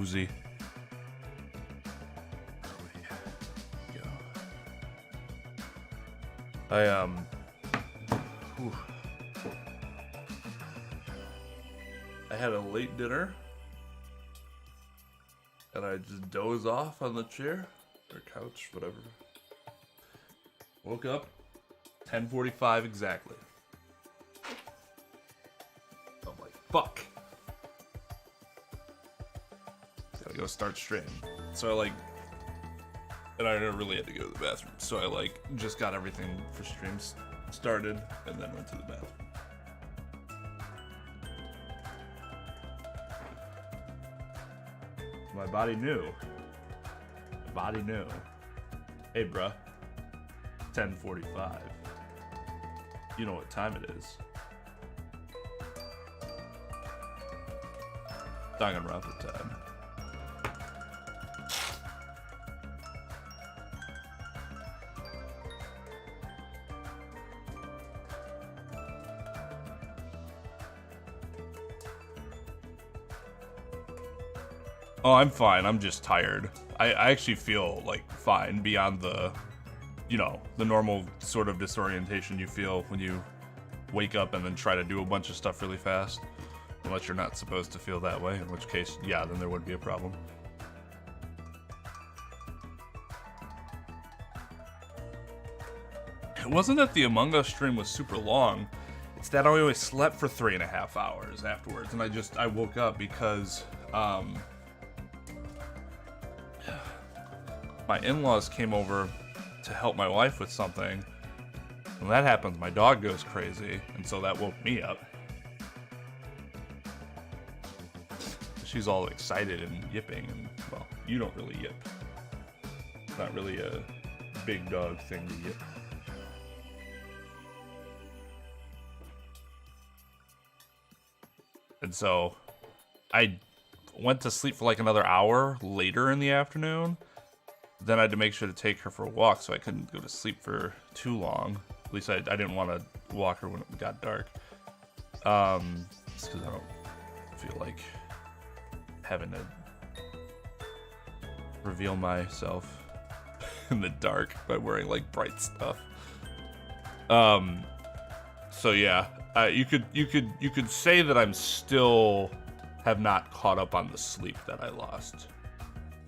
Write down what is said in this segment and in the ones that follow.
woozy. I had a late dinner, and I just dozed off on the chair or couch, whatever. Woke up 10:45 exactly. I'm like, fuck. Gotta go start stream. So I and I really had to go to the bathroom. So I just got everything for streams started and then went to the bathroom. My body knew. My body knew. Hey, bruh. 10:45. You know what time it is. Danganronpa time. Oh, I'm fine. I'm just tired. I actually feel fine beyond the, the normal sort of disorientation you feel when you wake up and then try to do a bunch of stuff really fast. Unless you're not supposed to feel that way, in which case, yeah, then there would be a problem. It wasn't that the Among Us stream was super long. It's that I only slept for 3.5 hours afterwards, and I woke up because, my in-laws came over to help my wife with something. When that happens, my dog goes crazy, and so that woke me up. She's all excited and yipping, and, well, you don't really yip. It's not really a big dog thing to yip. And so, I went to sleep for another hour later in the afternoon. Then I had to make sure to take her for a walk, so I couldn't go to sleep for too long. At least I didn't want to walk her when it got dark. Just because I don't feel like having to reveal myself in the dark by wearing bright stuff. So yeah, you could say that I'm still have not caught up on the sleep that I lost.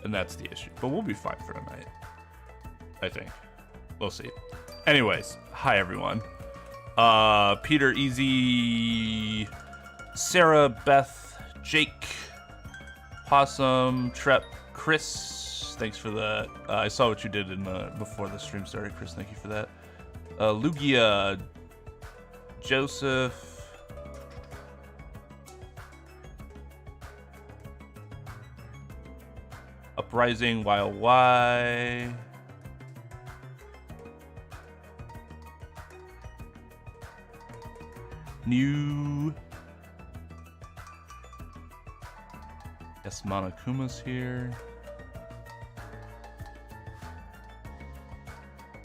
And that's the issue. But we'll be fine for tonight. I think. We'll see. Anyways, hi everyone. Peter, Easy, Sarah, Beth, Jake, Possum, Trep, Chris. Thanks for that. I saw what you did in before the stream started, Chris. Thank you for that. Lugia, Joseph, Uprising, YLY, New, yes, Monokuma's here.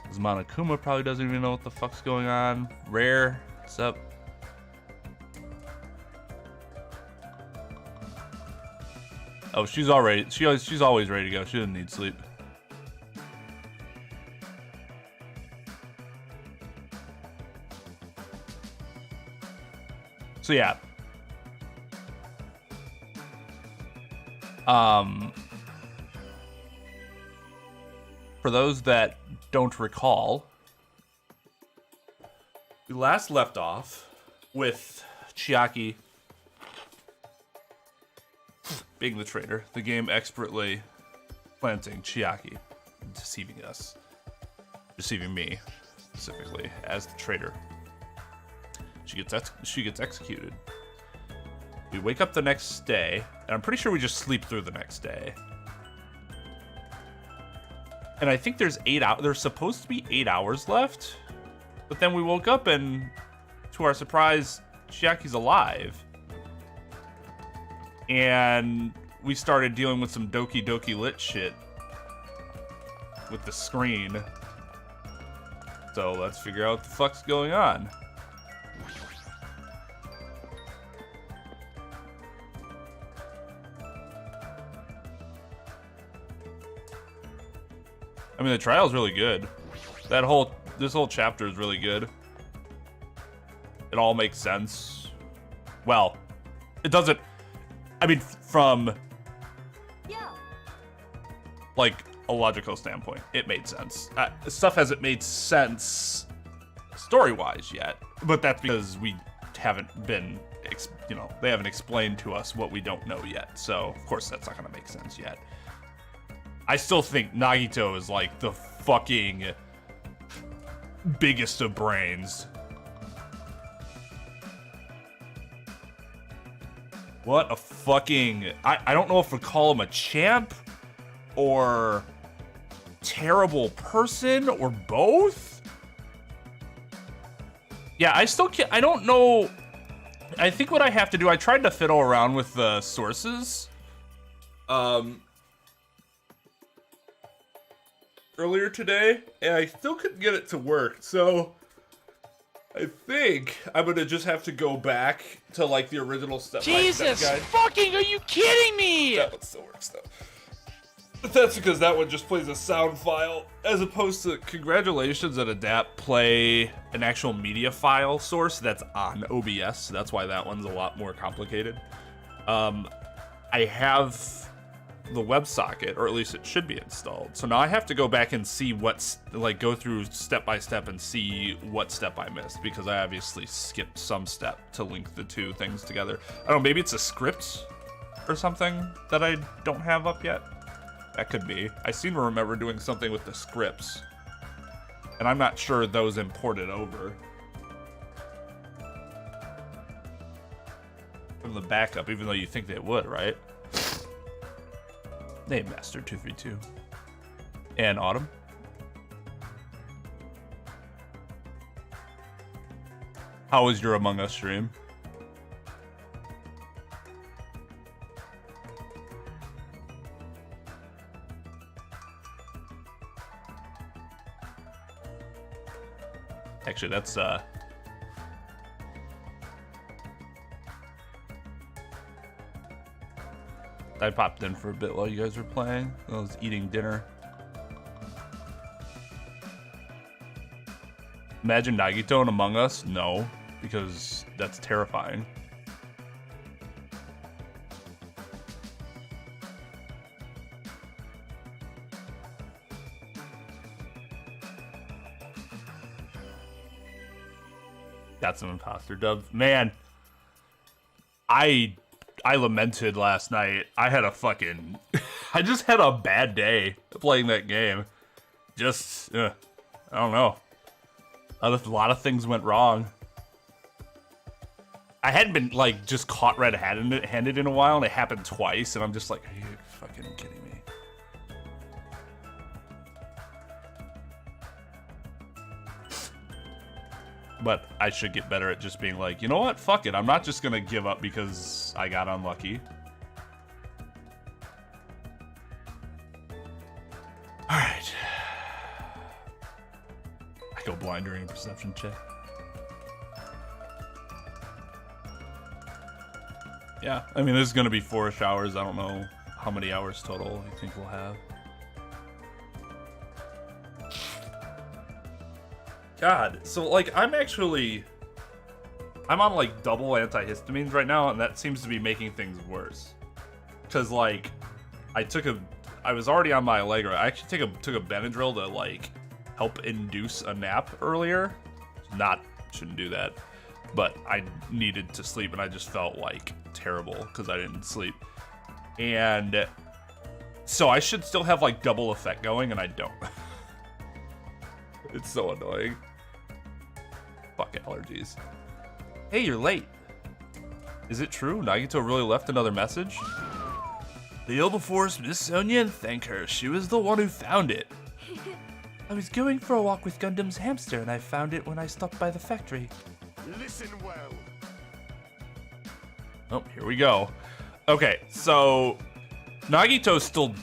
This Monokuma probably doesn't even know what the fuck's going on. Rare, what's up? Oh, she's always ready to go. She doesn't need sleep. So yeah. For those that don't recall, we last left off with Chiaki being the traitor, the game expertly planting Chiaki, deceiving us, deceiving me specifically as the traitor. She gets executed. We wake up the next day, and I'm pretty sure we just sleep through the next day. And I think there's supposed to be 8 hours left, but then we woke up and, to our surprise, Chiaki's alive. And we started dealing with some Doki Doki Lit shit with the screen. So let's figure out what the fuck's going on. I mean, the trial's really good. This whole chapter is really good. It all makes sense. Well, it doesn't. I mean, from like a logical standpoint, it made sense. Stuff hasn't made sense story-wise yet, but that's because we haven't been, you know, they haven't explained to us what we don't know yet. So of course that's not gonna make sense yet. I still think Nagito is like the fucking biggest of brains. What a fucking, I don't know if we call him a champ or terrible person or both. Yeah, I still can't, I don't know. I think what I have to do, I tried to fiddle around with the sources earlier today, and I still couldn't get it to work. So I think I'm gonna just have to go back to like the original step-by-step Jesus guide. fucking, are you kidding me? That one still works though. But that's because that one just plays a sound file, as opposed to congratulations that Adapt play an actual media file source that's on OBS. So that's why that one's a lot more complicated. I have the WebSocket, or at least it should be installed. So now I have to go back and see what's, like, go through step by step and see what step I missed, because I obviously skipped some step to link the two things together. I don't know, maybe it's a script or something that I don't have up yet. That could be. I seem to remember doing something with the scripts, and I'm not sure those imported over from the backup, even though you think they would, right? Name Master 232 and Autumn. How was your Among Us stream? Actually, that's I popped in for a bit while you guys were playing. I was eating dinner. Imagine Nagito in Among Us? No, because that's terrifying. Got some imposter dubs. Man, I lamented last night. I had a fucking... I just had a bad day playing that game. Just, I don't know. A lot of things went wrong. I hadn't been, like, just caught red-handed in a while, and it happened twice, and I'm just like, are you fucking kidding me? But I should get better at just being like, you know what? Fuck it. I'm not just gonna give up because I got unlucky. Alright. I go blind during a perception check. Yeah, I mean, this is gonna be 4-ish hours. I don't know how many hours total I think we'll have. God, so like I'm on like double antihistamines right now, and that seems to be making things worse. Cause like I was already on my Allegra. I actually took a Benadryl to like help induce a nap earlier. Shouldn't do that, but I needed to sleep, and I just felt like terrible because I didn't sleep. And so I should still have like double effect going, and I don't. It's so annoying. Fuck allergies. Hey, you're late. Is it true? Nagito really left another message? Kneel before Miss Sonia and thank her. She was the one who found it. I was going for a walk with Gundam's hamster, and I found it when I stopped by the factory. Listen well. Oh, here we go. Okay, so Nagito's still...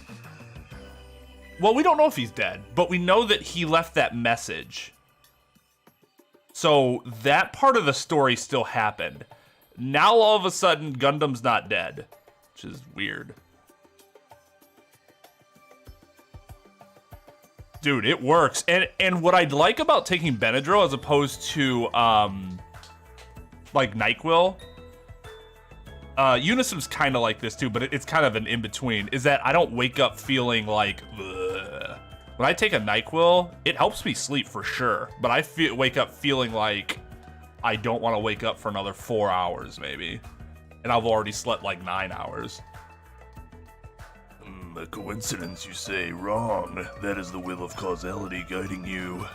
Well, we don't know if he's dead, but we know that he left that message. So that part of the story still happened. Now all of a sudden, Gundam's not dead, which is weird. Dude, it works. And what I'd like about taking Benadryl as opposed to like NyQuil, Unisom's kind of like this too, but it's kind of an in-between, is that I don't wake up feeling like, ugh. When I take a NyQuil, it helps me sleep for sure, but I wake up feeling like I don't want to wake up for another 4 hours maybe, and I've already slept like 9 hours. A coincidence, you say? Wrong. That is the will of causality guiding you.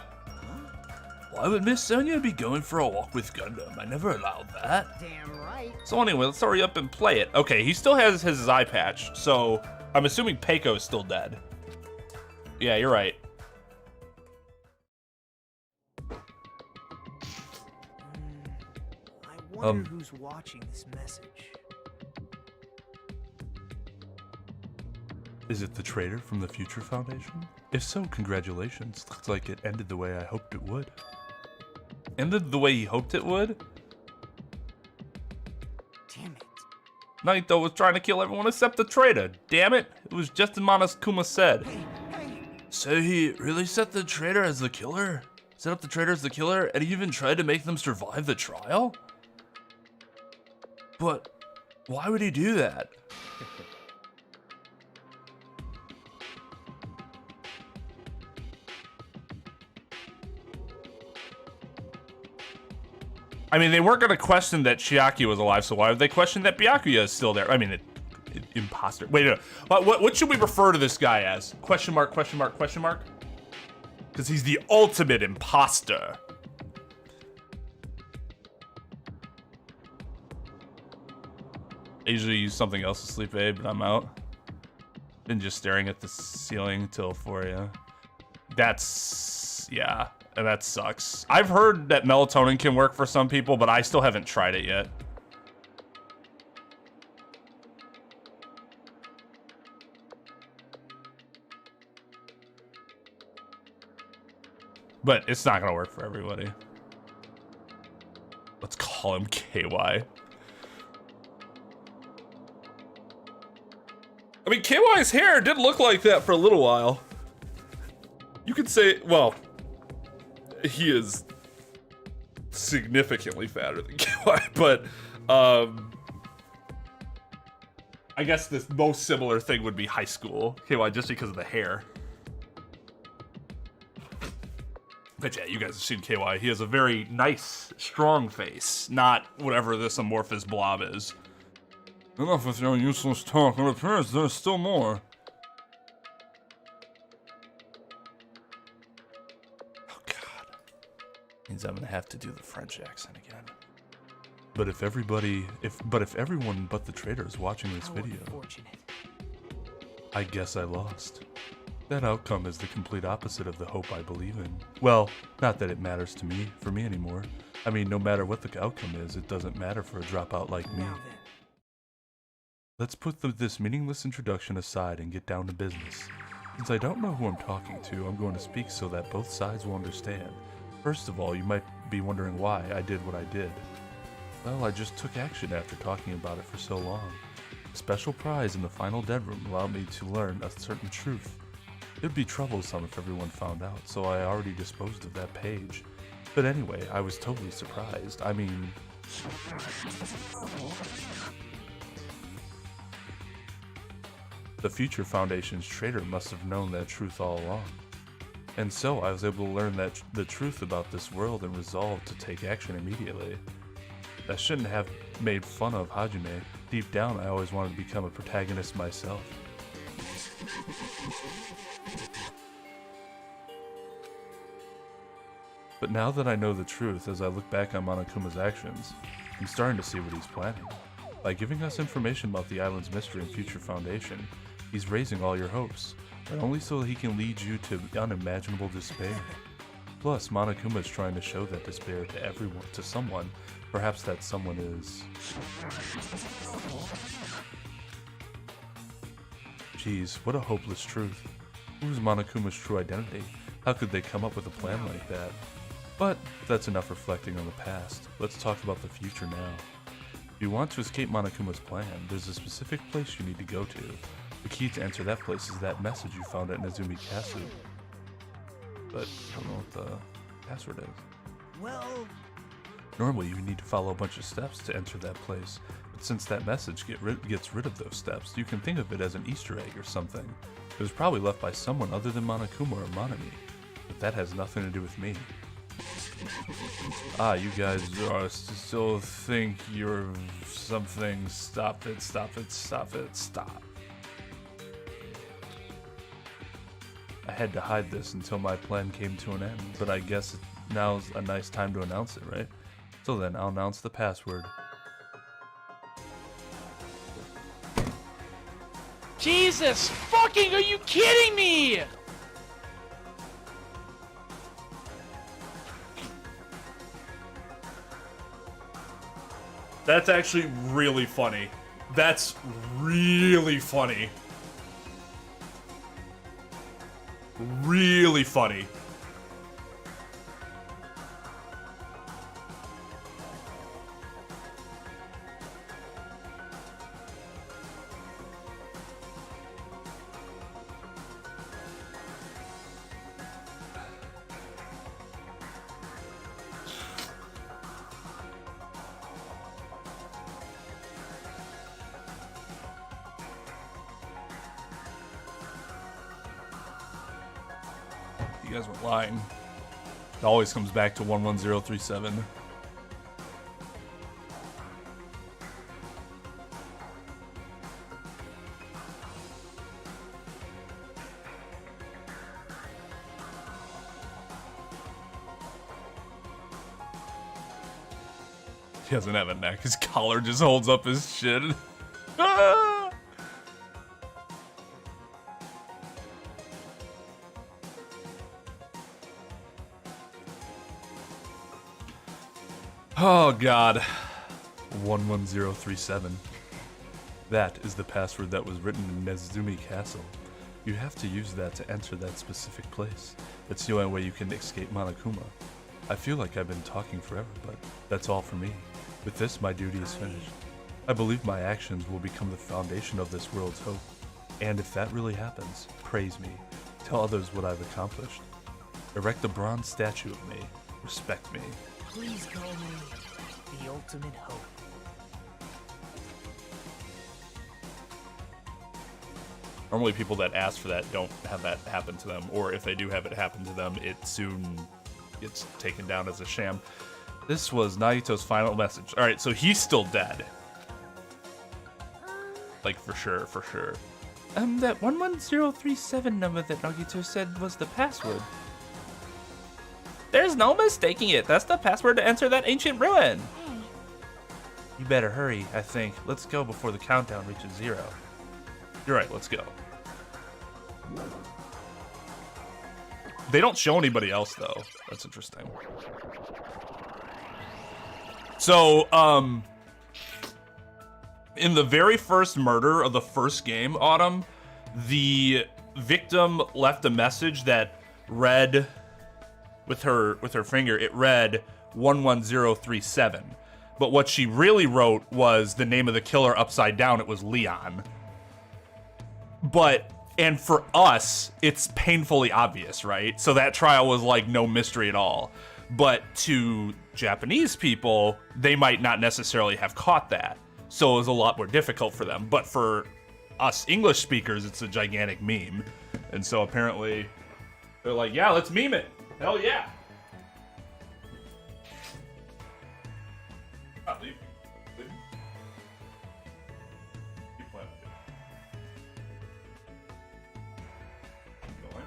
Why would Miss Sonia be going for a walk with Gundam? I never allowed that. Damn right. So anyway, let's hurry up and play it. Okay, he still has his eye patch, so I'm assuming Peiko is still dead. Yeah, you're right. I wonder who's watching this message. Is it the traitor from the Future Foundation? If so, congratulations. Looks like it ended the way I hoped it would. Ended the way he hoped it would? Damn it. Naito was trying to kill everyone except the traitor. Damn it. It was just as Monokuma said. So he really set the traitor as the killer? Set up the traitor as the killer, and he even tried to make them survive the trial? But why would he do that? I mean, they weren't going to question that Chiaki was alive, so why would they question that Byakuya is still there? I mean, imposter. Wait, no. What should we refer to this guy as? Question mark, question mark, question mark? Because he's the ultimate imposter. I usually use something else to sleep aid, but I'm out. Been just staring at the ceiling till 4 a.m. That's, yeah. And that sucks. I've heard that melatonin can work for some people, but I still haven't tried it yet. But it's not gonna work for everybody. Let's call him KY. I mean, KY's hair did look like that for a little while. You could say, well, he is significantly fatter than KY, but I guess the most similar thing would be high school KY, just because of the hair. But yeah, you guys have seen KY. He has a very nice, strong face, not whatever this amorphous blob is. Enough with your useless talk. It appears there's still more. Means I'm gonna have to do the French accent again. But if everyone but the traitor is watching this video, I guess I lost. That outcome is the complete opposite of the hope I believe in. Well, not that it matters for me anymore. I mean, no matter what the outcome is, it doesn't matter for a dropout like me. Let's put this meaningless introduction aside and get down to business. Since I don't know who I'm talking to, I'm going to speak so that both sides will understand. First of all, you might be wondering why I did what I did. Well, I just took action after talking about it for so long. A special prize in the final dead room allowed me to learn a certain truth. It would be troublesome if everyone found out, so I already disposed of that page. But anyway, I was totally surprised. I mean... The Future Foundation's traitor must have known that truth all along. And so I was able to learn the truth about this world and resolved to take action immediately. I shouldn't have made fun of Hajime. Deep down, I always wanted to become a protagonist myself. But now that I know the truth, as I look back on Monokuma's actions, I'm starting to see what he's planning. By giving us information about the island's mystery and Future Foundation, he's raising all your hopes, but only so he can lead you to unimaginable despair. Plus, Monokuma is trying to show that despair to everyone, to someone. Perhaps that someone is... Geez, what a hopeless truth. Who's Monokuma's true identity? How could they come up with a plan like that? But that's enough reflecting on the past. Let's talk about the future now. If you want to escape Monokuma's plan, there's a specific place you need to go to. The key to enter that place is that message you found at Nezumi Castle. but I don't know what the password is. Well, Normally, you need to follow a bunch of steps to enter that place, but since that message gets rid of those steps, you can think of it as an Easter egg or something. It was probably left by someone other than Monokuma or Monami, but that has nothing to do with me. Ah, you guys still think you're something. Stop it, stop it, stop it, stop. I had to hide this until my plan came to an end, but I guess now's a nice time to announce it, right? So then, I'll announce the password. Jesus fucking, are you kidding me? That's actually really funny. That's really funny. Really funny. You guys were lying. It always comes back to 11037. He doesn't have a neck. His collar just holds up his shit. Ah! Oh god. 11037. That is the password that was written in Nezumi Castle. You have to use that to enter that specific place. It's the only way you can escape Monokuma. I feel like I've been talking forever, but that's all for me. With this, my duty is finished. I believe my actions will become the foundation of this world's hope. And if that really happens, praise me. Tell others what I've accomplished. Erect a bronze statue of me. Respect me. please call me the ultimate hope. Normally people that ask for that don't have that happen to them, or if they do have it happen to them, it soon gets taken down as a sham. This was Naito's final message. Alright, so he's still dead. Like, for sure, for sure. That 11037 number that Nagito said was the password. There's no mistaking it. That's the password to enter that ancient ruin. You better hurry, I think. Let's go before the countdown reaches 0. You're right, let's go. They don't show anybody else, though. That's interesting. So, in the very first murder of the first game, Autumn, the victim left a message that read, with her finger, it read 11037. But what she really wrote was the name of the killer upside down. It was Leon. And for us, it's painfully obvious, right? So that trial was like no mystery at all. But to Japanese people, they might not necessarily have caught that. So it was a lot more difficult for them. But for us English speakers, it's a gigantic meme. And so apparently, they're like, yeah, let's meme it. Hell yeah. Leave. Keep playing. Keep going.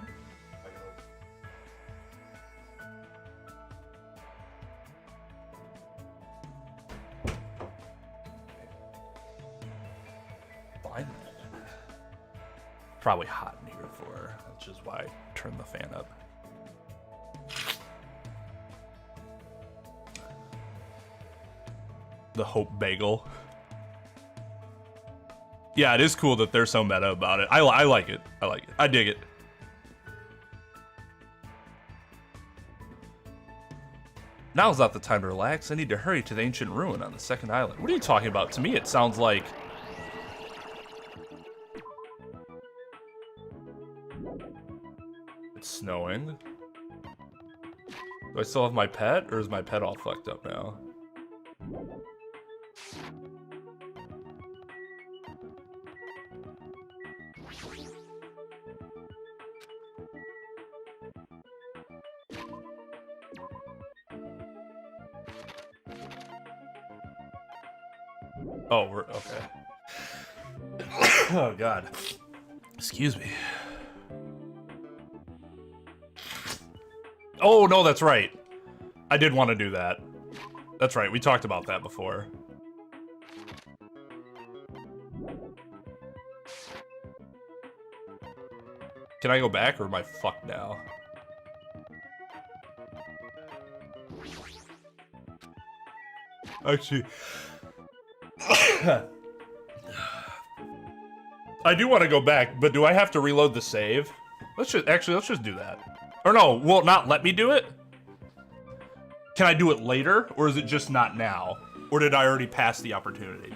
Fine. Probably hot in here for her, which is why I turned the fan up. The Hope Bagel. Yeah, it is cool that they're so meta about it. I like it. I like it. I dig it. Now's not the time to relax. I need to hurry to the ancient ruin on the second island. What are you talking about? To me, it sounds like... it's snowing. Do I still have my pet, or is my pet all fucked up now? Oh, we're okay. Oh God. Excuse me. Oh no, that's right. I did want to do that. That's right. We talked about that before. Can I go back, or am I fucked now? Actually, I do want to go back, but do I have to reload the save? Let's just do that. Or no, will it not let me do it? Can I do it later, or is it just not now? Or did I already pass the opportunity?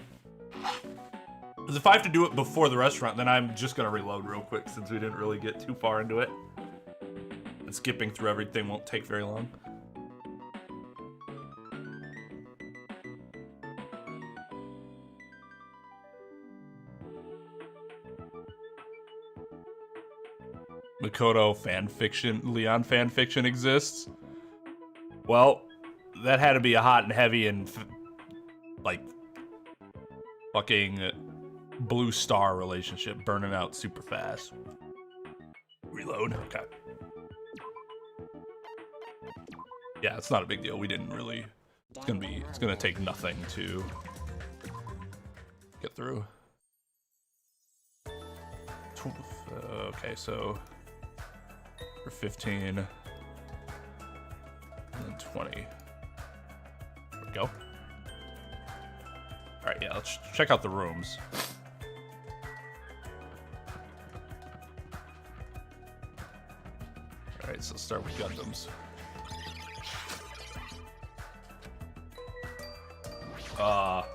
Because if I have to do it before the restaurant, then I'm just gonna reload real quick since we didn't really get too far into it. And skipping through everything won't take very long. Makoto fanfiction, Leon fanfiction exists. Well, that had to be a hot and heavy and like fucking blue star relationship burning out super fast. Reload. Okay. Yeah, it's not a big deal. We didn't really. It's gonna take nothing to get through. Okay, so. For 15 and then 20. There we go. Alright, yeah, let's check out the rooms. Alright, so let's start with Gundams. Alright,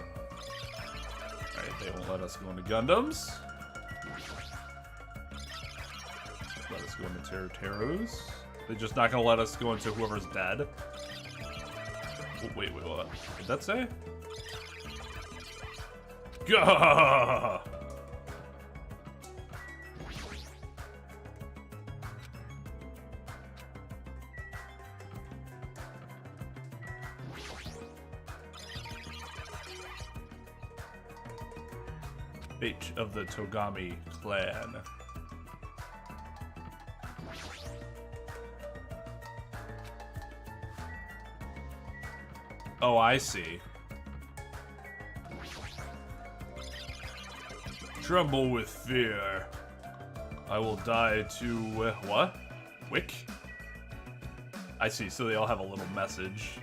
they won't let us go into Gundams. Let us go into Teros. They're just not gonna let us go into whoever's dead. Oh, wait, what? Did that say? Gah! Fate of the Togami clan. Oh, I see. Tremble with fear. I will die to... what? Wick? I see, so they all have a little message.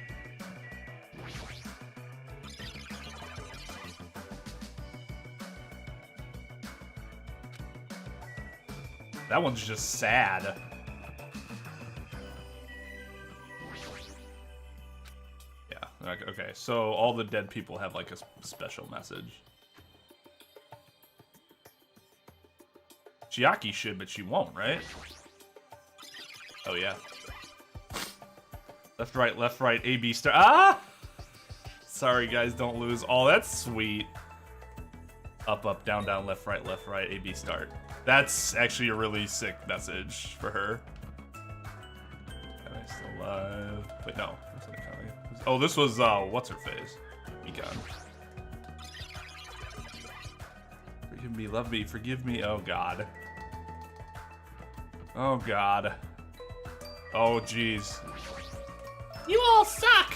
That one's just sad. Okay, so all the dead people have like a special message. Chiaki should, but she won't, right? Oh yeah. Left, right, A, B, star. Ah! Sorry guys, don't lose. Oh, that's sweet. Up, down, left, right, A, B, start. That's actually a really sick message for her. Am I still alive? Wait, no. Oh, this was, what's her face? Mikan. Forgive me, love me, forgive me. Oh, God. Oh, God. Oh, jeez. You all suck!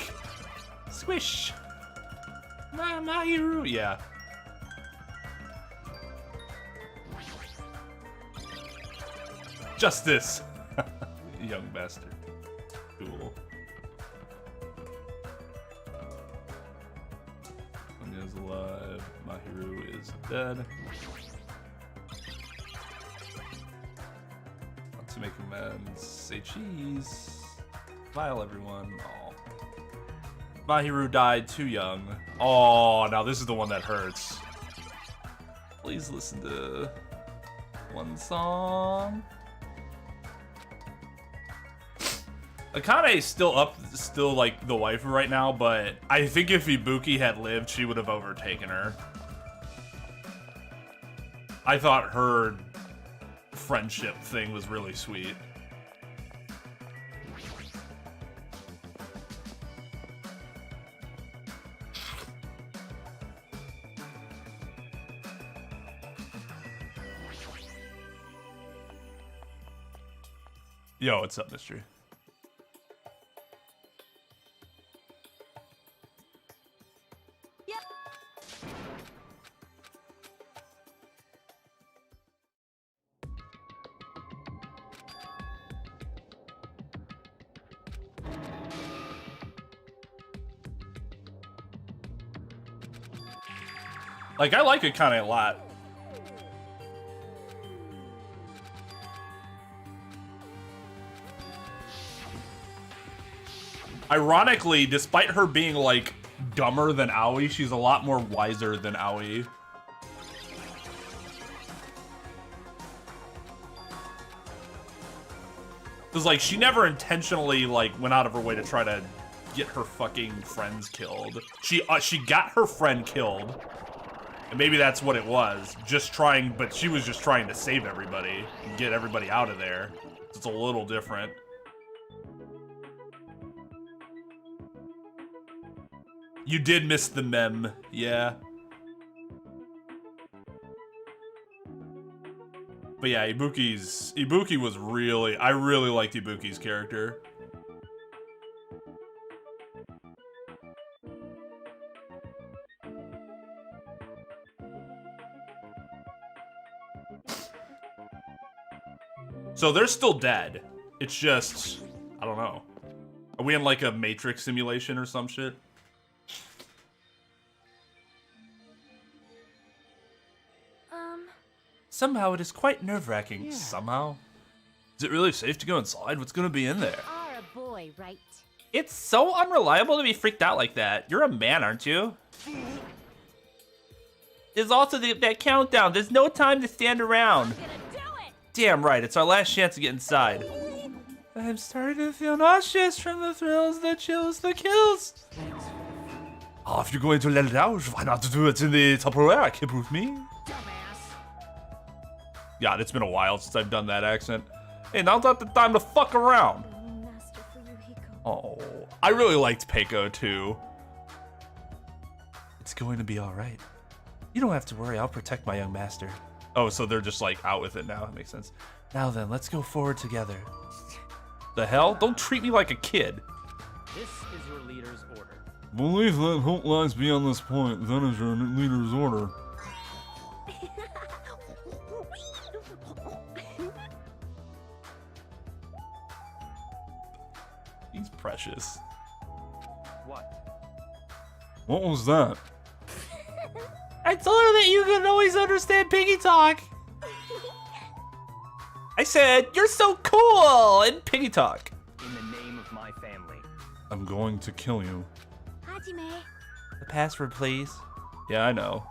Squish! Mahiru, yeah. Justice! Young bastard. Cool. Is alive. Mahiru is dead. Want to make amends. Say cheese. Smile, everyone. Aw. Mahiru died too young. Oh, now this is the one that hurts. Please listen to one song. Akane's still like the waifu right now, but I think if Ibuki had lived, she would have overtaken her. I thought her friendship thing was really sweet. Yo, what's up, Mystery? Like, I like it kind of a lot. Ironically, despite her being, like, dumber than Aoi, she's a lot more wiser than Aoi. Because, like, she never intentionally, like, went out of her way to try to get her fucking friends killed. She got her friend killed. And maybe that's what it was. But she was just trying to save everybody and get everybody out of there. It's a little different. You did miss the meme, yeah. But yeah, Ibuki was really, I really liked Ibuki's character. So they're still dead. It's just, I don't know. Are we in like a Matrix simulation or some shit? Somehow it is quite nerve-wracking. Yeah. Somehow? Is it really safe to go inside? What's gonna be in there? You are a boy, right? It's so unreliable to be freaked out like that. You're a man, aren't you? There's also that countdown. There's no time to stand around. I'm gonna do it. Damn right, it's our last chance to get inside. I'm starting to feel nauseous from the thrills, the chills, the kills. Oh, if you're going to let it out, why not do it in the Tupperware? Can prove me. God, it's been a while since I've done that accent. Hey, now's not the time to fuck around. Oh, I really liked Peiko too. It's going to be all right. You don't have to worry. I'll protect my young master. Oh, so they're just like out with it now. That makes sense. Now then, let's go forward together. The hell? Don't treat me like a kid. This is your leader's order. Believe that hope lies beyond this point. That is your leader's order. He's precious. What was that? I told her that you could always understand piggy talk. I said, you're so cool in piggy talk. In the name of my family. I'm going to kill you. Hajime. The password, please. Yeah, I know.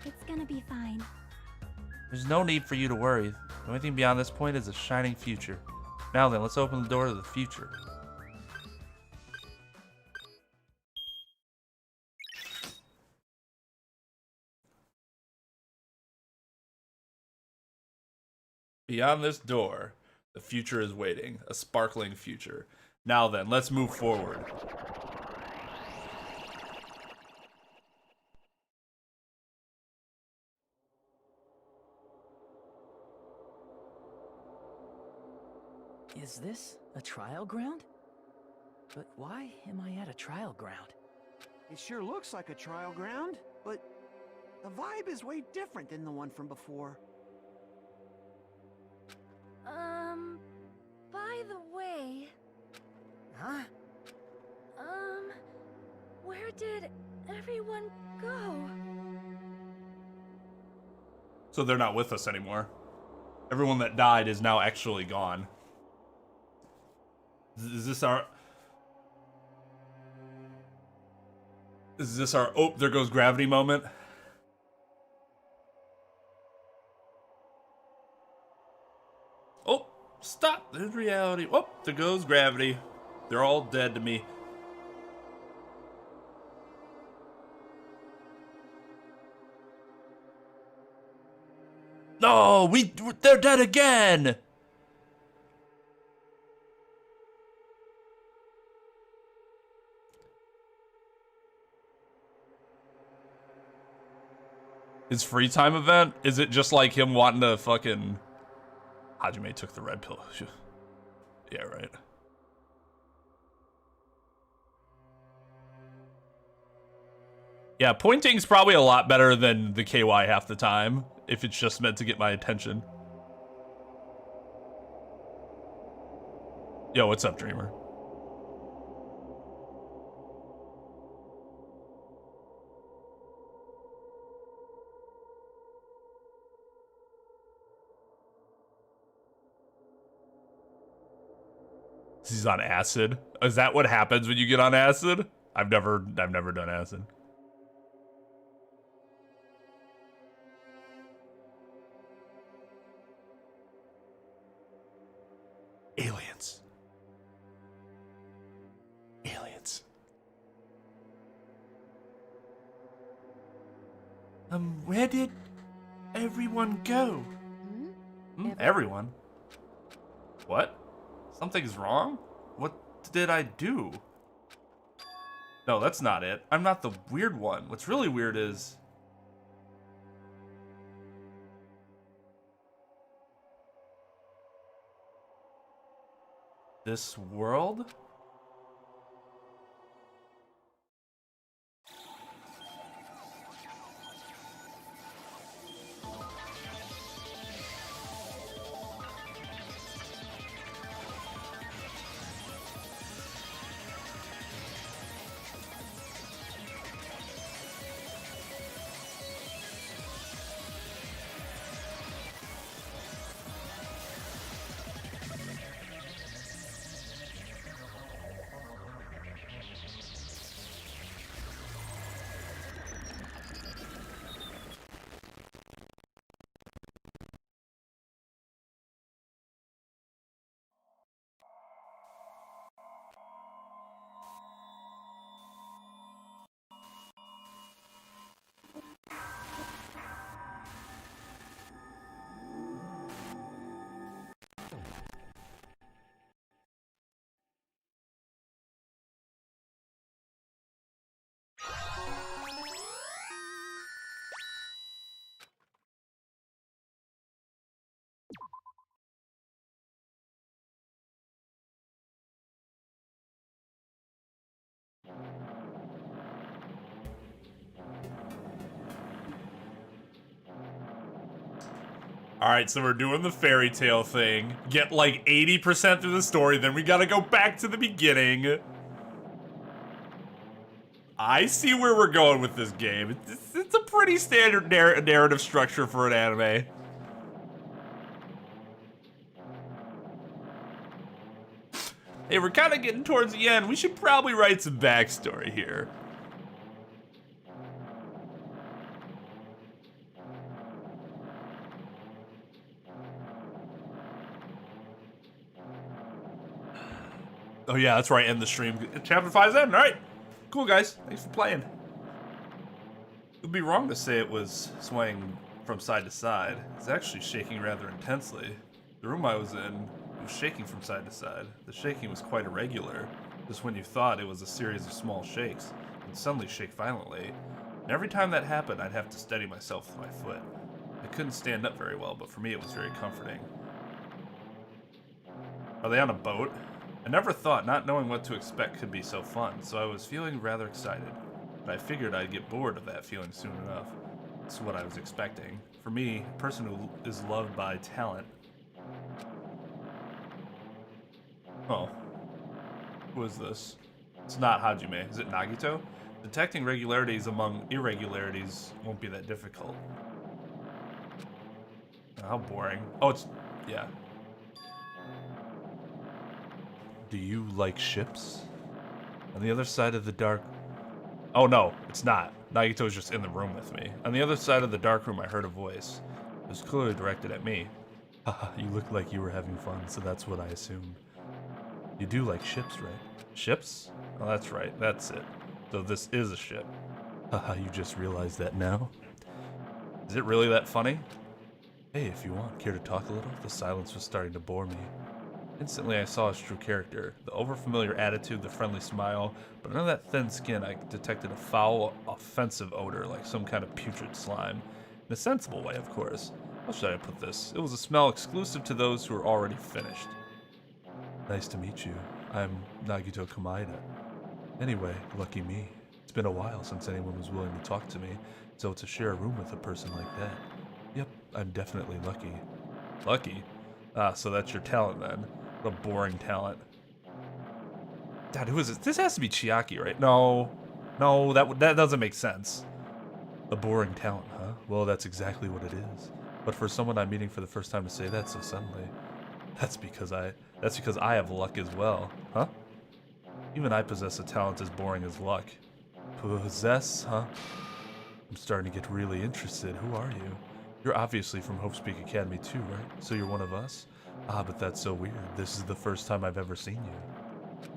It's gonna be fine. There's no need for you to worry. The only thing beyond this point is a shining future. Now then, let's open the door to the future. Beyond this door, the future is waiting. A sparkling future. Now then, let's move forward. Is this a trial ground? But why am I at a trial ground? It sure looks like a trial ground, but the vibe is way different than the one from before. By the way... Huh? Where did everyone go? So they're not with us anymore. Everyone that died is now actually gone. Is this our... oh, there goes gravity moment? Stop. There's reality. Oh, there goes gravity. They're all dead to me. No, they're dead again. His free time event? Is it just like him wanting to fucking... Hajime took the red pill. Yeah, right. Yeah, pointing's probably a lot better than the KY half the time, if it's just meant to get my attention. Yo, what's up, Dreamer? He's on acid. Is that what happens when you get on acid? I've never done acid. Aliens. Aliens. Where did everyone go? Everyone? What? Something's wrong? What did I do? No, that's not it. I'm not the weird one. What's really weird is... this world? All right, so we're doing the fairy tale thing. Get like 80% through the story, then we gotta go back to the beginning. I see where we're going with this game. It's a pretty standard narrative structure for an anime. Hey, we're kind of getting towards the end. We should probably write some backstory here. Oh yeah, that's right, end the stream. Chapter 5's end, all right. Cool, guys, thanks for playing. It would be wrong to say it was swaying from side to side. It's actually shaking rather intensely. The room I was in was shaking from side to side. The shaking was quite irregular, just when you thought it was a series of small shakes, and suddenly shake violently. And every time that happened, I'd have to steady myself with my foot. I couldn't stand up very well, but for me it was very comforting. Are they on a boat? I never thought not knowing what to expect could be so fun, so I was feeling rather excited. But I figured I'd get bored of that feeling soon enough. It's what I was expecting. For me, a person who is loved by talent. Oh. Who is this? It's not Hajime. Is it Nagito? Detecting regularities among irregularities won't be that difficult. Oh, how boring. Oh, it's... yeah. Do you like ships? On the other side of the dark... Oh no, it's not. Nagito's just in the room with me. On the other side of the dark room, I heard a voice. It was clearly directed at me. Haha, you look like you were having fun, so that's what I assumed. You do like ships, right? Ships? Oh, that's right. That's it. So this is a ship. Haha, you just realized that now? Is it really that funny? Hey, if you want, care to talk a little? The silence was starting to bore me. Instantly, I saw his true character. The overfamiliar attitude, the friendly smile, but under that thin skin, I detected a foul, offensive odor, like some kind of putrid slime. In a sensible way, of course. How should I put this? It was a smell exclusive to those who were already finished. Nice to meet you. I'm Nagito Kamaeda. Anyway, lucky me. It's been a while since anyone was willing to talk to me, so to share a room with a person like that. Yep, I'm definitely lucky. Lucky? Ah, so that's your talent then. What a boring talent. God, who is this? This has to be Chiaki, right? No, that doesn't make sense. A boring talent, huh? Well, that's exactly what it is. But for someone I'm meeting for the first time to say that so suddenly, that's because I have luck as well, huh? Even I possess a talent as boring as luck. Possess, huh? I'm starting to get really interested. Who are you? You're obviously from Hope Speak Academy too, right? So you're one of us? Ah, but that's so weird. This is the first time I've ever seen you.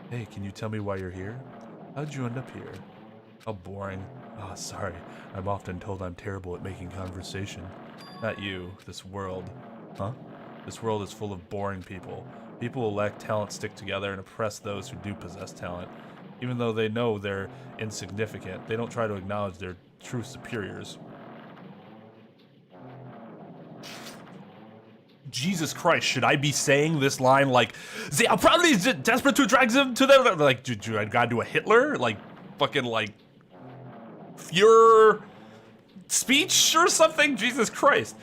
Hey, can you tell me why you're here? How'd you end up here? How boring. Ah, sorry. I'm often told I'm terrible at making conversation. Not you, this world. Huh? This world is full of boring people. People who lack talent stick together and oppress those who do possess talent. Even though they know they're insignificant, they don't try to acknowledge their true superiors. Jesus Christ, should I be saying this line like, they are probably desperate to drag them to their, like, do I gotta do a Hitler? Like, fucking, like, Fuhrer speech or something? Jesus Christ.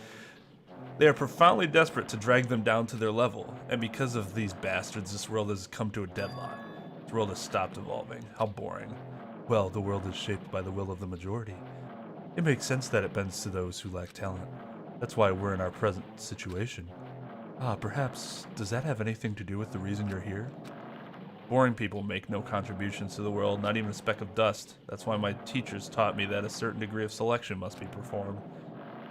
They are profoundly desperate to drag them down to their level, and because of these bastards, this world has come to a deadlock. This world has stopped evolving. How boring. Well, the world is shaped by the will of the majority. It makes sense that it bends to those who lack talent. That's why we're in our present situation. Ah, perhaps, does that have anything to do with the reason you're here? Boring people make no contributions to the world, not even a speck of dust. That's why my teachers taught me that a certain degree of selection must be performed.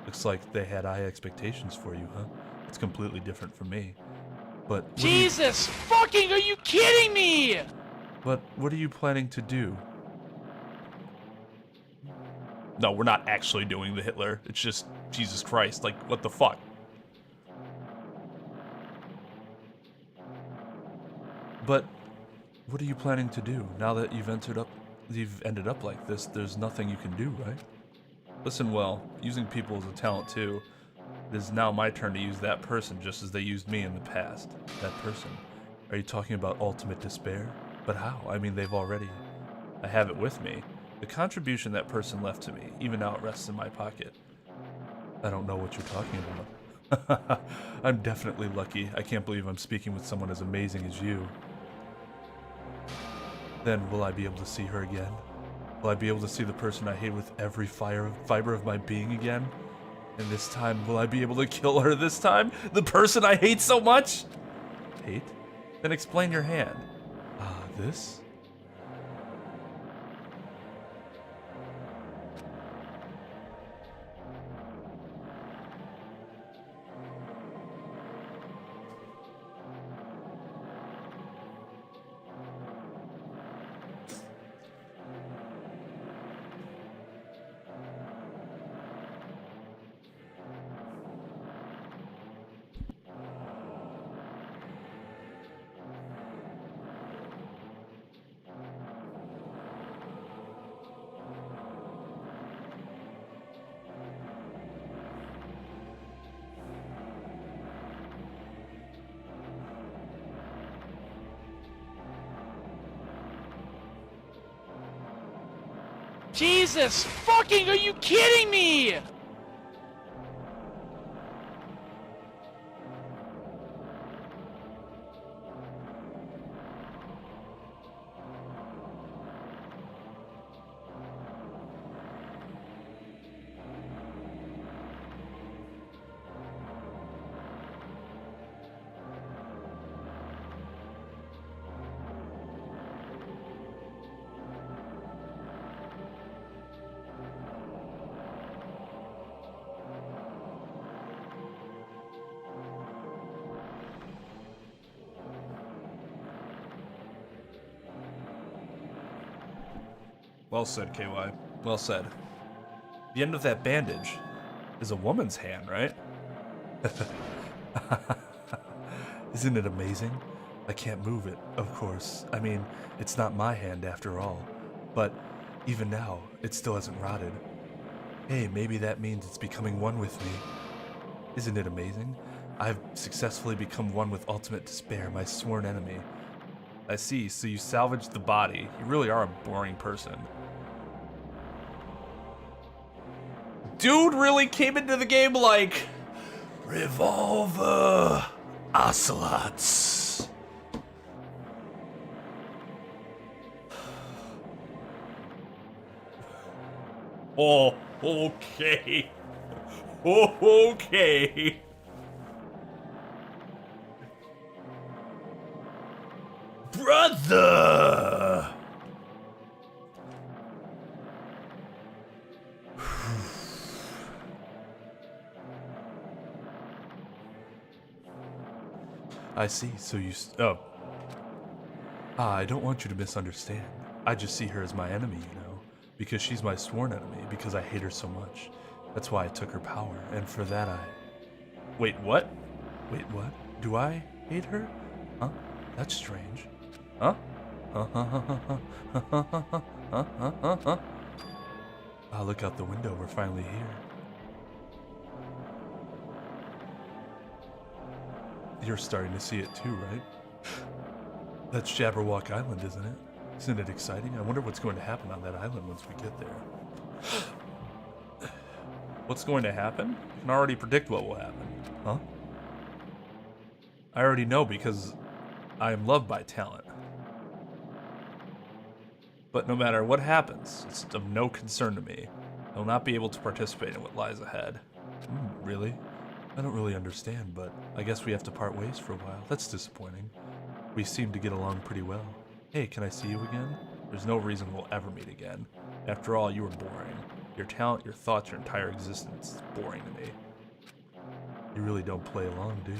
Looks like they had high expectations for you, huh? It's completely different from me. But Jesus fucking, are you kidding me? But what are you planning to do? No, we're not actually doing the Hitler. It's just, Jesus Christ, like, what the fuck? But what are you planning to do now that you've ended up like this? There's nothing you can do, right? Listen well, using people is a talent too. It is now my turn to use that person just as they used me in the past. That person? Are you talking about ultimate despair? But how? I mean, I have it with me. The contribution that person left to me, even now it rests in my pocket. I don't know what you're talking about. I'm definitely lucky. I can't believe I'm speaking with someone as amazing as you. Then will I be able to see her again? Will I be able to see the person I hate with every fiber of my being again? And this time, will I be able to kill her this time? The person I hate so much? Hate? Then explain your hand. Ah, this? Jesus fucking, are you kidding me? Well said, KY. Well said. The end of that bandage is a woman's hand, right? Isn't it amazing? I can't move it, of course. I mean, it's not my hand after all. But even now, it still hasn't rotted. Hey, maybe that means it's becoming one with me. Isn't it amazing? I've successfully become one with Ultimate Despair, my sworn enemy. I see, so you salvaged the body. You really are a boring person. Dude really came into the game like... Revolver Ocelots. Oh, okay. Oh, okay. Brother! I see, so you... Oh. I don't want you to misunderstand. I just see her as my enemy, you know? Because she's my sworn enemy, because I hate her so much. That's why I took her power, and for that I... Wait, what? Wait, what? Do I hate her? Huh? That's strange. Huh? Ah, look out the window, we're finally here. You're starting to see it too, right? That's Jabberwock Island, isn't it? Isn't it exciting? I wonder what's going to happen on that island once we get there. What's going to happen? You can already predict what will happen. Huh? I already know because I am loved by talent. But no matter what happens, it's of no concern to me. I will not be able to participate in what lies ahead. Really? I don't really understand, but I guess we have to part ways for a while. That's disappointing. We seem to get along pretty well. Hey, can I see you again? There's no reason we'll ever meet again. After all, you were boring. Your talent, your thoughts, your entire existence is boring to me. You really don't play along, do you?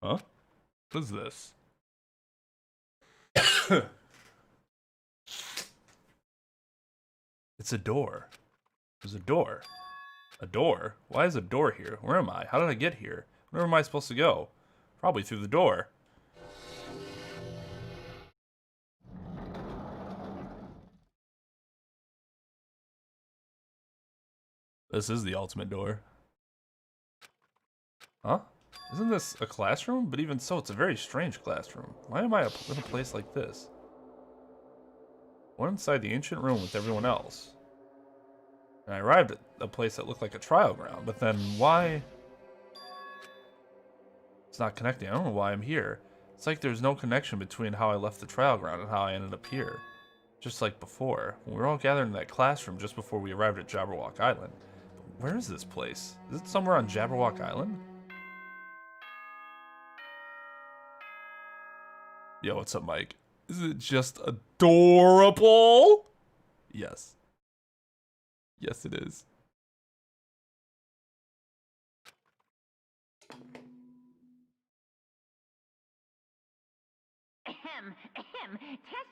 Huh? What is this? It's a door. There's a door. A door? Why is a door here? Where am I? How did I get here? Where am I supposed to go? Probably through the door. This is the ultimate door. Huh? Isn't this a classroom? But even so, it's a very strange classroom. Why am I in a place like this? I went inside the ancient room with everyone else. And I arrived at a place that looked like a trial ground, but then why? It's not connecting. I don't know why I'm here. It's like there's no connection between how I left the trial ground and how I ended up here. Just like before. When we were all gathered in that classroom just before we arrived at Jabberwock Island. But where is this place? Is it somewhere on Jabberwock Island? Yo, what's up, Mike? Is it just adorable? Yes. Yes, it is.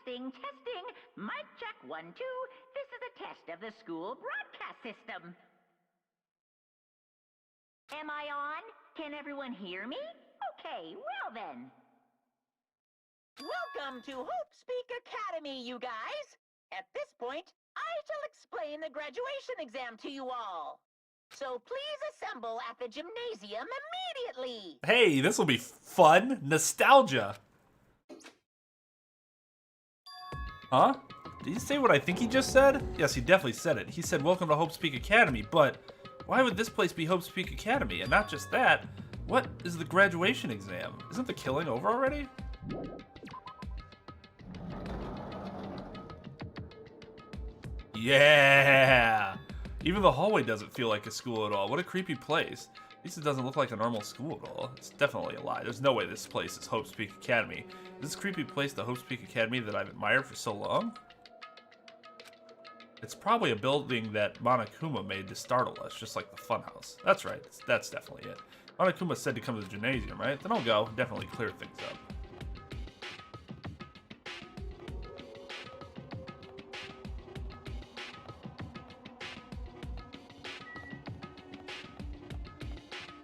Testing. Mic check 1, 2. This is a test of the school broadcast system. Am I on? Can everyone hear me? Okay, well then. Welcome to Hope Speak Academy, you guys. At this point, I shall explain the graduation exam to you all. So please assemble at the gymnasium immediately. Hey, this will be fun. Nostalgia. Huh? Did he say what I think he just said? Yes, he definitely said it. He said, welcome to Hope Speak Academy, but why would this place be Hope Speak Academy? And not just that, what is the graduation exam? Isn't the killing over already? Yeah! Even the hallway doesn't feel like a school at all. What a creepy place. At least it doesn't look like a normal school at all. It's definitely a lie. There's no way this place is Hope's Peak Academy. Is this creepy place the Hope's Peak Academy that I've admired for so long? It's probably a building that Monokuma made to startle us, just like the funhouse. That's right. That's definitely it. Monokuma said to come to the gymnasium, right? Then I'll go. Definitely clear things up.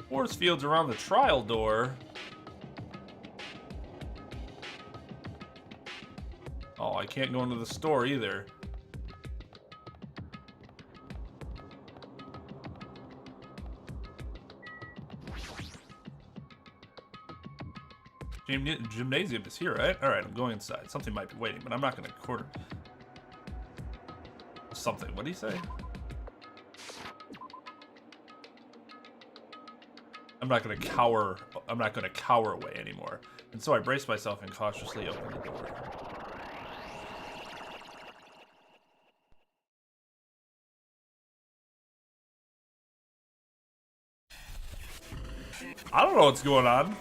Force fields around the trial door. Oh, I can't go into the store either. Gymnasium is here, right? Alright, I'm going inside. Something might be waiting, but I'm not going to quarter. Something. What do you say? I'm not going to cower. I'm not going to cower away anymore. And so I brace myself and cautiously open the door. I don't know what's going on.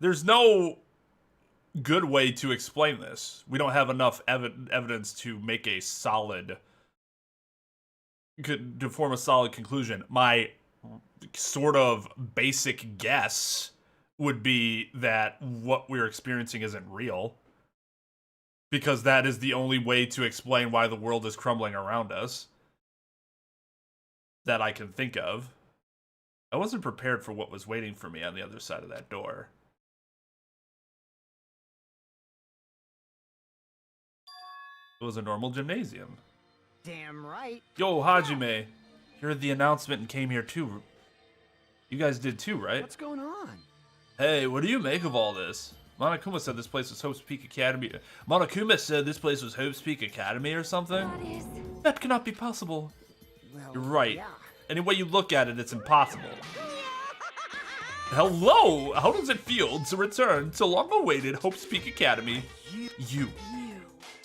There's no good way to explain this. We don't have enough evidence to make a solid, to form a solid conclusion. My sort of basic guess would be that what we're experiencing isn't real, because that is the only way to explain why the world is crumbling around us that I can think of. I wasn't prepared for what was waiting for me on the other side of that door. It was a normal gymnasium. Damn right. Yo, Hajime. You heard the announcement and came here too. You guys did too, right? What's going on? Hey, what do you make of all this? Monokuma said this place was Hope's Peak Academy. Monokuma said this place was Hope's Peak Academy or something? That cannot be possible. Well, You're right. yeah. Any way you look at it, it's impossible. Hello! How does it feel to return to long-awaited Hope's Peak Academy? You.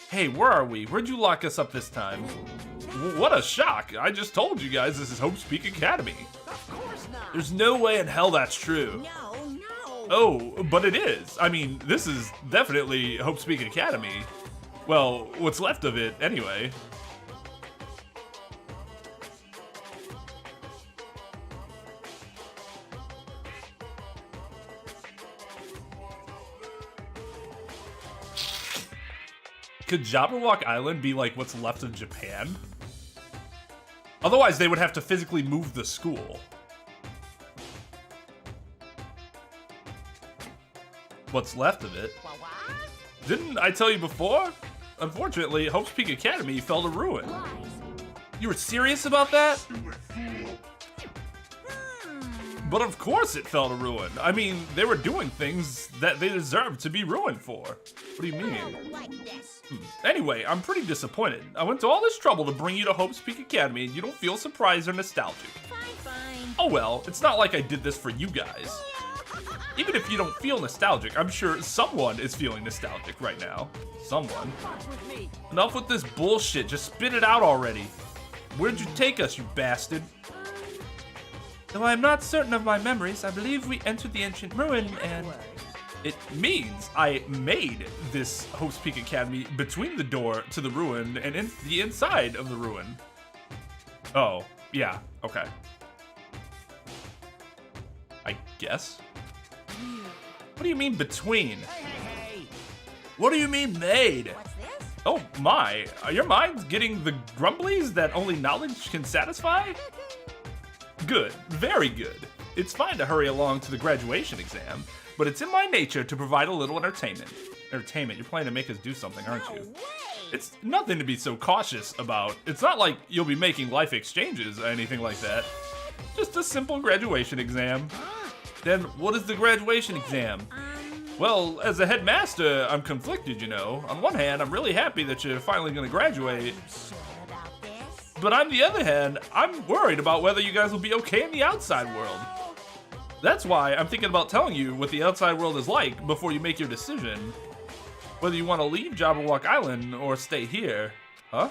Hey, where are we? Where'd you lock us up this time? What a shock! I just told you guys this is Hope's Peak Academy. Of course not. There's no way in hell that's true. No. Oh, but it is. I mean, this is definitely Hope's Peak Academy. Well, what's left of it, anyway. Could Jabberwock Island be like what's left of Japan? Otherwise, they would have to physically move the school. What's left of it? Didn't I tell you before? Unfortunately, Hope's Peak Academy fell to ruin. You were serious about that? But of course it fell to ruin. I mean, they were doing things that they deserved to be ruined for. What do you mean? Anyway, I'm pretty disappointed. I went to all this trouble to bring you to Hope's Peak Academy and you don't feel surprised or nostalgic. Fine. Oh well, it's not like I did this for you guys. Even if you don't feel nostalgic, I'm sure someone is feeling nostalgic right now. Someone. Enough with this bullshit, just spit it out already. Where'd you take us, you bastard? Though I'm not certain of my memories, I believe we entered the ancient ruin and... It means I made this Hope's Peak Academy between the door to the ruin and in the inside of the ruin. Oh, yeah, okay. I guess? What do you mean between? Hey. What do you mean made? What's this? Oh my, are your minds getting the grumblies that only knowledge can satisfy? Good, very good. It's fine to hurry along to the graduation exam, but it's in my nature to provide a little entertainment. Entertainment, you're planning to make us do something, aren't you? It's nothing to be so cautious about. It's not like you'll be making life exchanges or anything like that. Just a simple graduation exam. Then what is the graduation exam? Well, as a headmaster, I'm conflicted, you know. On one hand, I'm really happy that you're finally gonna graduate. But on the other hand, I'm worried about whether you guys will be okay in the outside world. That's why I'm thinking about telling you what the outside world is like before you make your decision. Whether you want to leave Jabberwock Island or stay here. Huh?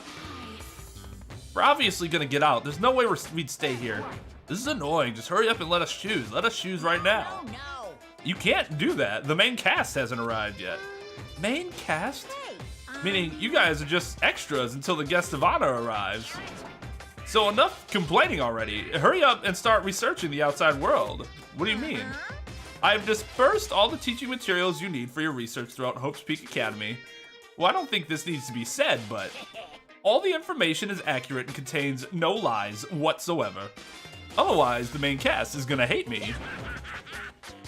We're obviously gonna get out. There's no way we'd stay here. This is annoying. Just hurry up and let us choose. Let us choose right now. Oh no! You can't do that. The main cast hasn't arrived yet. Main cast? Hey, Meaning you guys are just extras until the guest of honor arrives. So enough complaining already. Hurry up and start researching the outside world. What do you mean? I've dispersed all the teaching materials you need for your research throughout Hope's Peak Academy. Well, I don't think this needs to be said, but all the information is accurate and contains no lies whatsoever. Otherwise, the main cast is gonna hate me.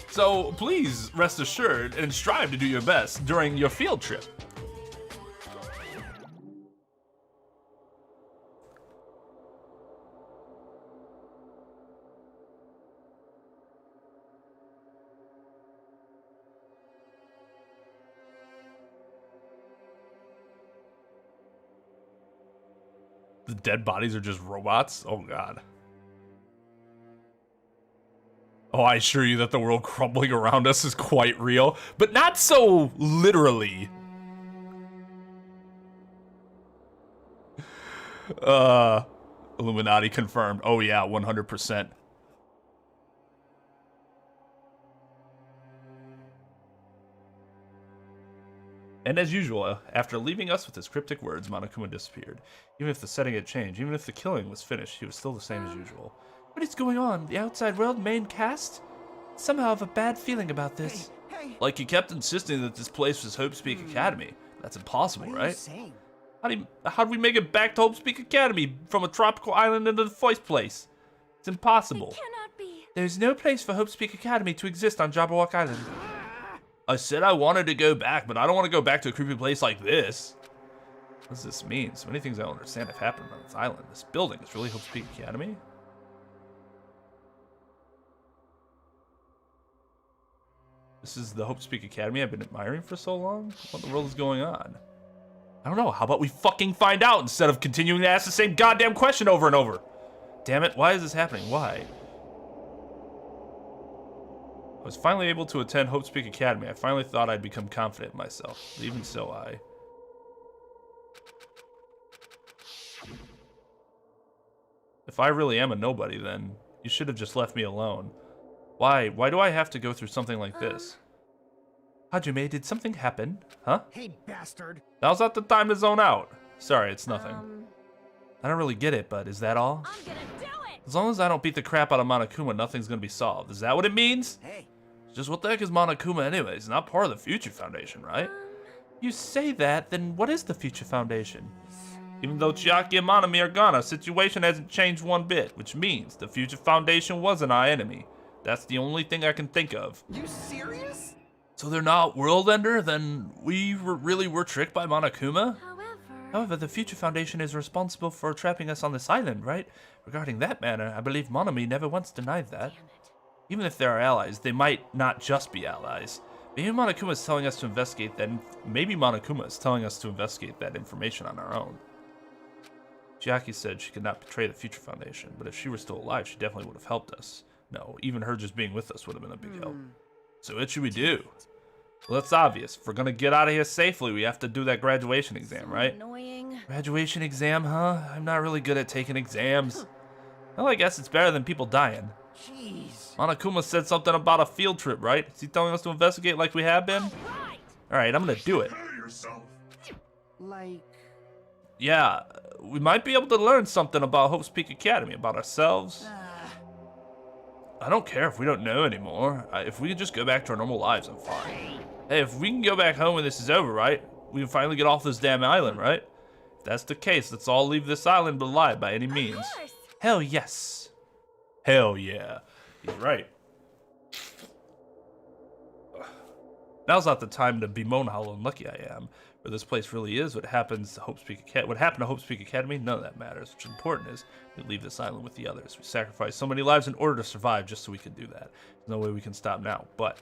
So please rest assured and strive to do your best during your field trip. The dead bodies are just robots? Oh god. Oh, I assure you that the world crumbling around us is quite real, but not so literally. Illuminati confirmed. Oh yeah, 100%. And as usual, after leaving us with his cryptic words, Monokuma disappeared. Even if the setting had changed, even if the killing was finished, he was still the same as usual. What is going on? The outside world main cast? Somehow I have a bad feeling about this. Hey, Like he kept insisting that this place was Hope's Peak Academy. That's impossible, what are you right? saying? How do we make it back to Hope's Peak Academy from a tropical island into the first place? It's impossible. cannot be. There's no place for Hope's Peak Academy to exist on Jabberwock Island. I said I wanted to go back, but I don't want to go back to a creepy place like this. What does this mean? So many things I don't understand have happened on this island. This building is really Hope's Peak Academy? This is the Hope's Peak Academy I've been admiring for so long? What in the world is going on? I don't know. How about we fucking find out instead of continuing to ask the same goddamn question over and over? Damn it, why is this happening? Why? I was finally able to attend Hope's Peak Academy. I finally thought I'd become confident in myself. But even so, If I really am a nobody, then you should have just left me alone. Why? Why do I have to go through something like this? Hajime, did something happen? Huh? Hey, bastard. Now's not the time to zone out. Sorry, it's nothing. I don't really get it, but is that all? I'm gonna do it. As long as I don't beat the crap out of Monokuma, nothing's gonna be solved. Is that what it means? Hey, Just what the heck is Monokuma anyways? Not part of the Future Foundation, right? You say that, then what is the Future Foundation? Even though Chiaki and Monami are gone, our situation hasn't changed one bit, which means the Future Foundation wasn't our enemy. That's the only thing I can think of. you serious? So they're not World Ender? Then we really were tricked by Monokuma? However, the Future Foundation is responsible for trapping us on this island, right? Regarding that matter, I believe Monami never once denied that. Even if they're our allies, they might not just be allies. Maybe Monokuma is telling us to investigate that. Maybe Monokuma is telling us to investigate that information on our own. Chiaki said she could not betray the Future Foundation, but if she were still alive, she definitely would have helped us. No, even her just being with us would have been a big help. So what should we do? Well, that's obvious. If we're gonna get out of here safely, we have to do that graduation exam, right? Annoying. Graduation exam, huh? I'm not really good at taking exams. Well, I guess it's better than people dying. Jeez. Monokuma said something about a field trip, right? Is he telling us to investigate like we have been? Alright, I'm gonna do it. Like, Yeah, we might be able to learn something about Hope's Peak Academy, about ourselves. I don't care if we don't know anymore. If we can just go back to our normal lives, I'm fine. Hey, if we can go back home when this is over, right? We can finally get off this damn island, right? If that's the case, let's all leave this island alive by any means. Hell yes. Hell yeah. He's right. Now's not the time to bemoan how unlucky I am. Where this place really is, what happened to Hope's Peak Academy, none of that matters. What's important is we leave this island with the others. We sacrificed so many lives in order to survive just so we could do that. There's no way we can stop now, but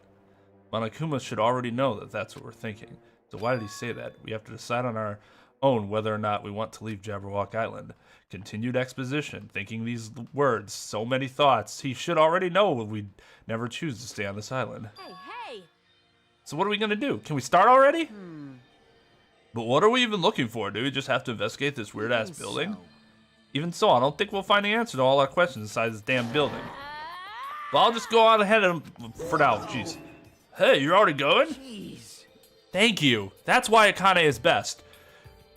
Monokuma should already know that that's what we're thinking. So why did he say that? We have to decide on our own whether or not we want to leave Jabberwock Island. Continued exposition, thinking these words, so many thoughts. He should already know we'd never choose to stay on this island. Hey! So what are we gonna do? Can we start already? But what are we even looking for? Do we just have to investigate this weird-ass building? Even so, I don't think we'll find the answer to all our questions inside this damn building. Well, I'll just go on ahead and for now. Jeez. Hey, you're already going? Jeez. Thank you. That's why Akane is best.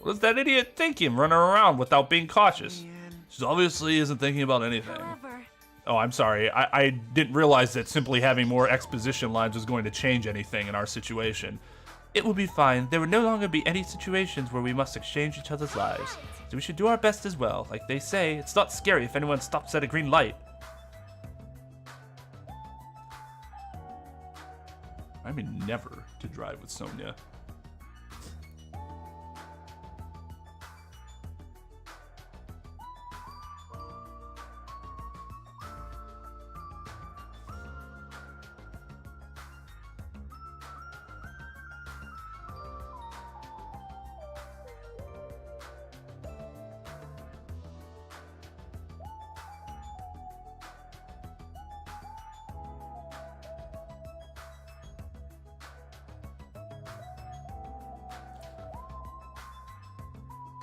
What is that idiot thinking, running around without being cautious? She obviously isn't thinking about anything. However, Oh, I'm sorry. I didn't realize that simply having more exposition lines was going to change anything in our situation. It will be fine. There will no longer be any situations where we must exchange each other's lives. So we should do our best as well. Like they say, it's not scary if anyone stops at a green light. I mean, never to drive with Sonia.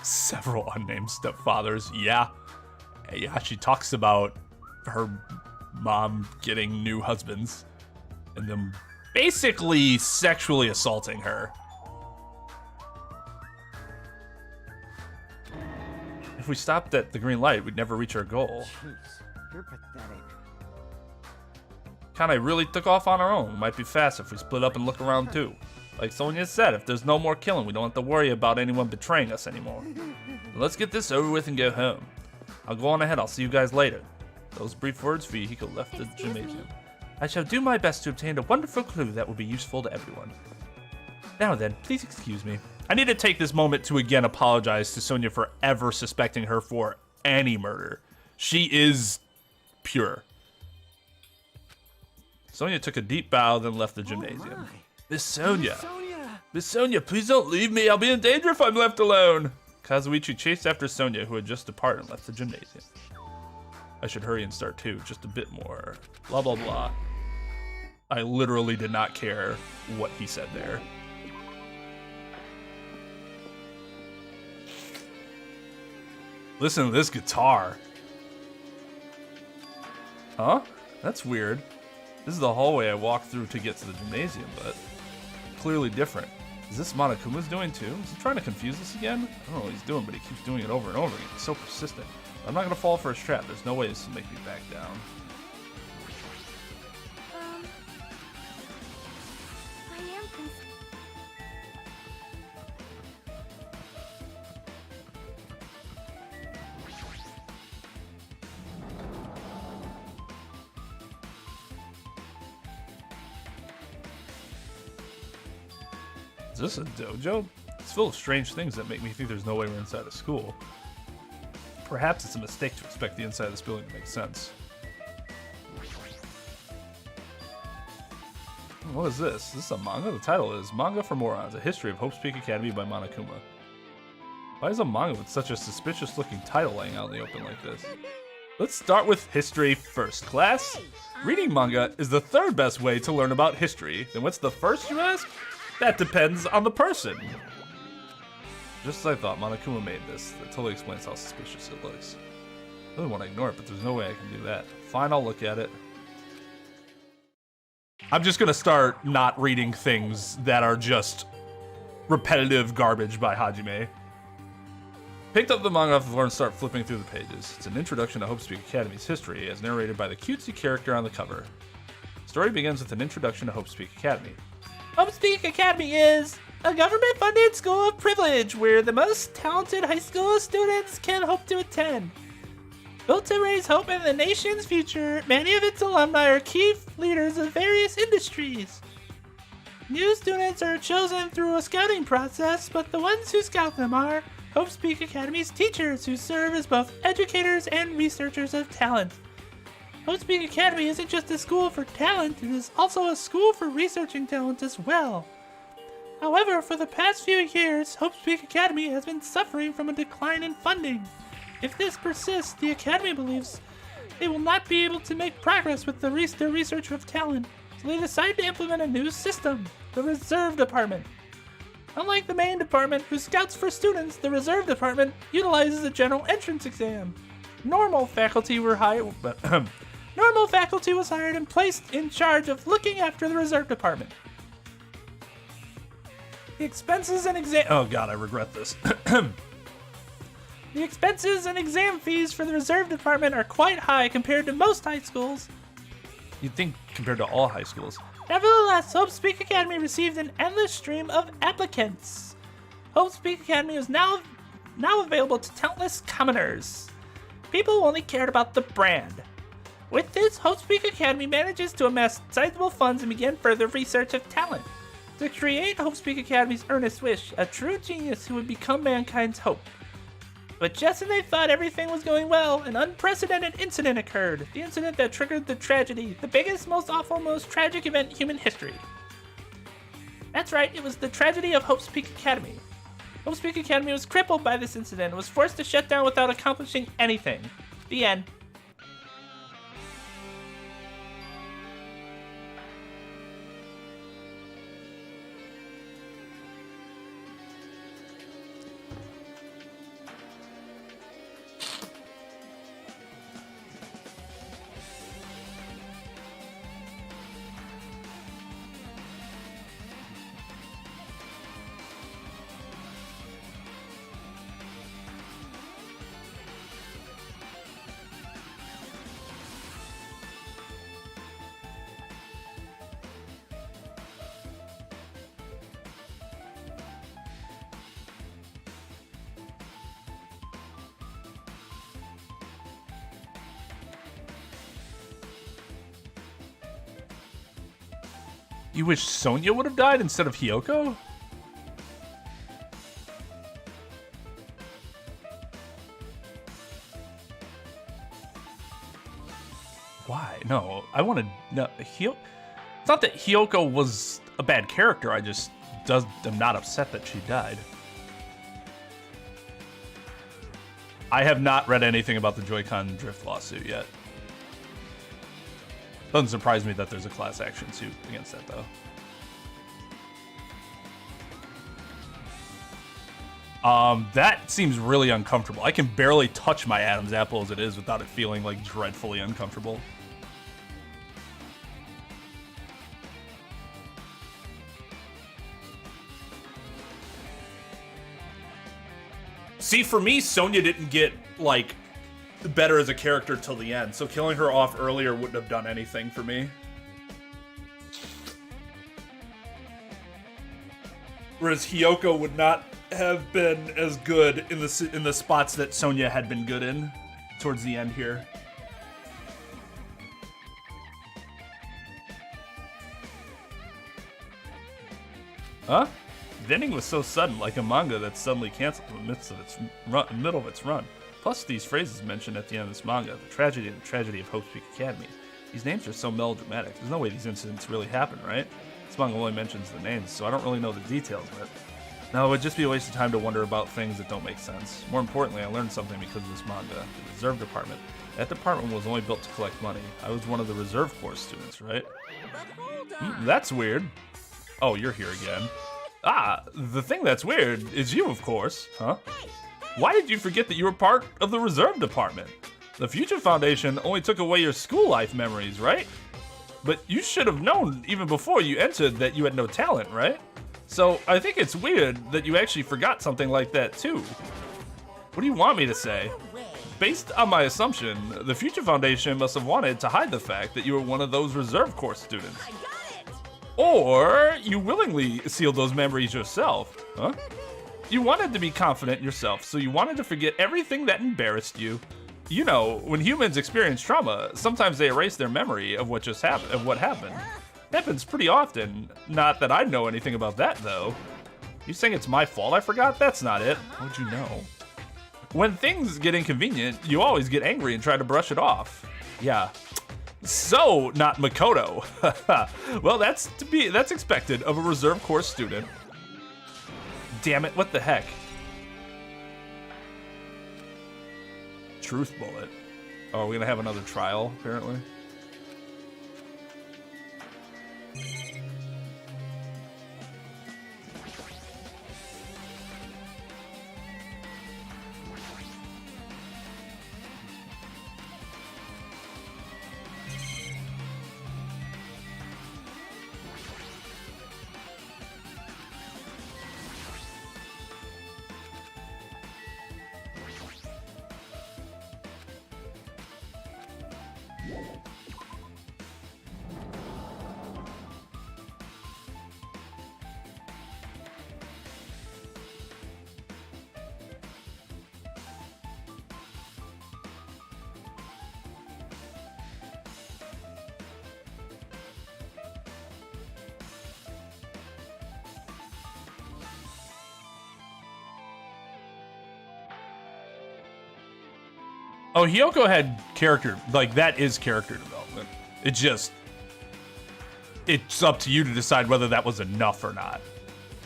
Several unnamed stepfathers. Yeah, she talks about her mom getting new husbands and them basically sexually assaulting her. If we stopped at the green light, we'd never reach our goal. Jeez, you're pathetic. Kinda really took off on our own. Might be fast if we split up and look around too. Like Sonia said, if there's no more killing, we don't have to worry about anyone betraying us anymore. Let's get this over with and go home. I'll go on ahead. I'll see you guys later. Those brief words, Vehiko left the gymnasium. I shall do my best to obtain a wonderful clue that will be useful to everyone. Now then, please excuse me. I need to take this moment to again apologize to Sonia for ever suspecting her for any murder. She is pure. Sonia took a deep bow, then left the gymnasium. Miss Sonia. Miss Sonia, please don't leave me. I'll be in danger if I'm left alone. Kazuichi chased after Sonia, who had just departed and left the gymnasium. I should hurry and start too, just a bit more. Blah, blah, blah. I literally did not care what he said there. Listen to this guitar. Huh? That's weird. This is the hallway I walked through to get to the gymnasium, but clearly different. Is this Monokuma's doing too? Is he trying to confuse us again? I don't know what he's doing, but he keeps doing it over and over again. He's so persistent. I'm not gonna fall for his trap. There's no way this will make me back down. I am Is this a dojo? It's full of strange things that make me think there's no way we're inside a school. Perhaps it's a mistake to expect the inside of this building to make sense. What is this? Is this a manga? The title is Manga for Morons, A History of Hope's Peak Academy by Monokuma. Why is a manga with such a suspicious looking title laying out in the open like this? Let's start with history first, class. Reading manga is the third best way to learn about history. Then what's the first, you ask? That depends on the person. Just as I thought, Monokuma made this. That totally explains how suspicious it looks. I really want to ignore it, but there's no way I can do that. Fine, I'll look at it. I'm just gonna start not reading things that are just repetitive garbage by Hajime. Picked up the manga off the floor and start flipping through the pages. It's an introduction to Hope's Peak Academy's history, as narrated by the cutesy character on the cover. The story begins with an introduction to Hope's Peak Academy. Hope's Peak Academy is a government-funded school of privilege where the most talented high school students can hope to attend. Built to raise hope in the nation's future, many of its alumni are key leaders of various industries. New students are chosen through a scouting process, but the ones who scout them are Hope's Peak Academy's teachers, who serve as both educators and researchers of talent. Hope's Peak Academy isn't just a school for talent, it is also a school for researching talent as well. However, for the past few years, Hope Peak Academy has been suffering from a decline in funding. If this persists, the Academy believes they will not be able to make progress with their research of talent, so they decide to implement a new system, the Reserve Department. Unlike the main department, who scouts for students, the Reserve Department utilizes a general entrance exam. Normal faculty was hired and placed in charge of looking after the Reserve Department. The expenses and exam— oh god, I regret this. The expenses and exam fees for the Reserve Department are quite high compared to most high schools. You'd think compared to all high schools. Nevertheless, Hope's Peak Academy received an endless stream of applicants. Hope's Peak Academy is now available to countless commoners. People who only cared about the brand. With this, Hope's Peak Academy manages to amass sizable funds and begin further research of talent. To create Hope's Peak Academy's earnest wish, a true genius who would become mankind's hope. But just when they thought everything was going well, an unprecedented incident occurred. The incident that triggered the tragedy, the biggest, most awful, most tragic event in human history. That's right, it was the tragedy of Hope's Peak Academy. Hope's Peak Academy was crippled by this incident and was forced to shut down without accomplishing anything. The end. You wish Sonya would have died instead of Hiyoko? Why? No, I wanted no. It's not that Hiyoko was a bad character. I just am not upset that she died. I have not read anything about the Joy-Con drift lawsuit yet. Doesn't surprise me that there's a class action suit against that, though. That seems really uncomfortable. I can barely touch my Adam's apple as it is without it feeling, like, dreadfully uncomfortable. See, for me, Sonya didn't get, like, better as a character till the end, so killing her off earlier wouldn't have done anything for me. Whereas Hiyoko would not have been as good in the spots that Sonya had been good in towards the end here. Huh? The ending was so sudden, like a manga that's suddenly canceled in the midst of its middle of its run. Plus, these phrases mentioned at the end of this manga, the tragedy of Hope's Peak Academy. These names are so melodramatic. There's no way these incidents really happen, right? This manga only mentions the names, so I don't really know the details of it. No, it would just be a waste of time to wonder about things that don't make sense. More importantly, I learned something because of this manga. The Reserve Department. That department was only built to collect money. I was one of the Reserve Corps students, right? That's weird. Oh, you're here again. Ah, the thing that's weird is you, of course. Huh? Why did you forget that you were part of the Reserve Department? The Future Foundation only took away your school life memories, right? But you should have known even before you entered that you had no talent, right? So I think it's weird that you actually forgot something like that too. What do you want me to say? Based on my assumption, the Future Foundation must have wanted to hide the fact that you were one of those Reserve Corps students. Or you willingly sealed those memories yourself, huh? You wanted to be confident in yourself, so you wanted to forget everything that embarrassed you. You know, when humans experience trauma, sometimes they erase their memory of what just happened, of what happened. It happens pretty often. Not that I know anything about that, though. You saying it's my fault I forgot? That's not it. How'd you know? When things get inconvenient, you always get angry and try to brush it off. Yeah. So, not Makoto. Well, that's expected of a Reserve Corps student. damn it, what the heck? Truth bullet. Oh, are we gonna have another trial, apparently? Oh, Hiyoko had character, like, that is character development. It's up to you to decide whether that was enough or not.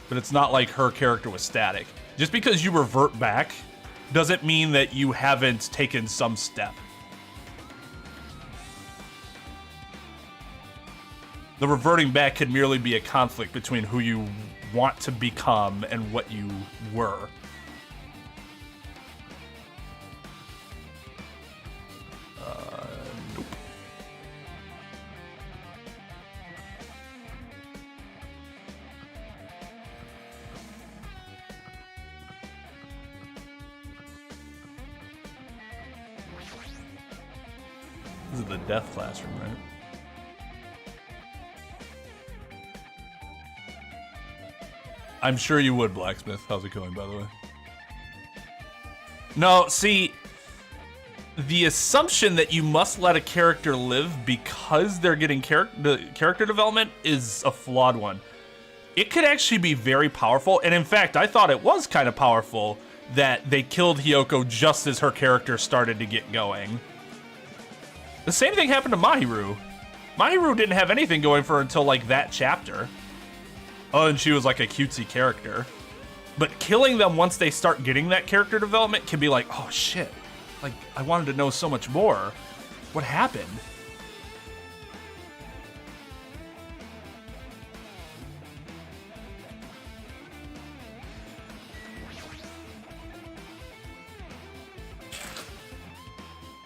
But it's not like her character was static. Just because you revert back doesn't mean that you haven't taken some step. The reverting back could merely be a conflict between who you want to become and what you were. Nope. This is the death classroom, right? I'm sure you would, Blacksmith. How's it going, by the way? No, see, the assumption that you must let a character live because they're getting character development is a flawed one. It could actually be very powerful, and in fact, I thought it was kind of powerful that they killed Hiyoko just as her character started to get going. The same thing happened to Mahiru. Mahiru didn't have anything going for her until, like, that chapter. Oh, and she was like a cutesy character. But killing them once they start getting that character development can be like, oh shit. Like, I wanted to know so much more. What happened?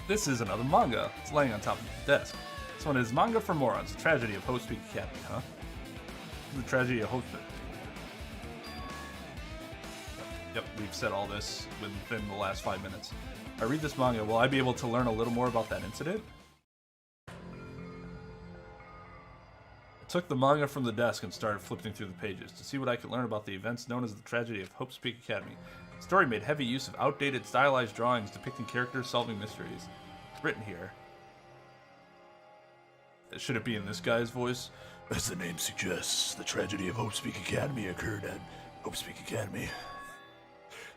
This is another manga. It's laying on top of the desk. This one is Manga for Morons, The Tragedy of Hope Speak Academy, huh? The Tragedy of Hope. Yep, we've said all this within the last 5 minutes. I read this manga, will I be able to learn a little more about that incident? I took the manga from the desk and started flipping through the pages to see what I could learn about the events known as the Tragedy of Hope Speak Academy. The story made heavy use of outdated, stylized drawings depicting characters solving mysteries. It's written here. Should it be in this guy's voice? As the name suggests, the tragedy of Hope Speak Academy occurred at Hope Speak Academy.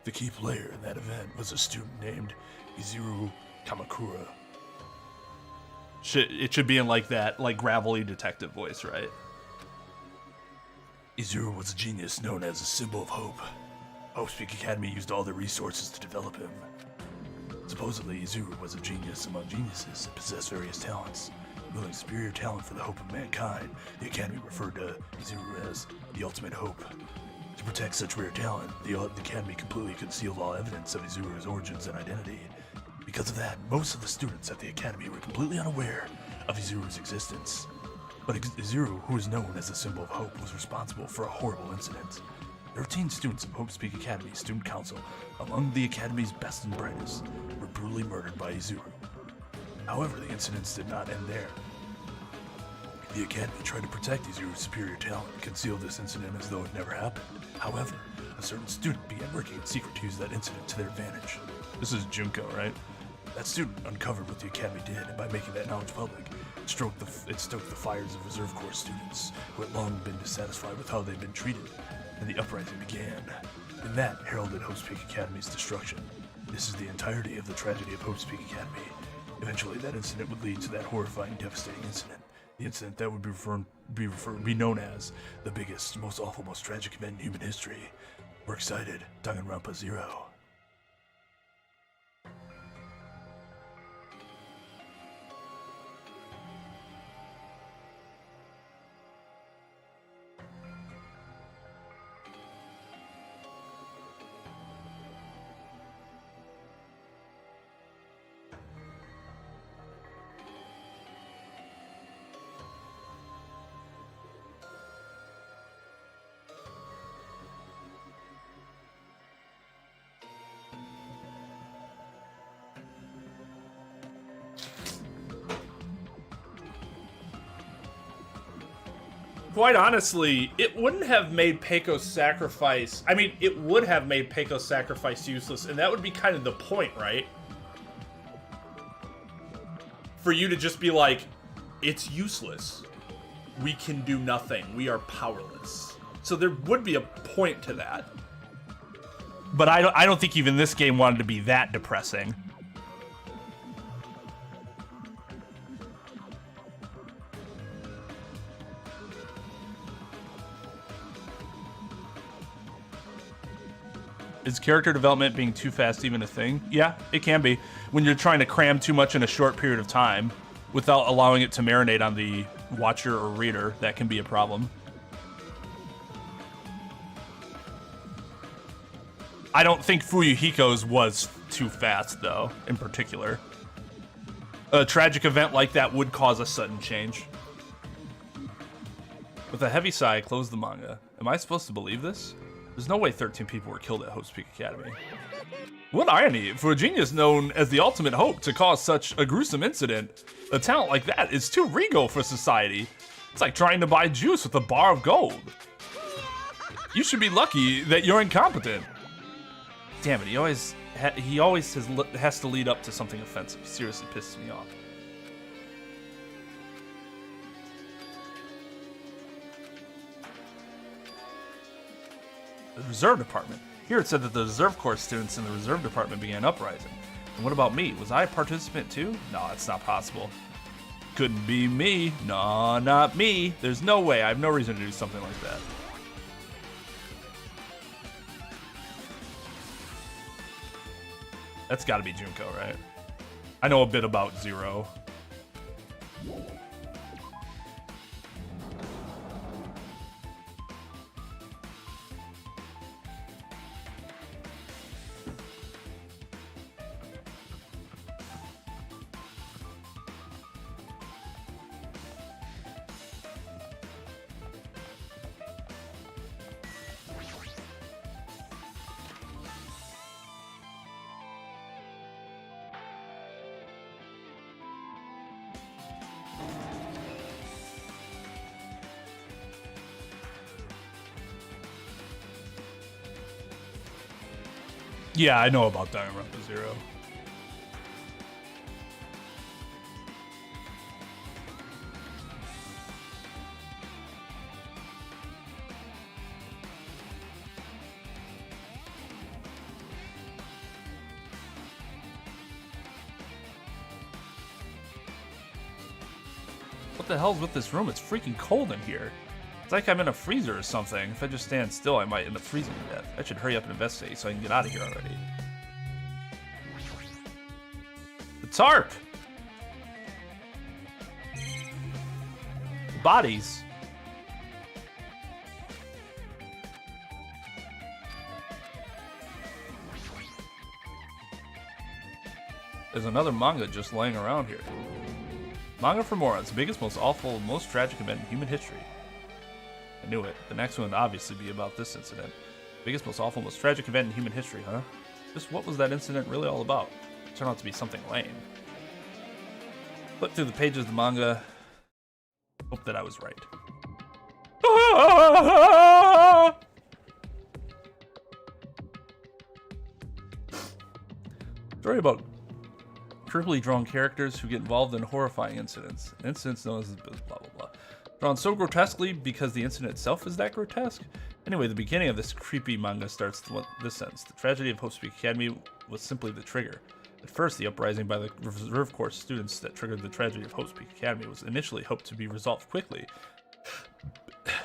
The key player in that event was a student named Izuru Kamakura. It should be in like that, like gravelly detective voice, right? Izuru was a genius known as a symbol of hope. Hope Speak Academy used all their resources to develop him. Supposedly, Izuru was a genius among geniuses and possessed various talents. Wielding superior talent for the hope of mankind, the Academy referred to Izuru as the ultimate hope. To protect such rare talent, the Academy completely concealed all evidence of Izuru's origins and identity. Because of that, most of the students at the Academy were completely unaware of Izuru's existence. But Izuru, who is known as the symbol of hope, was responsible for a horrible incident. 13 students of Hope Speak Academy Student Council, among the Academy's best and brightest, were brutally murdered by Izuru. However, the incidents did not end there. The Academy tried to protect Izuru's superior talent and conceal this incident as though it never happened. However, a certain student began working in secret to use that incident to their advantage. This is Junko, right? That student uncovered what the Academy did, and by making that knowledge public, it stoked the fires of Reserve Corps students who had long been dissatisfied with how they'd been treated, and the uprising began. And that heralded Hope Speak Academy's destruction. This is the entirety of the tragedy of Hope Speak Academy. Eventually, that incident would lead to that horrifying, devastating incident. The incident that would be known as the biggest, most awful, most tragic event in human history. We're excited. Danganronpa 0. Quite honestly, it wouldn't have made Peiko's sacrifice... I mean, it would have made Peiko's sacrifice useless, and that would be kind of the point, right? For you to just be like, it's useless. We can do nothing. We are powerless. So there would be a point to that. But I don't think even this game wanted to be that depressing. Is character development being too fast even a thing? Yeah, it can be. When you're trying to cram too much in a short period of time without allowing it to marinate on the watcher or reader, that can be a problem. I don't think Fuyuhiko's was too fast, though, in particular. A tragic event like that would cause a sudden change. With a heavy sigh, I closed the manga. Am I supposed to believe this? There's no way 13 people were killed at Hope's Peak Academy. What irony, for a genius known as the ultimate hope to cause such a gruesome incident, a talent like that is too regal for society. It's like trying to buy juice with a bar of gold. You should be lucky that you're incompetent. Damn it, he always has to lead up to something offensive. Seriously pisses me off. The reserve department. Here it said that the reserve corps students in the reserve department began uprising. And what about me? Was I a participant too? No, it's not possible. Couldn't be me. No, not me. There's no way. I have no reason to do something like that. That's gotta be Junko, right? I know a bit about Zero. Yeah, I know about Danganronpa 0. What the hell's with this room? It's freaking cold in here. It's like I'm in a freezer or something. If I just stand still, I might end up freezing to death. I should hurry up and investigate so I can get out of here already. The tarp! Bodies. There's another manga just laying around here. Manga for morons. Biggest, most awful, most tragic event in human history. I knew it. The next one would obviously be about this incident. Biggest, most awful, most tragic event in human history, huh? Just what was that incident really all about? It turned out to be something lame. Flip through the pages of the manga. Hope that I was right. Story about crudely drawn characters who get involved in horrifying incidents. Incidents known as blah blah blah. Drawn so grotesquely because the incident itself is that grotesque? Anyway, the beginning of this creepy manga starts this sentence. The tragedy of Hope's Peak Academy was simply the trigger. At first, the uprising by the Reserve Corps students that triggered the tragedy of Hope's Peak Academy was initially hoped to be resolved quickly.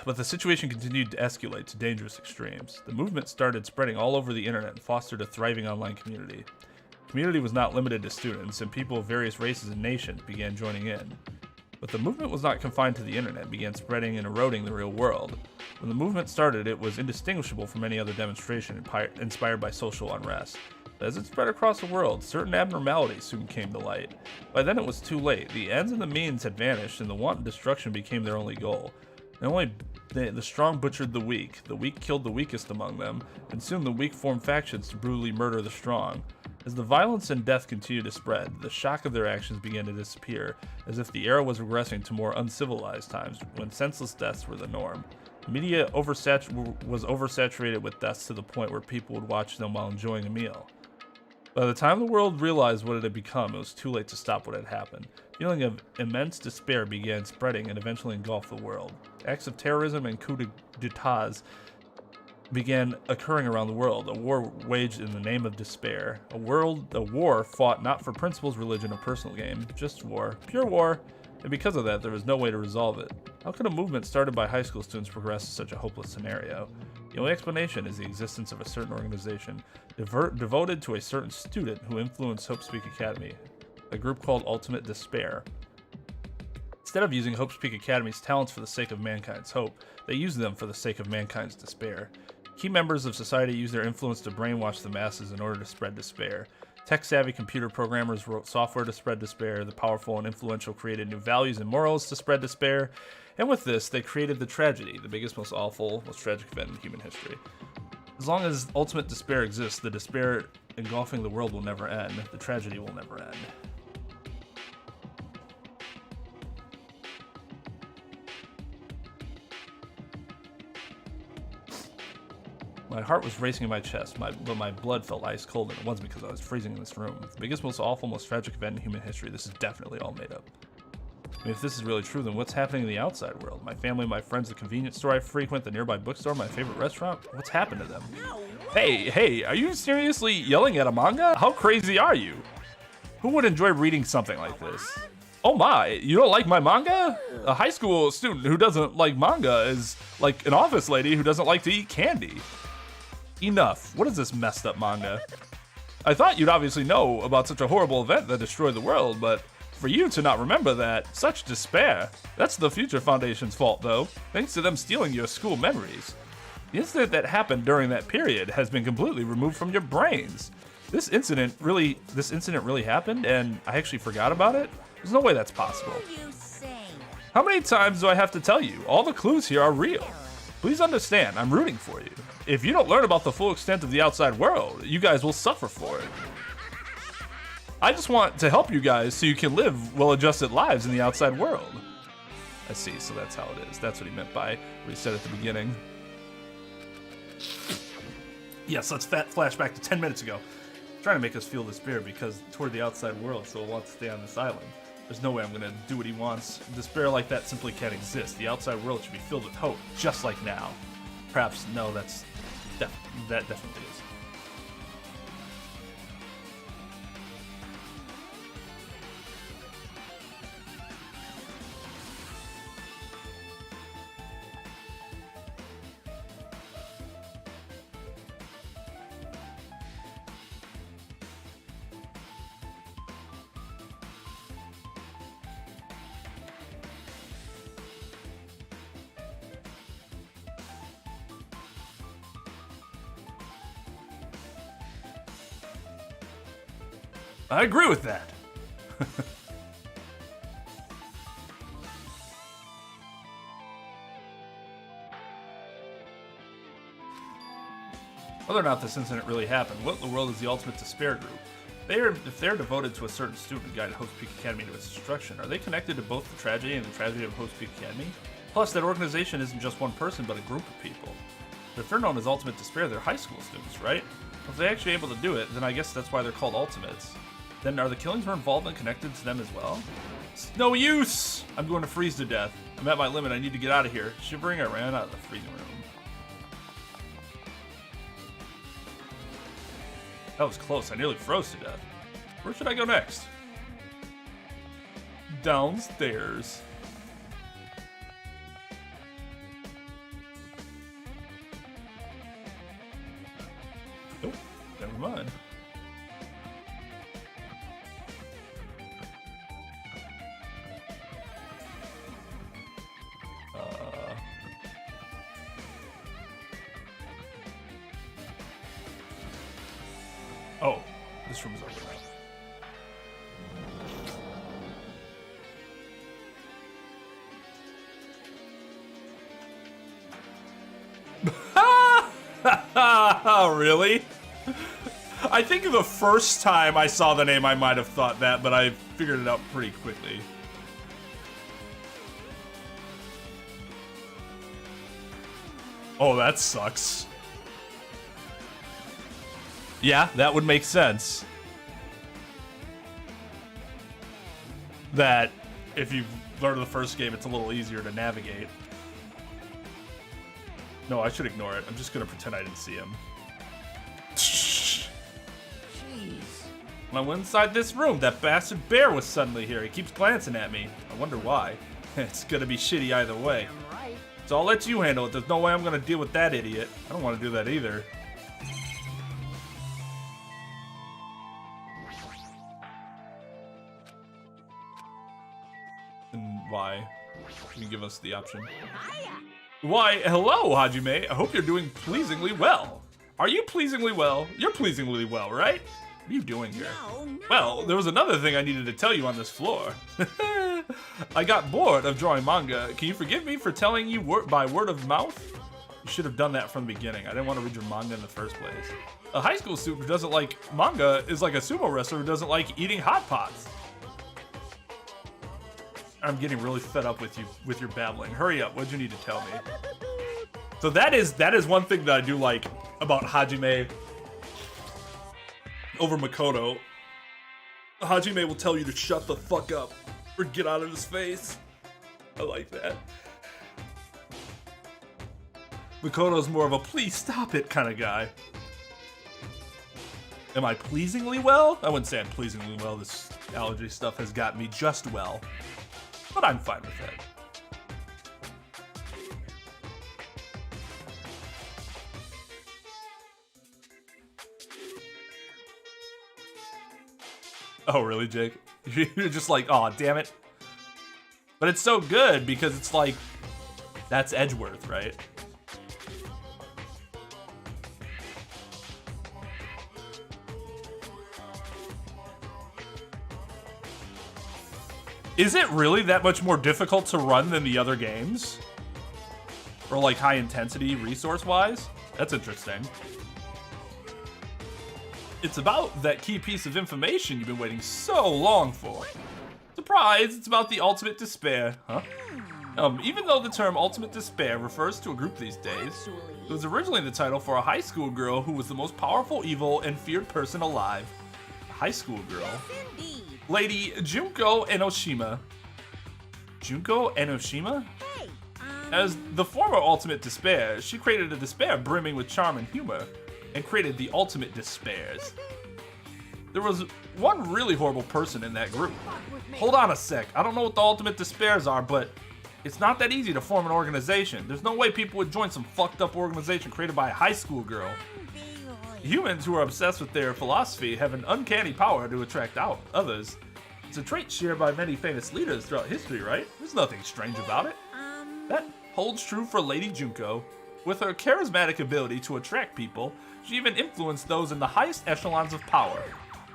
but the situation continued to escalate to dangerous extremes. The movement started spreading all over the internet and fostered a thriving online community. The community was not limited to students, and people of various races and nations began joining in. But the movement was not confined to the internet, it began spreading and eroding the real world. When the movement started, it was indistinguishable from any other demonstration inspired by social unrest. But as it spread across the world, certain abnormalities soon came to light. By then it was too late. The ends and the means had vanished, and the wanton destruction became their only goal. The strong butchered the weak killed the weakest among them, and soon the weak formed factions to brutally murder the strong. As the violence and death continued to spread, the shock of their actions began to disappear, as if the era was regressing to more uncivilized times, when senseless deaths were the norm. The media was oversaturated with deaths to the point where people would watch them while enjoying a meal. By the time the world realized what it had become, it was too late to stop what had happened. A feeling of immense despair began spreading and eventually engulfed the world. Acts of terrorism and coups d'etats began occurring around the world, a war waged in the name of despair. A war fought not for principles, religion, or personal gain, just war, pure war, and because of that, there was no way to resolve it. How could a movement started by high school students progress to such a hopeless scenario? The only explanation is the existence of a certain organization devoted to a certain student who influenced Hope Speak Academy, a group called Ultimate Despair. Instead of using Hope Speak Academy's talents for the sake of mankind's hope, they used them for the sake of mankind's despair. Key members of society used their influence to brainwash the masses in order to spread despair. Tech-savvy computer programmers wrote software to spread despair. The powerful and influential created new values and morals to spread despair. And with this, they created the tragedy, the biggest, most awful, most tragic event in human history. As long as ultimate despair exists, the despair engulfing the world will never end. The tragedy will never end. My heart was racing in my chest, but my blood felt ice cold, and it wasn't because I was freezing in this room. The biggest, most awful, most tragic event in human history. This is definitely all made up. I mean, if this is really true, then what's happening in the outside world? My family, my friends, the convenience store I frequent, the nearby bookstore, my favorite restaurant? What's happened to them? Hey, are you seriously yelling at a manga? How crazy are you? Who would enjoy reading something like this? Oh my, you don't like my manga? A high school student who doesn't like manga is like an office lady who doesn't like to eat candy. Enough. What is this messed up manga? I thought you'd obviously know about such a horrible event that destroyed the world, but for you to not remember that, such despair. That's the Future Foundation's fault, though, thanks to them stealing your school memories. The incident that happened during that period has been completely removed from your brains. This incident really happened, and I actually forgot about it? There's no way that's possible. How many times do I have to tell you? All the clues here are real. Please understand, I'm rooting for you. If you don't learn about the full extent of the outside world, you guys will suffer for it. I just want to help you guys so you can live well-adjusted lives in the outside world. I see, so that's how it is. That's what he meant by what he said at the beginning. Yes, let's flash back to 10 minutes ago. Trying to make us feel despair because toward the outside world, so we'll want to stay on this island. There's no way I'm gonna do what he wants. Despair like that simply can't exist. The outside world should be filled with hope, just like now. Perhaps, no, that definitely is. I agree with that. Whether or not this incident really happened, what in the world is the Ultimate Despair Group? If they're devoted to a certain student and guide Hope Speak Academy to its destruction, are they connected to both the tragedy and the tragedy of Hope Speak Academy? Plus, that organization isn't just one person, but a group of people. But if they're known as Ultimate Despair, they're high school students, right? If they're actually able to do it, then I guess that's why they're called Ultimates. Then are the killings we're involved in connected to them as well? It's no use! I'm going to freeze to death. I'm at my limit. I need to get out of here. Shivering, I ran out of the freezing room. That was close. I nearly froze to death. Where should I go next? Downstairs. Nope, never mind. Oh, this room's open. Really? I think the first time I saw the name I might have thought that, but I figured it out pretty quickly. Oh, that sucks. Yeah, that would make sense. That if you've learned the first game, it's a little easier to navigate. No, I should ignore it. I'm just gonna pretend I didn't see him. Jeez. When I went inside this room, that bastard bear was suddenly here. He keeps glancing at me. I wonder why. It's gonna be shitty either way. Right. So I'll let you handle it. There's no way I'm gonna deal with that idiot. I don't want to do that either. And why? Can you give us the option? Why, hello, Hajime. I hope you're doing pleasingly well. Are you pleasingly well? You're pleasingly well, right? What are you doing here? No. Well, there was another thing I needed to tell you on this floor. I got bored of drawing manga. Can you forgive me for telling you by word of mouth? You should have done that from the beginning. I didn't want to read your manga in the first place. A high school student who doesn't like manga is like a sumo wrestler who doesn't like eating hot pots. I'm getting really fed up with you with your babbling. Hurry up. What'd you need to tell me? So that is one thing that I do like about Hajime over Makoto. Hajime will tell you to shut the fuck up or get out of his face. I like that. Makoto's more of a please stop it kind of guy. Am I pleasingly well? I wouldn't say I'm pleasingly well. This allergy stuff has got me just well. But I'm fine with it. Oh, really, Jake? You're just like, oh, damn it. But it's so good because it's like, that's Edgeworth, right? Is it really that much more difficult to run than the other games? Or like high intensity resource-wise? That's interesting. It's about that key piece of information you've been waiting so long for. Surprise, it's about the ultimate despair. Huh? Even though the term ultimate despair refers to a group these days, it was originally the title for a high school girl who was the most powerful, evil, and feared person alive. A high school girl? Lady Junko Enoshima. Junko Enoshima? As the former ultimate despair, she created a despair brimming with charm and humor, and created the ultimate despairs. There was one really horrible person in that group. Hold on a sec, I don't know what the ultimate despairs are, but it's not that easy to form an organization. There's no way people would join some fucked up organization created by a high school girl. Humans who are obsessed with their philosophy have an uncanny power to attract out others. It's a trait shared by many famous leaders throughout history, right? There's nothing strange about it. That holds true for Lady Junko. With her charismatic ability to attract people, she even influenced those in the highest echelons of power.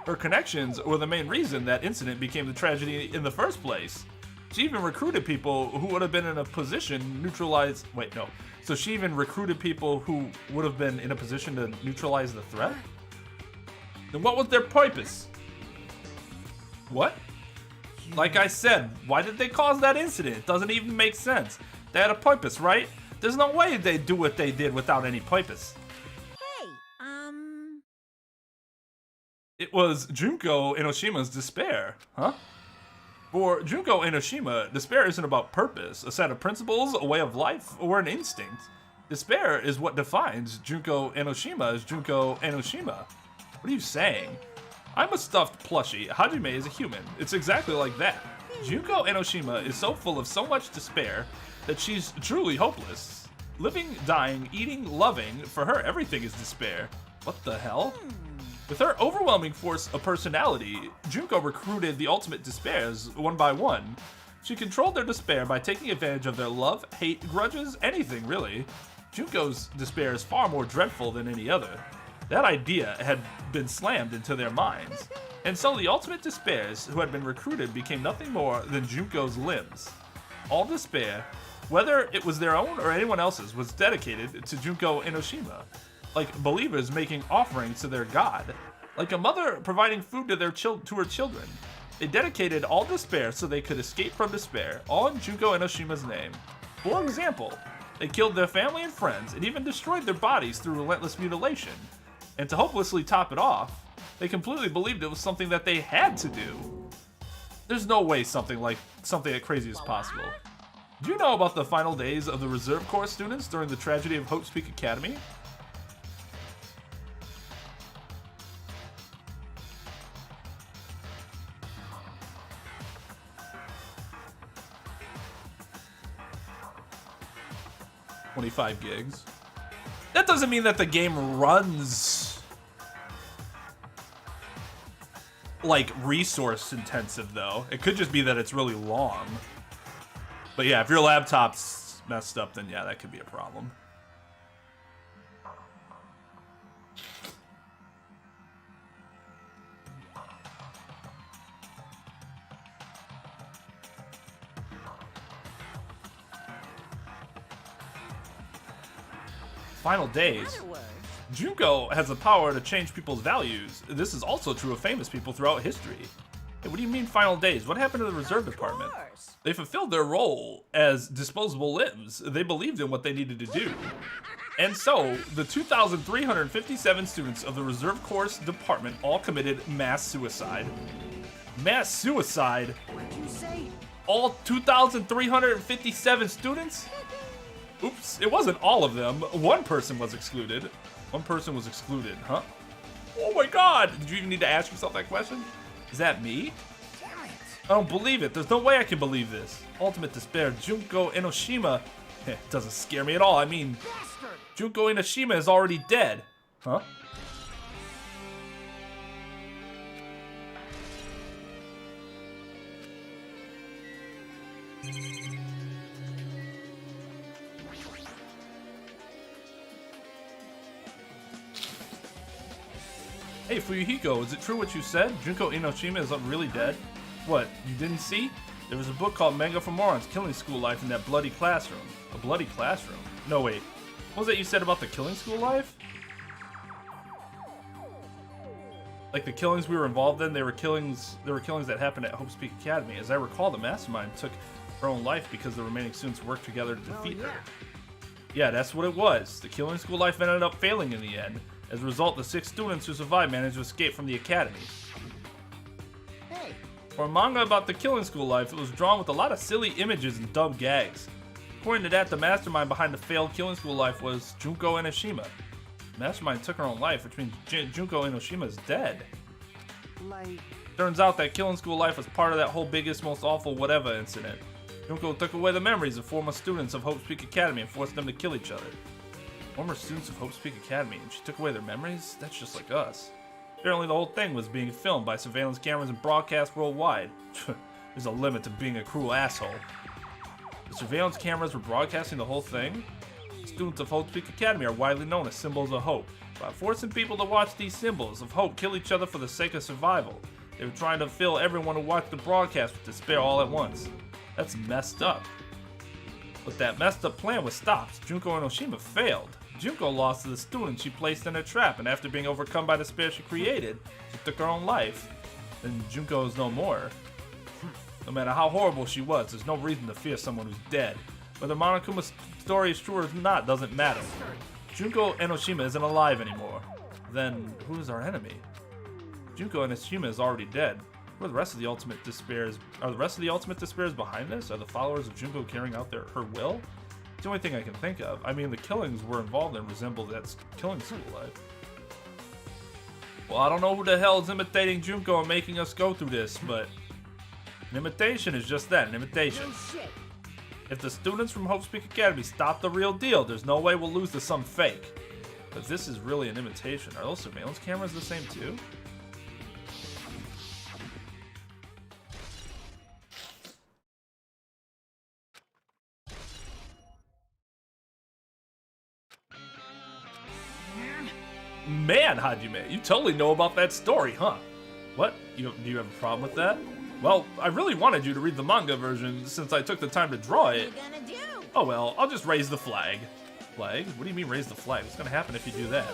Her connections were the main reason that incident became the tragedy in the first place. She even recruited people who would have been in a position to neutralize... Wait, no. So she even recruited people who would have been in a position to neutralize the threat? Then what was their purpose? What? Like I said, why did they cause that incident? It doesn't even make sense. They had a purpose, right? There's no way they'd do what they did without any purpose. Hey, It was Junko Enoshima's despair, huh? For Junko Enoshima, despair isn't about purpose, a set of principles, a way of life, or an instinct. Despair is what defines Junko Enoshima as Junko Enoshima. What are you saying? I'm a stuffed plushie. Hajime is a human. It's exactly like that. Junko Enoshima is so full of so much despair that she's truly hopeless. Living, dying, eating, loving, for her everything is despair. What the hell? With her overwhelming force of personality, Junko recruited the ultimate despairs one by one. She controlled their despair by taking advantage of their love, hate, grudges, anything really. Junko's despair is far more dreadful than any other. That idea had been slammed into their minds. And so the ultimate despairs who had been recruited became nothing more than Junko's limbs. All despair, whether it was their own or anyone else's, was dedicated to Junko Enoshima. Like believers making offerings to their god. Like a mother providing food to her children. They dedicated all despair so they could escape from despair, all in Junko Enoshima's name. For example, they killed their family and friends and even destroyed their bodies through relentless mutilation. And to hopelessly top it off, they completely believed it was something that they had to do. There's no way something that crazy is possible. Do you know about the final days of the Reserve Corps students during the tragedy of Hope Speak Academy? $25 gigs. That doesn't mean that the game runs like resource intensive though. It could just be that it's really long. But yeah, if your laptop's messed up, then yeah, that could be a problem. Final days. Junko has the power to change people's values. This is also true of famous people throughout history. Hey, what do you mean final days? What happened to the reserve department? They fulfilled their role as disposable limbs. They believed in what they needed to do. And so, the 2,357 students of the Reserve Corps department all committed mass suicide. Mass suicide? What'd you say? All 2,357 students? Oops, it wasn't all of them. One person was excluded. One person was excluded, huh? Oh my god! Did you even need to ask yourself that question? Is that me? Damn it. I don't believe it. There's no way I can believe this. Ultimate despair. Junko Enoshima. Doesn't scare me at all. I mean, Bastard. Junko Enoshima is already dead. Huh? Hey Fuyuhiko, is it true what you said? Junko Enoshima is really dead? What, you didn't see? There was a book called Manga for Morons, Killing School Life in that bloody classroom. A bloody classroom? No wait, what was that you said about the Killing School Life? Like the killings we were involved in, they were killings that happened at Hope Speak Academy. As I recall, the mastermind took her own life because the remaining students worked together to defeat her. Yeah, that's what it was. The Killing School Life ended up failing in the end. As a result, the 6 students who survived managed to escape from the academy. Hey. For a manga about the Killing School Life, it was drawn with a lot of silly images and dumb gags. According to that, the mastermind behind the failed Killing School Life was Junko Enoshima. The mastermind took her own life, which means Junko Enoshima is dead. Like... Turns out that Killing School Life was part of that whole biggest, most awful whatever incident. Junko took away the memories of former students of Hope Speak Academy and forced them to kill each other. Former students of Hope Speak Academy, and she took away their memories? That's just like us. Apparently the whole thing was being filmed by surveillance cameras and broadcast worldwide. There's a limit to being a cruel asshole. The surveillance cameras were broadcasting the whole thing? Students of Hope Speak Academy are widely known as symbols of hope. By forcing people to watch these symbols of hope kill each other for the sake of survival, they were trying to fill everyone who watched the broadcast with despair all at once. That's messed up. But that messed up plan was stopped. Junko Enoshima failed. Junko lost to the student she placed in a trap, and after being overcome by the despair she created, she took her own life. And Junko is no more. No matter how horrible she was, there's no reason to fear someone who's dead. Whether Monokuma's story is true or not doesn't matter. Junko Enoshima isn't alive anymore. Then who is our enemy? Junko Enoshima is already dead. Who are the rest of the ultimate despairs? Are the rest of the ultimate despairs behind this? Are the followers of Junko carrying out her will? It's the only thing I can think of. I mean, the killings we're involved in resemble that Killing School Life. Well, I don't know who the hell is imitating Junko and making us go through this, but an imitation is just that, an imitation. If the students from Hope Speak Academy stop the real deal, there's no way we'll lose to some fake. But this is really an imitation. Are those surveillance cameras the same too? Man, Hajime, you totally know about that story, huh? What? Do you have a problem with that? Well, I really wanted you to read the manga version since I took the time to draw it. What are you gonna do? Oh well, I'll just raise the flag. Flag? What do you mean raise the flag? What's gonna happen if you do that?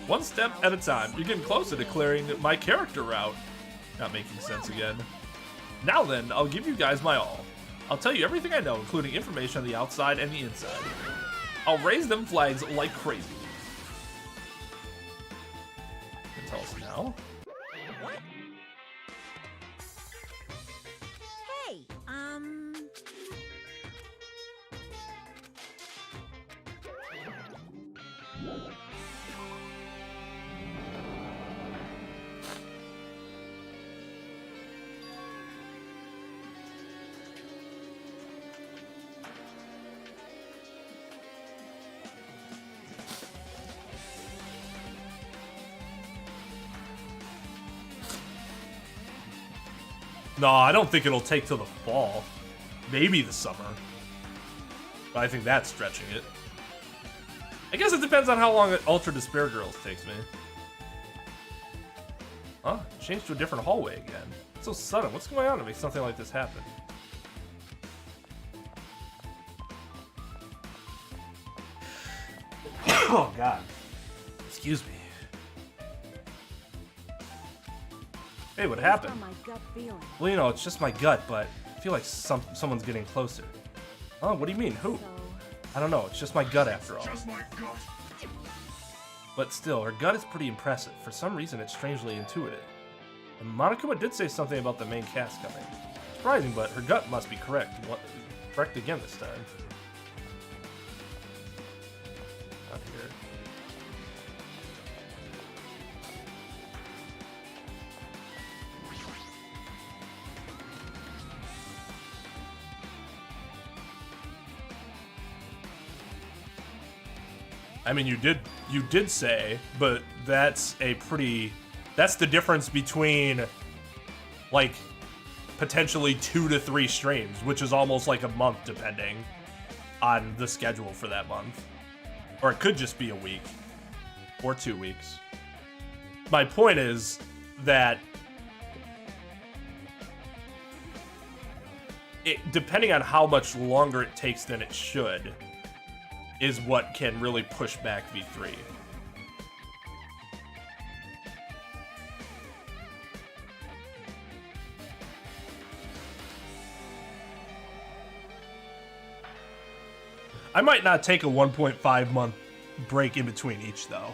One step at a time. You're getting closer to clearing my character route. Not making sense again. Now then, I'll give you guys my all. I'll tell you everything I know, including information on the outside and the inside. I'll raise them flags like crazy. Tell us now. What? Hey, No, I don't think it'll take till the fall. Maybe the summer. But I think that's stretching it. I guess it depends on how long Ultra Despair Girls takes me. Huh? Changed to a different hallway again. It's so sudden. What's going on to make something like this happen? Oh, God. Excuse me. Hey, what happened? my gut feeling. Well, you know, it's just my gut, but I feel like someone's getting closer. Oh, what do you mean? Who? So, I don't know. It's just my gut after all. But still, her gut is pretty impressive. For some reason, it's strangely intuitive. And Monokuma did say something about the main cast coming. Surprising, but her gut must be correct. Correct again this time. Not here. I mean, you did say, but that's the difference between, like, potentially 2 to 3 streams, which is almost like a month depending on the schedule for that month. Or it could just be a week or 2 weeks. My point is that depending on how much longer it takes than it should, is what can really push back V3. I might not take a 1.5 month break in between each, though.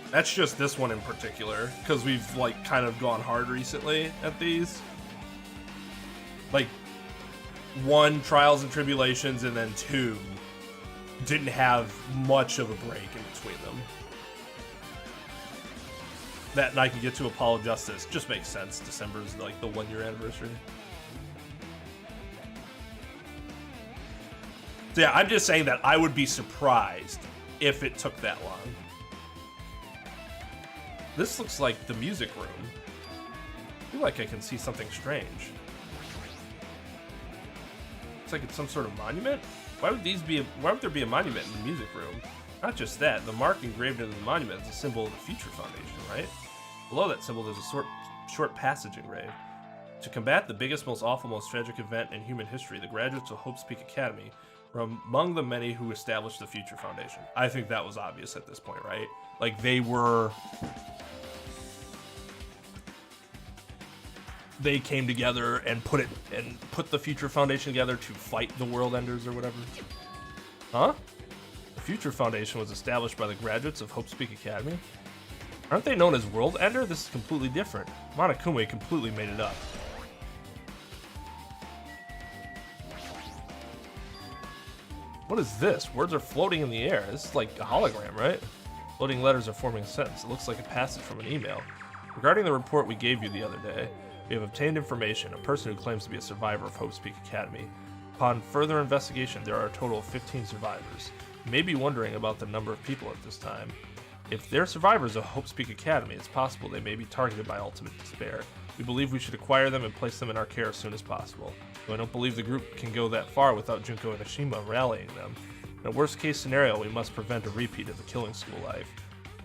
That's just this one in particular, because we've, like, kind of gone hard recently at these. Like, 1, Trials and Tribulations, and then 2 didn't have much of a break in between them. That and I can get to Apollo Justice just makes sense. December is like the 1-year anniversary. So yeah, I'm just saying that I would be surprised if it took that long. This looks like the music room. I feel like I can see something strange. Looks like it's some sort of monument. Why would there be a monument in the music room? Not just that, the mark engraved into the monument is a symbol of the Future Foundation, right? Below that symbol, there's a short passage engraved. To combat the biggest, most awful, most tragic event in human history, the graduates of Hope's Peak Academy were among the many who established the Future Foundation. I think that was obvious at this point, right? Like, they came together and put the Future Foundation together to fight the World Enders or whatever. Huh? The Future Foundation was established by the graduates of Hope's Peak Academy. Aren't they known as World Ender? This is completely different. Monokuma completely made it up. What is this? Words are floating in the air. This is like a hologram, right? Floating letters are forming a sentence. It looks like a passage from an email. Regarding the report we gave you the other day, we have obtained information. A person who claims to be a survivor of Hope's Peak Academy Upon further investigation, there are a total of 15 survivors. You may be wondering about the number of people at this time. If they're survivors of Hope's Peak Academy, it's possible they may be targeted by ultimate despair. We believe we should acquire them and place them in our care as soon as possible. Though I don't believe the group can go that far without Junko and Ashima rallying them. In a worst case scenario, we must prevent a repeat of the killing school life.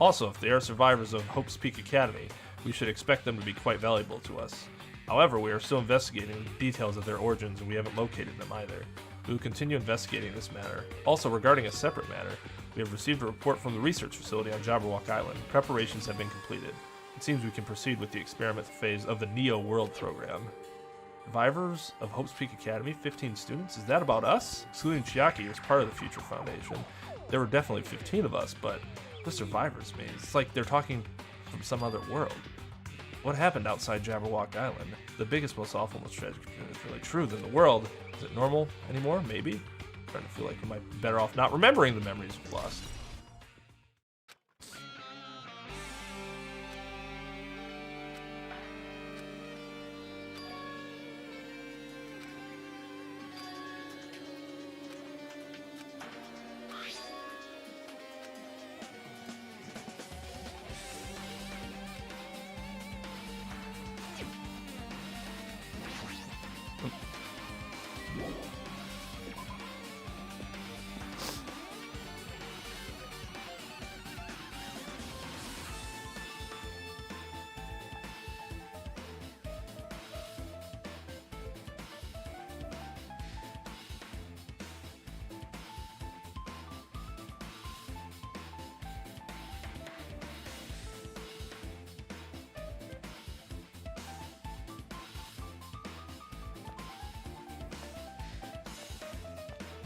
Also, if they are survivors of Hope's Peak Academy, we should expect them to be quite valuable to us. However, we are still investigating the details of their origins and we haven't located them either. We will continue investigating this matter. Also, regarding a separate matter, we have received a report from the research facility on Jabberwock Island. Preparations have been completed. It seems we can proceed with the experiment phase of the Neo World program. Survivors of Hope's Peak Academy, 15 students? Is that about us? Excluding Chiaki, as part of the Future Foundation. There were definitely 15 of us, but the survivors mean it's like they're talking from some other world. What happened outside Jabberwock Island? The biggest, most awful, most tragic is really true than the world. Is it normal anymore? Maybe? I'm starting to feel like we might be better off not remembering the memories we've lost.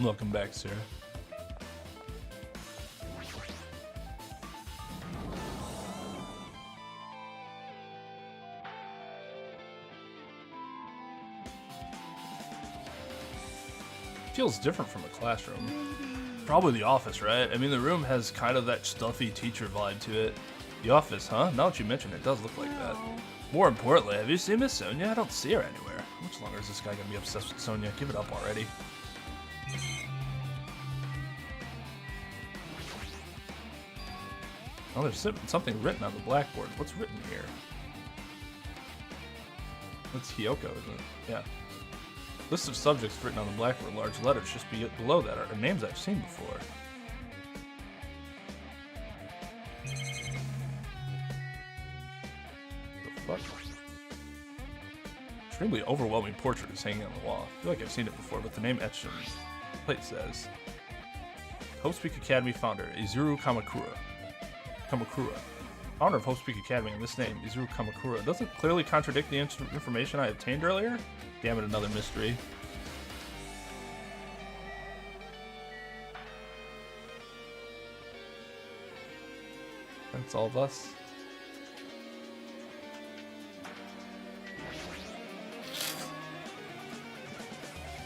Welcome back, Sarah. Feels different from a classroom. Probably the office, right? I mean, the room has kind of that stuffy teacher vibe to it. The office, huh? Now that you mention it, it does look like that. More importantly, have you seen Miss Sonia? I don't see her anywhere. How much longer is this guy gonna be obsessed with Sonia? Give it up already. Oh, there's something written on the blackboard. What's written here? That's Hiyoko, isn't it? Yeah. List of subjects written on the blackboard, large letters. Just below that are names I've seen before. The fuck? Extremely overwhelming portrait is hanging on the wall. I feel like I've seen it before, but the name etched in the plate says Hope's Peak Academy founder, Izuru Kamakura. Founder of Hope's Peak Academy, and this name, Izuru Kamakura, doesn't clearly contradict the information I obtained earlier? Damn it, another mystery. That's all of us.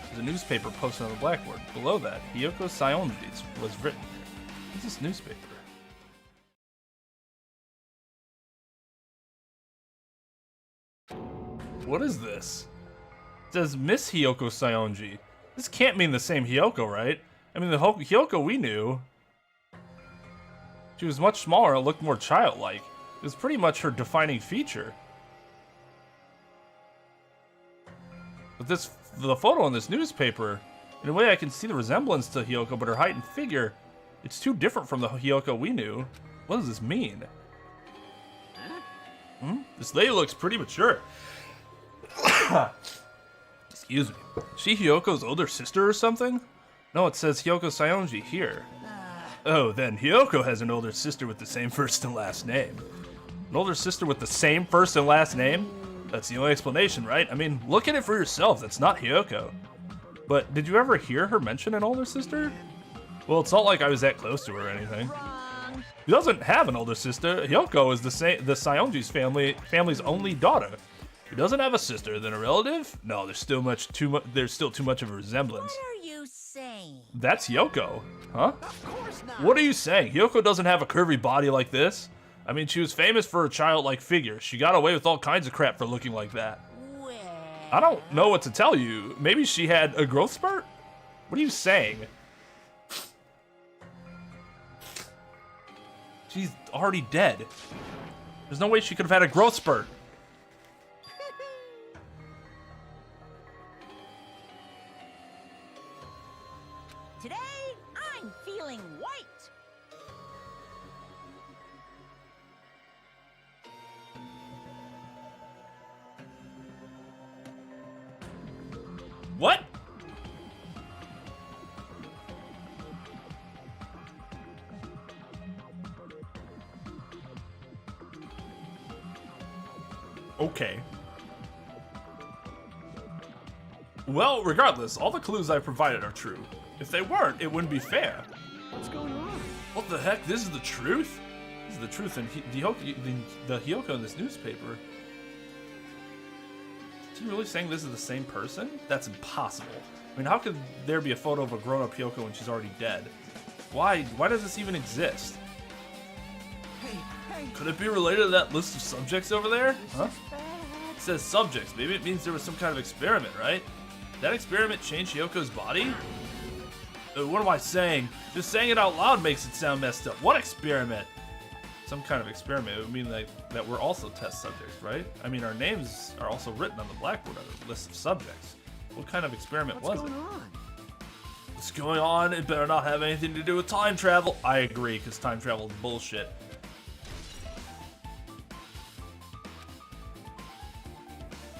There's a newspaper posted on the blackboard. Below that, Hiyoko Saionji was written here. What's this newspaper? What is this? It says Miss Hiyoko Saionji. This can't mean the same Hiyoko, right? I mean, the Hiyoko we knew, she was much smaller and looked more childlike. It was pretty much her defining feature. But the photo in this newspaper, in a way I can see the resemblance to Hiyoko, but her height and figure, it's too different from the Hiyoko we knew. What does this mean? This lady looks pretty mature. Excuse me. Is she Hyoko's older sister or something? No, it says Hiyoko Saionji here. Oh, then Hiyoko has an older sister with the same first and last name. An older sister with the same first and last name? That's the only explanation, right? I mean, look at it for yourself. That's not Hiyoko. But did you ever hear her mention an older sister? Well, it's not like I was that close to her or anything. She doesn't have an older sister. Hiyoko is the Saionji's family's only daughter. She doesn't have a sister, then a relative? No, there's still too much of a resemblance. What are you saying? That's Hiyoko, huh? Of course not. What are you saying? Hiyoko doesn't have a curvy body like this. I mean, she was famous for her childlike figure. She got away with all kinds of crap for looking like that. Well, I don't know what to tell you. Maybe she had a growth spurt? What are you saying? She's already dead. There's no way she could have had a growth spurt. Today, I'm feeling white. What? Okay. Well, regardless, all the clues I provided are true. If they weren't, it wouldn't be fair. What's going on? What the heck? This is the truth? This is the truth, and the Hyoko in this newspaper. Is he really saying this is the same person? That's impossible. I mean, how could there be a photo of a grown-up Hyoko when she's already dead? Why does this even exist? Hey, hey. Could it be related to that list of subjects over there? Huh? It says subjects. Maybe it means there was some kind of experiment, right? Did that experiment change Hyoko's body? What am I saying? Just saying it out loud makes it sound messed up. What experiment? Some kind of experiment. It would mean that we're also test subjects, right? I mean, our names are also written on the blackboard on the list of subjects. What kind of experiment was it? What's going on? What's going on? It better not have anything to do with time travel. I agree, because time travel is bullshit.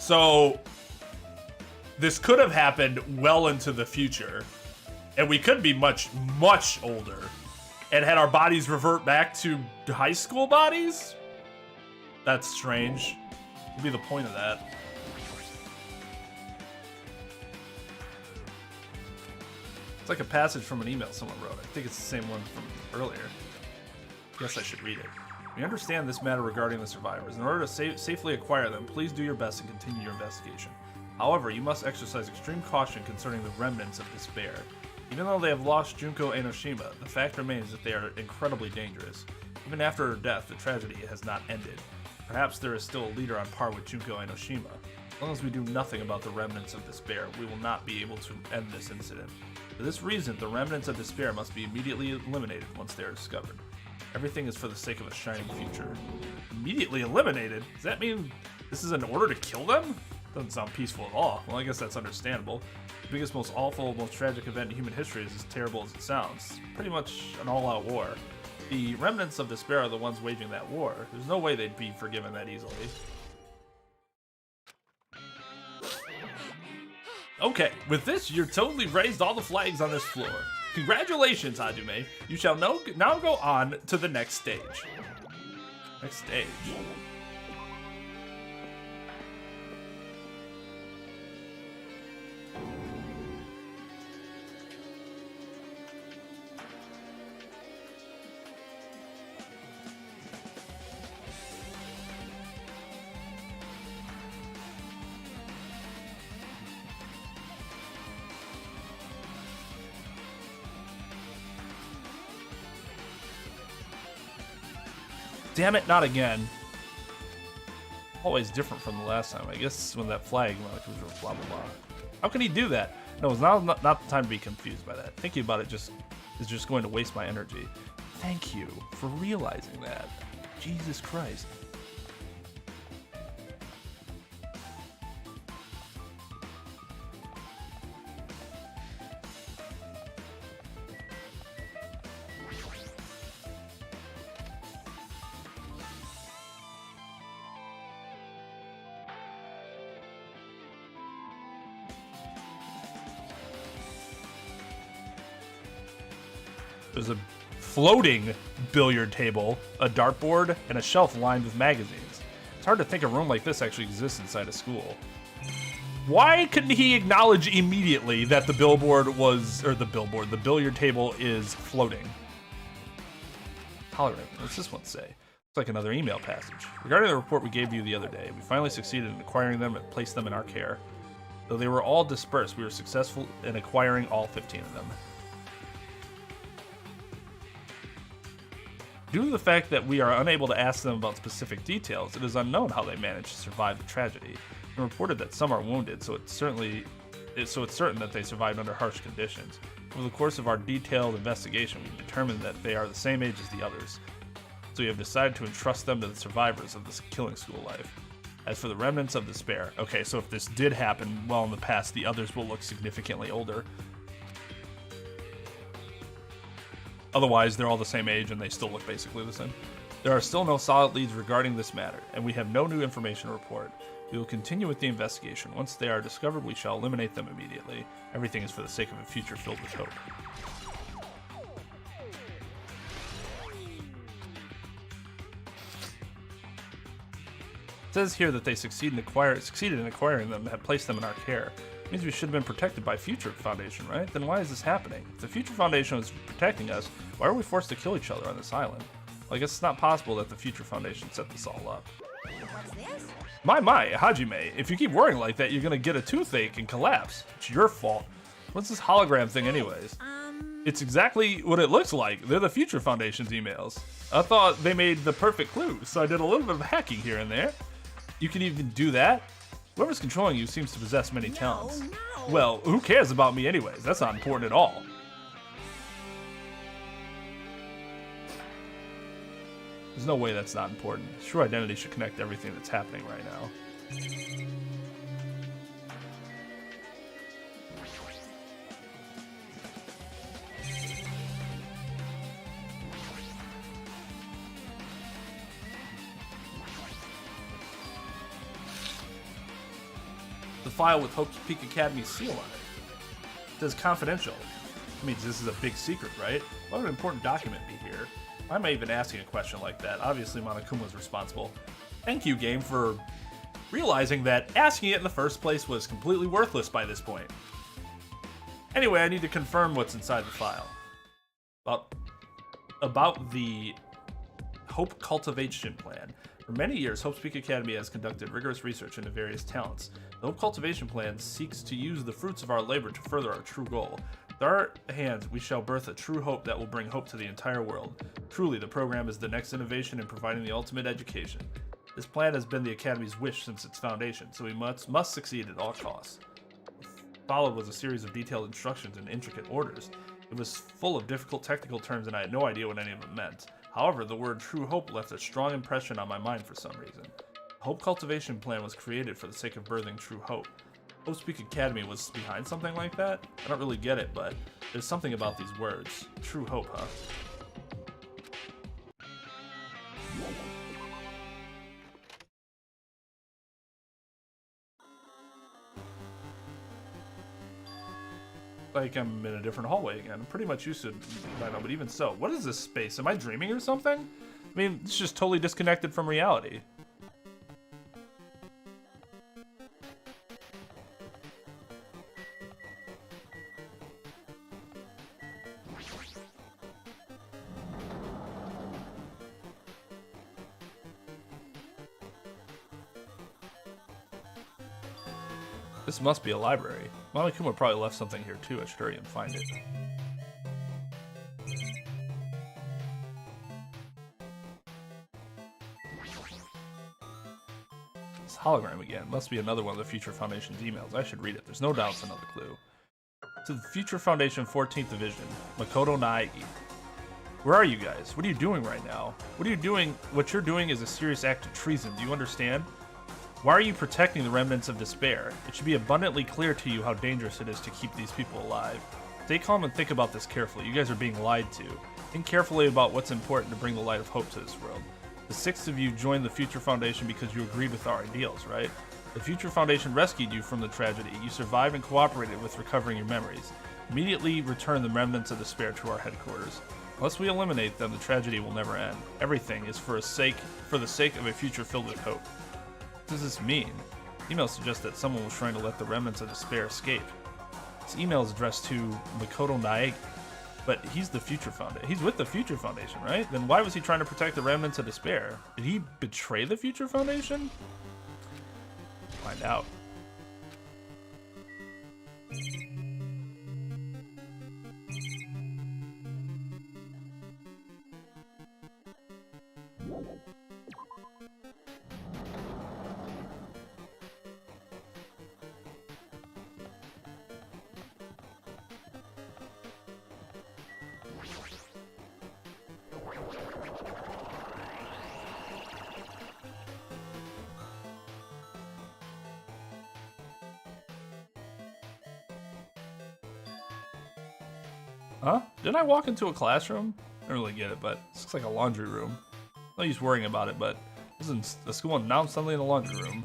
So, this could have happened well into the future, and we could be much, much older, and had our bodies revert back to high school bodies? That's strange. What would be the point of that? It's like a passage from an email someone wrote. I think it's the same one from earlier. Guess I should read it. We understand this matter regarding the survivors. In order to safely acquire them, please do your best and continue your investigation. However, you must exercise extreme caution concerning the remnants of despair. Even though they have lost Junko Enoshima, the fact remains that they are incredibly dangerous. Even after her death, the tragedy has not ended. Perhaps there is still a leader on par with Junko Enoshima. As long as we do nothing about the remnants of despair, we will not be able to end this incident. For this reason, the remnants of despair must be immediately eliminated once they are discovered. Everything is for the sake of a shining future. Immediately eliminated? Does that mean this is an order to kill them? Doesn't sound peaceful at all. Well, I guess that's understandable. The biggest, most awful, most tragic event in human history is as terrible as it sounds. Pretty much an all-out war. The remnants of despair are the ones waging that war. There's no way they'd be forgiven that easily. Okay, with this, you've totally raised all the flags on this floor. Congratulations, Hajime. You shall now go on to the next stage. Next stage. Damn it, not again. Always different from the last time. I guess when that flag went like, blah, blah, blah. How can he do that? No, it's not the time to be confused by that. Thinking about it is just going to waste my energy. Thank you for realizing that. Jesus Christ. There's a floating billiard table, a dartboard, and a shelf lined with magazines. It's hard to think a room like this actually exists inside a school. Why couldn't he acknowledge immediately that the billiard table is floating? Tolerant. What's this one say? It's like another email passage. Regarding the report we gave you the other day, we finally succeeded in acquiring them and placed them in our care. Though they were all dispersed, we were successful in acquiring all 15 of them. Due to the fact that we are unable to ask them about specific details, it is unknown how they managed to survive the tragedy. It's been reported that some are wounded, so it's certainly so it's certain that they survived under harsh conditions. Over the course of our detailed investigation, we determined that they are the same age as the others, so we have decided to entrust them to the survivors of this killing school life. As for the remnants of despair, okay, so if this did happen well in the past, the others will look significantly older. Otherwise, they're all the same age and they still look basically the same. There are still no solid leads regarding this matter, and we have no new information to report. We will continue with the investigation. Once they are discovered, we shall eliminate them immediately. Everything is for the sake of a future filled with hope. It says here that they succeeded in acquiring them and have placed them in our care. It means we should have been protected by Future Foundation, right? Then why is this happening? If the Future Foundation was protecting us, why are we forced to kill each other on this island? Well, I guess it's not possible that the Future Foundation set this all up. What's this? My, Hajime, if you keep worrying like that, you're gonna get a toothache and collapse. It's your fault. What's this hologram thing anyways? It's exactly what it looks like. They're the Future Foundation's emails. I thought they made the perfect clue, so I did a little bit of hacking here and there. You can even do that? Whoever's controlling you seems to possess many talents. No. Well, who cares about me anyways? That's not important at all. There's no way that's not important. True identity should connect everything that's happening right now. The file with Hope's Peak Academy's seal on it. It says confidential. That means this is a big secret, right? Why would an important document be here? Why am I even asking a question like that? Obviously, Monokuma's responsible. Thank you, game, for realizing that asking it in the first place was completely worthless by this point. Anyway, I need to confirm what's inside the file. About the Hope Cultivation Plan. For many years, Hope's Peak Academy has conducted rigorous research into various talents. The Hope Cultivation Plan seeks to use the fruits of our labor to further our true goal. With our hands, we shall birth a true hope that will bring hope to the entire world. Truly, the program is the next innovation in providing the ultimate education. This plan has been the Academy's wish since its foundation, so we must succeed at all costs. Followed was a series of detailed instructions and intricate orders. It was full of difficult technical terms and I had no idea what any of them meant. However, the word True Hope left a strong impression on my mind for some reason. The Hope Cultivation Plan was created for the sake of birthing true hope. Hope's Peak Academy was behind something like that? I don't really get it, but there's something about these words. True hope, huh? Like I'm in a different hallway again. I'm pretty much used to it by now, but even so, what is this space? Am I dreaming or something? I mean, it's just totally disconnected from reality. This must be a library. Monokuma probably left something here too. I should hurry and find it. This hologram again. Must be another one of the Future Foundation's emails. I should read it. There's no doubt it's another clue. To the Future Foundation 14th Division, Makoto Naegi. Where are you guys? What are you doing right now? What are you doing? What you're doing is a serious act of treason. Do you understand? Why are you protecting the remnants of despair? It should be abundantly clear to you how dangerous it is to keep these people alive. Stay calm and think about this carefully. You guys are being lied to. Think carefully about what's important to bring the light of hope to this world. The 6 of you joined the Future Foundation because you agreed with our ideals, right? The Future Foundation rescued you from the tragedy. You survived and cooperated with recovering your memories. Immediately return the remnants of despair to our headquarters. Unless we eliminate them, the tragedy will never end. Everything is for the sake of a future filled with hope. What does this mean? Email suggests that someone was trying to let the remnants of despair escape. This email is addressed to Makoto Naegi, but he's the Future Foundation. He's with the Future Foundation, right? Then why was he trying to protect the remnants of despair? Did he betray the Future Foundation? Find out. Huh? Didn't I walk into a classroom? I don't really get it, but this looks like a laundry room. No use worrying about it, but isn't the school and now I'm suddenly in the laundry room.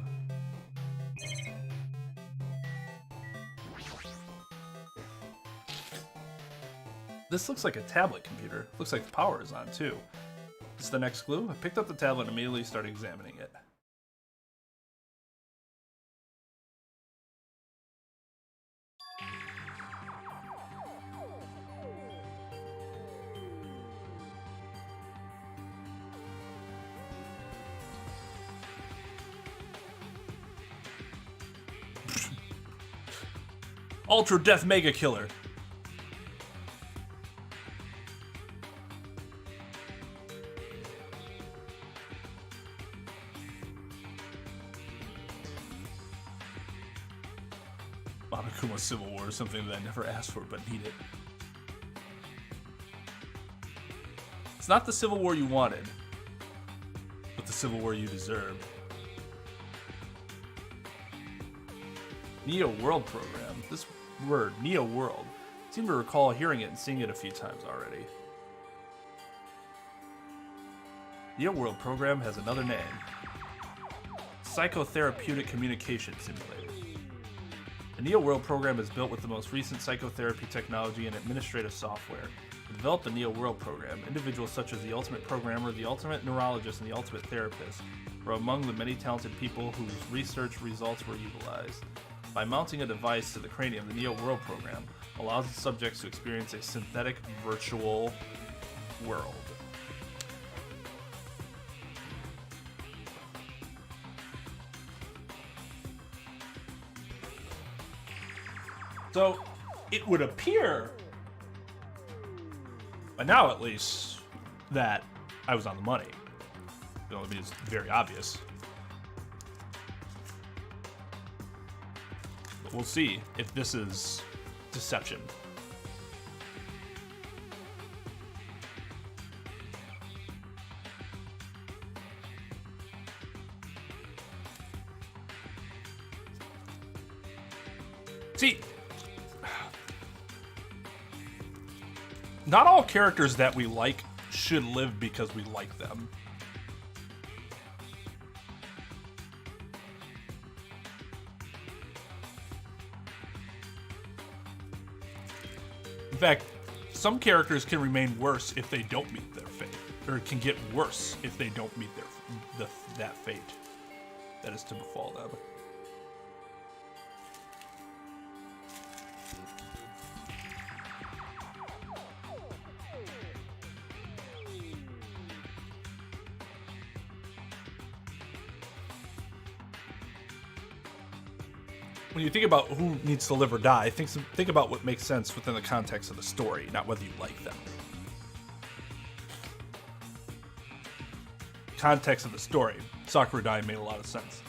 This looks like a tablet computer. Looks like the power is on too. This is the next clue. I picked up the tablet and immediately started examining it. Ultra Death Mega Killer. Monokuma Civil War is something that I never asked for but needed. It's not the Civil War you wanted, but the Civil War you deserved. Neo World Program. This word, Neo World, I seem to recall hearing it and seeing it a few times already. Neo World Program has another name. Psychotherapeutic Communication Simulator. The Neo World Program is built with the most recent psychotherapy technology and administrative software. To develop the Neo World Program, individuals such as the Ultimate Programmer, the Ultimate Neurologist, and the Ultimate Therapist were among the many talented people whose research results were utilized. By mounting a device to the cranium, the Neo World Program allows its subjects to experience a synthetic virtual world. So, it would appear, by now at least, that I was on the money. You know, I mean, it's very obvious. But we'll see if this is deception. See, not all characters that we like should live because we like them. In fact, some characters can remain worse if they don't meet their fate, or can get worse if they don't meet that fate that is to befall them. When you think about who needs to live or die, think about what makes sense within the context of the story, not whether you like them. Context of the story, Sakura dying made a lot of sense.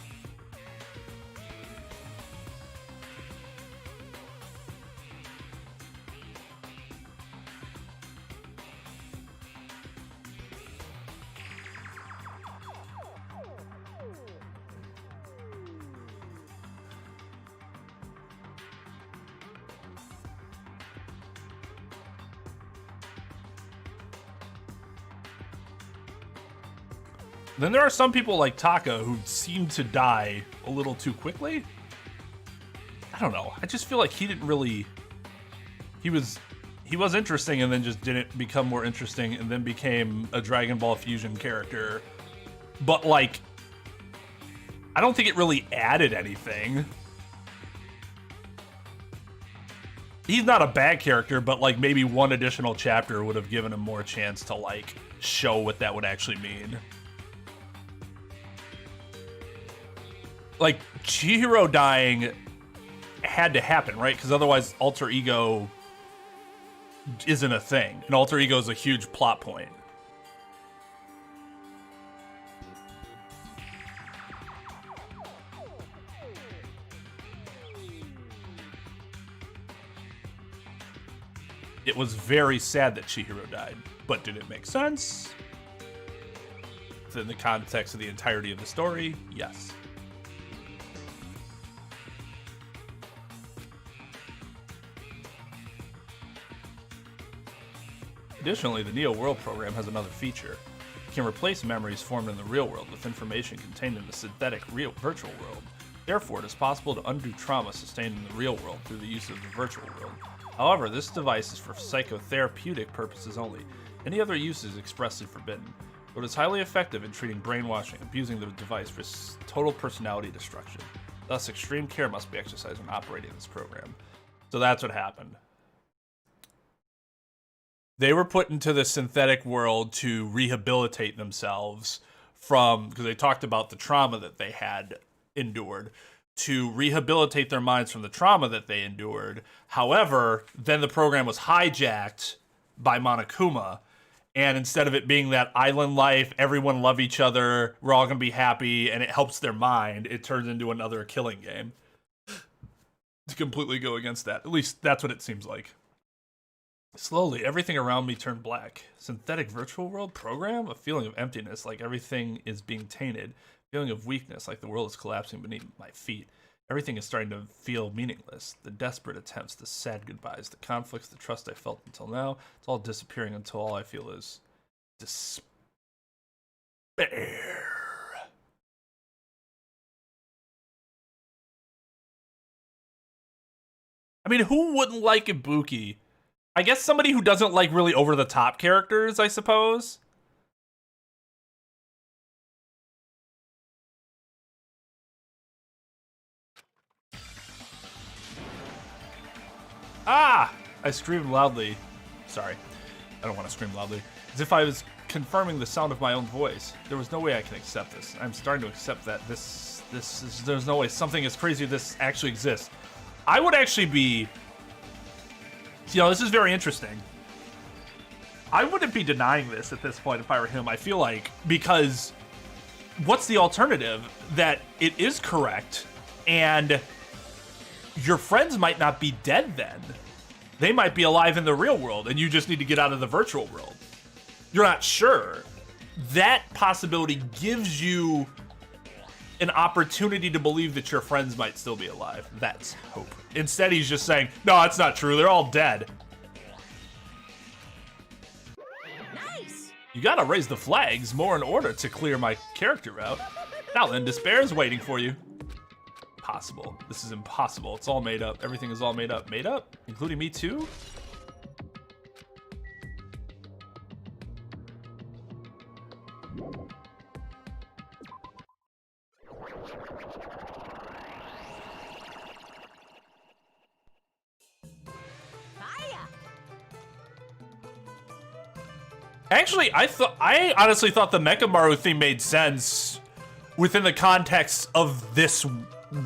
Then there are some people like Taka who seem to die a little too quickly. I don't know. I just feel like he didn't really... He was interesting and then just didn't become more interesting and then became a Dragon Ball Fusion character. But like, I don't think it really added anything. He's not a bad character, but like maybe one additional chapter would have given him more chance to like show what that would actually mean. Like, Chihiro dying had to happen, right? Because otherwise Alter Ego isn't a thing. And Alter Ego is a huge plot point. It was very sad that Chihiro died, but did it make sense? In the context of the entirety of the story, yes. Additionally, the Neo World program has another feature. It can replace memories formed in the real world with information contained in the synthetic virtual world. Therefore, it is possible to undo trauma sustained in the real world through the use of the virtual world. However, this device is for psychotherapeutic purposes only. Any other use is expressly forbidden. But it is highly effective in treating brainwashing, abusing the device for total personality destruction. Thus, extreme care must be exercised when operating this program. So that's what happened. They were put into the synthetic world to rehabilitate themselves from, because they talked about the trauma that they had endured, to rehabilitate their minds from the trauma that they endured. However, then the program was hijacked by Monokuma, and instead of it being that island life, everyone love each other, we're all gonna be happy, and it helps their mind, it turns into another killing game. To completely go against that. At least that's what it seems like. Slowly, everything around me turned black. Synthetic virtual world program? A feeling of emptiness, like everything is being tainted. Feeling of weakness, like the world is collapsing beneath my feet. Everything is starting to feel meaningless. The desperate attempts, the sad goodbyes, the conflicts, the trust I felt until now, it's all disappearing until all I feel is despair. I mean, who wouldn't like Ibuki? I guess somebody who doesn't like really over-the-top characters, I suppose. Ah! I screamed loudly. Sorry, I don't want to scream loudly. As if I was confirming the sound of my own voice. There was no way I can accept this. I'm starting to accept that there's no way something as crazy as this actually exists. I would actually be, this is very interesting. I wouldn't be denying this at this point if I were him, I feel like, because what's the alternative? That it is correct, and your friends might not be dead then. They might be alive in the real world, and you just need to get out of the virtual world. You're not sure. That possibility gives you an opportunity to believe that your friends might still be alive. That's hope. Instead, he's just saying, no, that's not true. They're all dead. Nice. You gotta raise the flags more in order to clear my character route. Now then, despair is waiting for you. Impossible. This is impossible. It's all made up. Everything is all made up. Made up? Including me too? Actually, I honestly thought the Mechamaru theme made sense within the context of this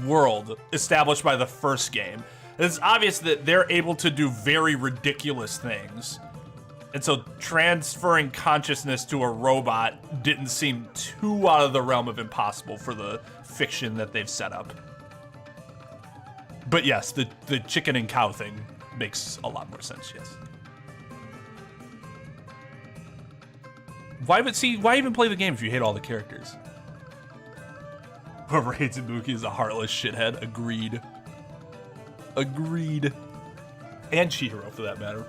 world established by the first game. It's obvious that they're able to do very ridiculous things. And so transferring consciousness to a robot didn't seem too out of the realm of impossible for the fiction that they've set up. But yes, the chicken and cow thing makes a lot more sense, yes. Why even play the game if you hate all the characters? Whoever hates Ibuki is a heartless shithead. Agreed. Agreed. And Chihiro, for that matter.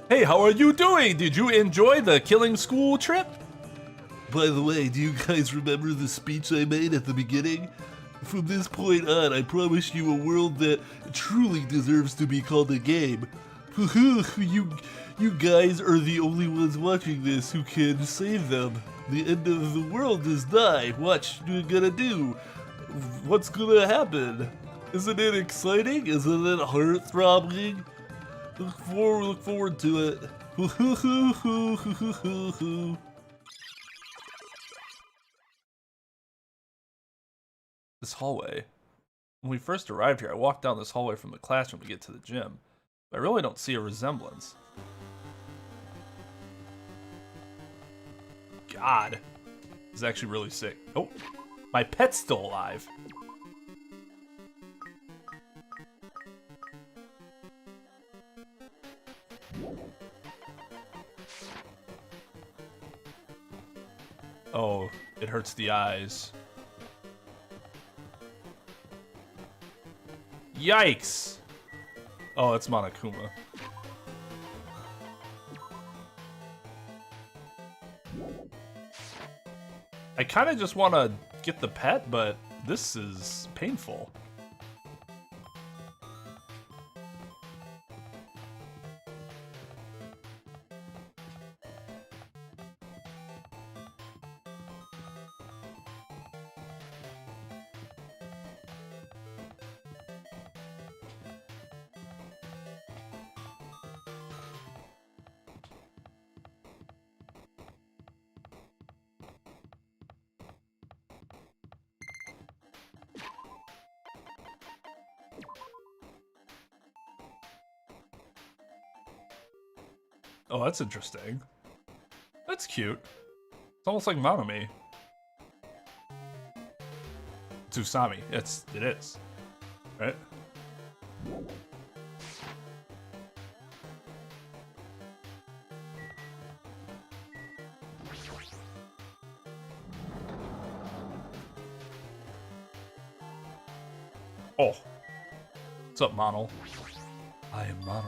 Hey, how are you doing? Did you enjoy the killing school trip? By the way, do you guys remember the speech I made at the beginning? From this point on, I promise you a world that truly deserves to be called a game. You guys are the only ones watching this who can save them. The end of the world is nigh. What you gonna do? What's gonna happen? Isn't it exciting? Isn't it heart-throbbing? Look forward to it. This hallway. When we first arrived here, I walked down this hallway from the classroom to get to the gym. But I really don't see a resemblance. God. This is actually really sick. Oh, my pet's still alive. Oh, it hurts the eyes. Yikes! Oh, it's Monokuma. I kind of just want to get the pet, but this is painful. Oh, that's interesting. That's cute. It's almost like Monomi. Tsusami. It is. Right? Oh. What's up, Mono? I am Mono.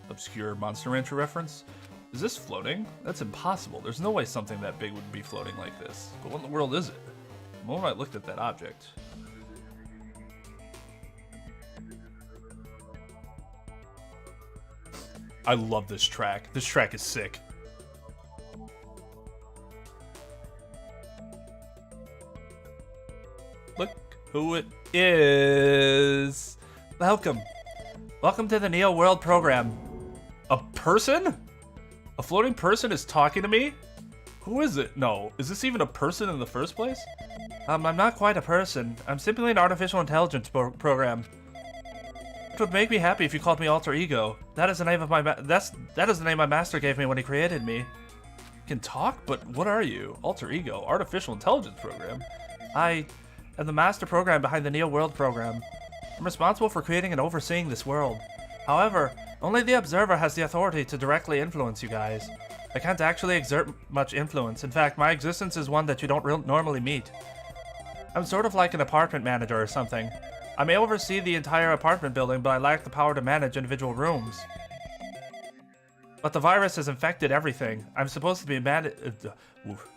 Obscure Monster Rancher reference? Is this floating? That's impossible. There's no way something that big would be floating like this. But what in the world is it? The moment I looked at that object. I love this track. This track is sick. Look who it is. Welcome. Welcome to the Neo World program. A person? A floating person is talking to me? Who is it? No, is this even a person in the first place? I'm not quite a person. I'm simply an artificial intelligence program. It would make me happy if you called me Alter Ego. That is the name of my that is the name my master gave me when he created me. Can talk, but what are you? Alter Ego, artificial intelligence program. I am the master program behind the Neo World program. I'm responsible for creating and overseeing this world. However, only the observer has the authority to directly influence you guys. I can't actually exert much influence. In fact, my existence is one that you don't normally meet. I'm sort of like an apartment manager or something. I may oversee the entire apartment building, but I lack the power to manage individual rooms. But the virus has infected everything. I'm supposed to be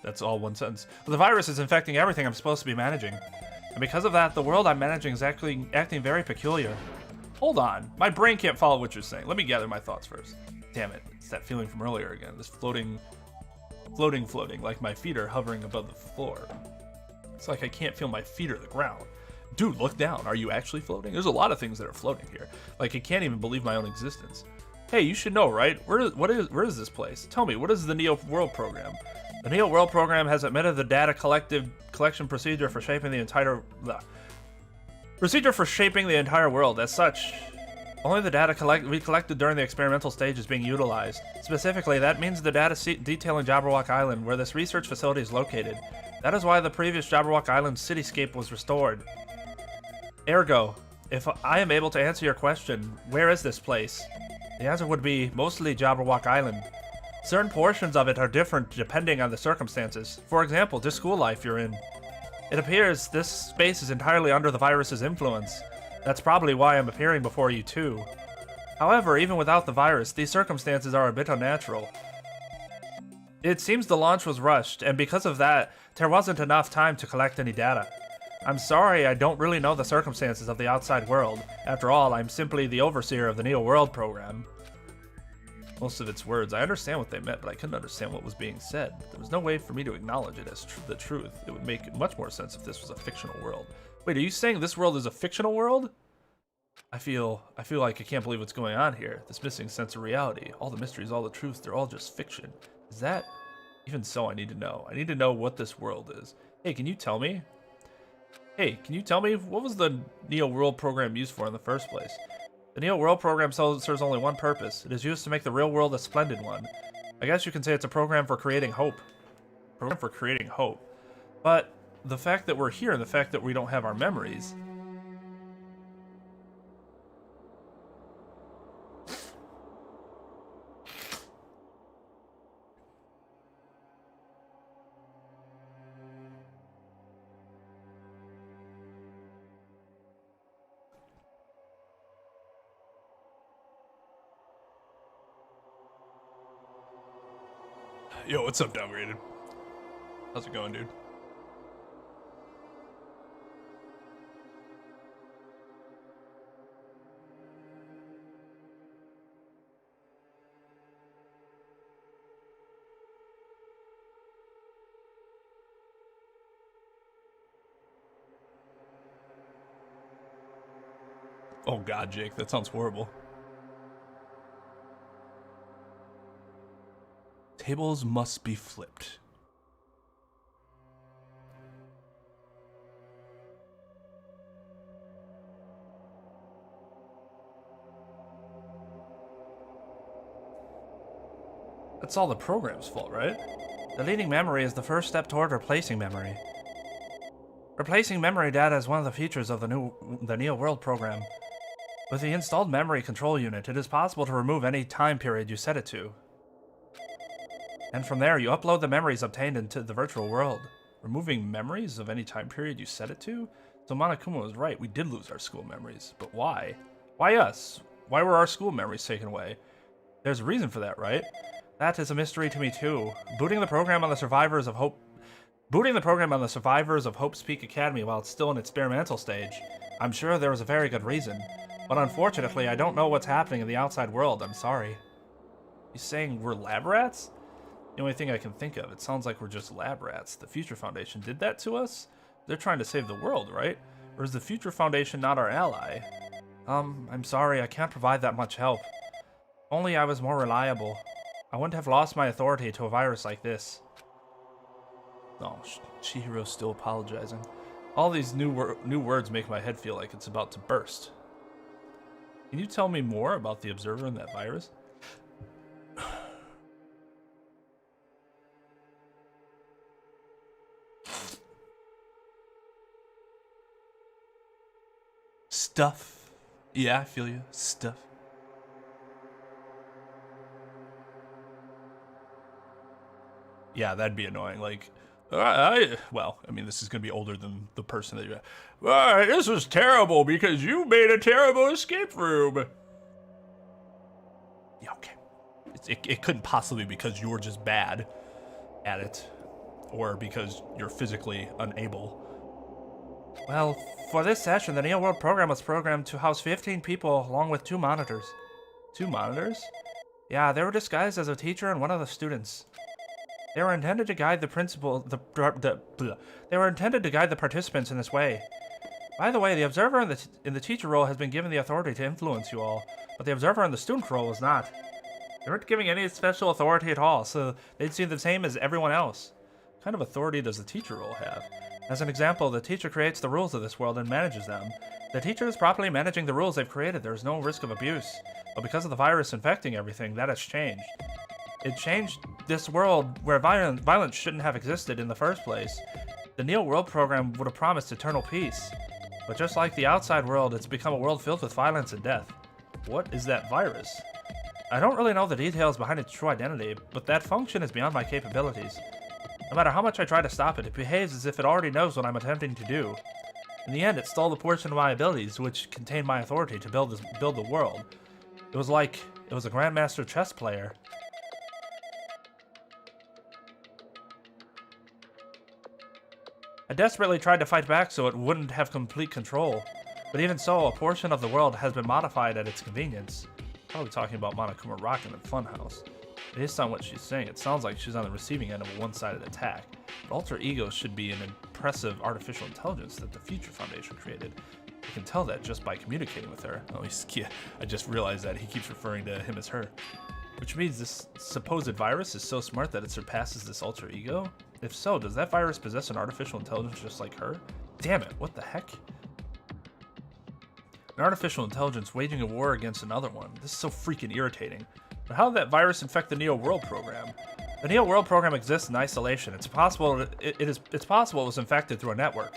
that's all one sentence. But the virus is infecting everything I'm supposed to be managing. And because of that, the world I'm managing is actually acting very peculiar. Hold on. My brain can't follow what you're saying. Let me gather my thoughts first. Damn it. It's that feeling from earlier again. This floating, like my feet are hovering above the floor. It's like I can't feel my feet or the ground. Dude, look down. Are you actually floating? There's a lot of things that are floating here. Like, I can't even believe my own existence. Hey, you should know, right? Where is this place? Tell me, what is the Neo World program? The Neo World program has admitted the data collection procedure for shaping the entire world. As such, only the data we collected during the experimental stage is being utilized. Specifically, that means the data detailing Jabberwock Island, where this research facility is located. That is why the previous Jabberwock Island cityscape was restored. Ergo, if I am able to answer your question, where is this place? The answer would be mostly Jabberwock Island. Certain portions of it are different depending on the circumstances. For example, this school life you're in. It appears this space is entirely under the virus's influence. That's probably why I'm appearing before you too. However, even without the virus, these circumstances are a bit unnatural. It seems the launch was rushed, and because of that, there wasn't enough time to collect any data. I'm sorry, I don't really know the circumstances of the outside world. After all, I'm simply the overseer of the Neo World program. Most of its words, I understand what they meant, but I couldn't understand what was being said. There was no way for me to acknowledge it as the truth. It would make much more sense if this was a fictional world. Wait, are you saying this world is a fictional world? I feel like I can't believe what's going on here. This missing sense of reality. All the mysteries, all the truths, they're all just fiction. Is that? Even so, I need to know. I need to know what this world is. Hey, can you tell me? Hey, can you tell me what was the Neo World program used for in the first place? The Neo World program serves only one purpose. It is used to make the real world a splendid one. I guess you can say it's a program for creating hope. But the fact that we're here and the fact that we don't have our memories... Yo, what's up, Downgraded? How's it going, dude? Oh god, Jake, that sounds horrible. Tables must be flipped. That's all the program's fault, right? Deleting memory is the first step toward replacing memory. Replacing memory data is one of the features of the Neo World program. With the installed memory control unit, it is possible to remove any time period you set it to. And from there, you upload the memories obtained into the virtual world. Removing memories of any time period you set it to? So Monokuma was right, we did lose our school memories. But why? Why us? Why were our school memories taken away? There's a reason for that, right? That is a mystery to me too. Booting the program on the survivors of Hope's Peak Academy while it's still in experimental stage. I'm sure there was a very good reason. But unfortunately, I don't know what's happening in the outside world. I'm sorry. He's saying we're lab rats? The only thing I can think of. It sounds like we're just lab rats. The Future Foundation did that to us? They're trying to save the world, right? Or is the Future Foundation not our ally? I'm sorry, I can't provide that much help. Only I was more reliable. I wouldn't have lost my authority to a virus like this. Oh, Chihiro's still apologizing. All these new words make my head feel like it's about to burst. Can you tell me more about the Observer and that virus? Stuff. Yeah, I feel you. Stuff. Yeah, that'd be annoying. Like, well, I mean, this is going to be older than the person that you're... this was terrible because you made a terrible escape room. Yeah, okay. It couldn't possibly be because you're just bad at it or because you're physically unable. Well, for this session, the Neo World program was programmed to house 15 people along with 2 monitors. 2 monitors? Yeah, they were disguised as a teacher and one of the students. They were intended to guide the participants in this way. By the way, the observer in the teacher role has been given the authority to influence you all, but the observer in the student role was not. They weren't giving any special authority at all, so they'd see the same as everyone else. What kind of authority does the teacher role have? As an example, the teacher creates the rules of this world and manages them. The teacher is properly managing the rules they've created. There is no risk of abuse. But because of the virus infecting everything, that has changed. It changed this world where violence shouldn't have existed in the first place. The Neo World program would have promised eternal peace. But just like the outside world, it's become a world filled with violence and death. What is that virus? I don't really know the details behind its true identity, but that function is beyond my capabilities. No matter how much I try to stop it, it behaves as if it already knows what I'm attempting to do. In the end, it stole a portion of my abilities, which contained my authority to build the world. It was like it was a grandmaster chess player. I desperately tried to fight back so it wouldn't have complete control. But even so, a portion of the world has been modified at its convenience. Probably talking about Monokuma Rockin' and Funhouse. Based on what she's saying, it sounds like she's on the receiving end of a one-sided attack. But alter ego should be an impressive artificial intelligence that the Future Foundation created. You can tell that just by communicating with her. Oh, I just realized that he keeps referring to him as her. Which means this supposed virus is so smart that it surpasses this alter ego? If so, does that virus possess an artificial intelligence just like her? Damn it, what the heck? An artificial intelligence waging a war against another one. This is so freaking irritating. But how did that virus infect the Neo World program? The Neo World program exists in isolation. It's possible it was infected through a network.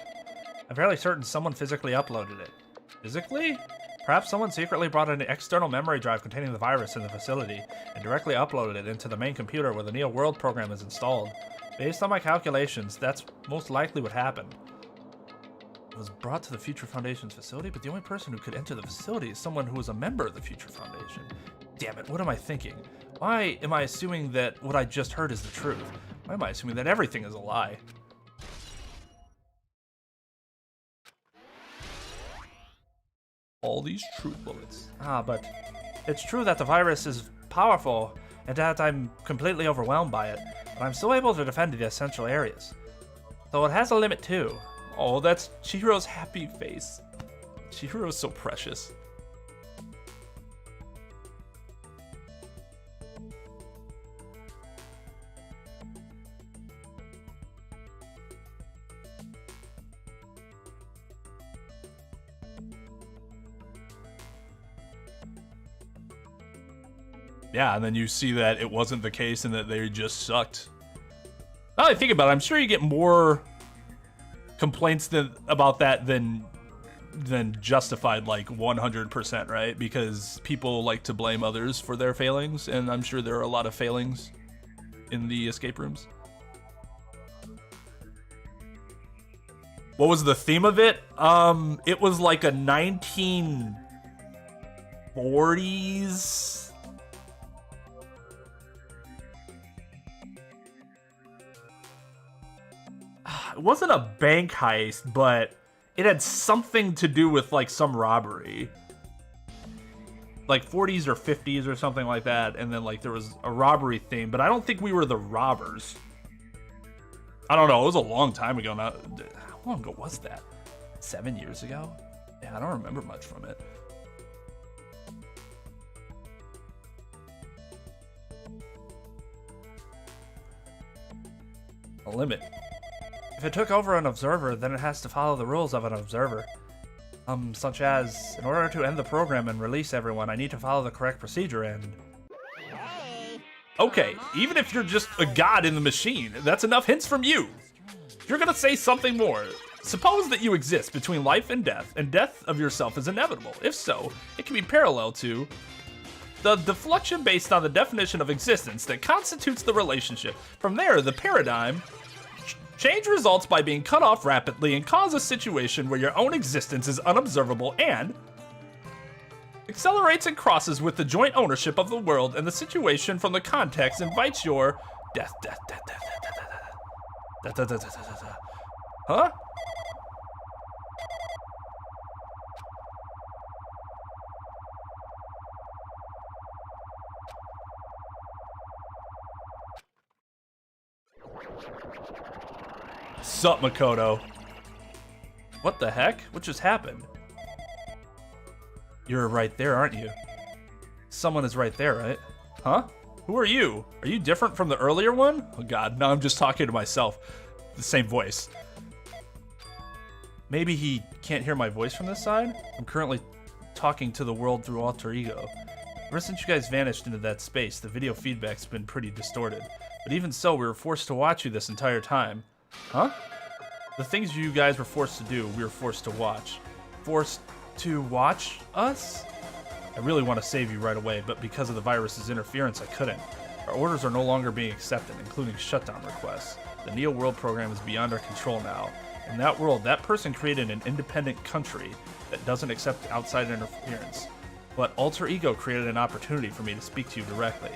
I'm fairly certain someone physically uploaded it. Physically? Perhaps someone secretly brought an external memory drive containing the virus in the facility and directly uploaded it into the main computer where the Neo World program is installed. Based on my calculations, that's most likely what happened. It was brought to the Future Foundation's facility, but the only person who could enter the facility is someone who was a member of the Future Foundation. Damn it, what am I thinking? Why am I assuming that what I just heard is the truth? Why am I assuming that everything is a lie? All these truth bullets. But it's true that the virus is powerful and that I'm completely overwhelmed by it, but I'm still able to defend the essential areas. Though it has a limit too. Oh, that's Chihiro's happy face. Chihiro's so precious. Yeah, and then you see that it wasn't the case and that they just sucked. Now that I think about it, I'm sure you get more complaints about that than justified, like 100%, right? Because people like to blame others for their failings, and I'm sure there are a lot of failings in the escape rooms. What was the theme of it? It was like a 1940s... It wasn't a bank heist, but it had something to do with like some robbery. Like 40s or 50s or something like that, and then like there was a robbery theme, but I don't think we were the robbers. I don't know, it was a long time ago now. How long ago was that? 7 years ago? Yeah, I don't remember much from it. A limit. If it took over an observer, then it has to follow the rules of an observer. Such as, in order to end the program and release everyone, I need to follow the correct procedure and... Okay, even if you're just a god in the machine, that's enough hints from you. You're gonna say something more. Suppose that you exist between life and death of yourself is inevitable. If so, it can be parallel to the deflection based on the definition of existence that constitutes the relationship. From there, the paradigm... Change results by being cut off rapidly and cause a situation where your own existence is unobservable and accelerates and crosses with the joint ownership of the world, and the situation from the context invites your death. Huh? Sup, Makoto? What the heck? What just happened? You're right there, aren't you? Someone is right there, right? Huh? Who are you? Are you different from the earlier one? Oh god, no, I'm just talking to myself. The same voice. Maybe he can't hear my voice from this side? I'm currently talking to the world through alter ego. Ever since you guys vanished into that space, the video feedback's been pretty distorted. But even so, we were forced to watch you this entire time. Huh? The things you guys were forced to do, we were forced to watch. Forced to watch us? I really want to save you right away, but because of the virus's interference, I couldn't. Our orders are no longer being accepted, including shutdown requests. The Neo World program is beyond our control now. In that world, that person created an independent country that doesn't accept outside interference. But Alter Ego created an opportunity for me to speak to you directly.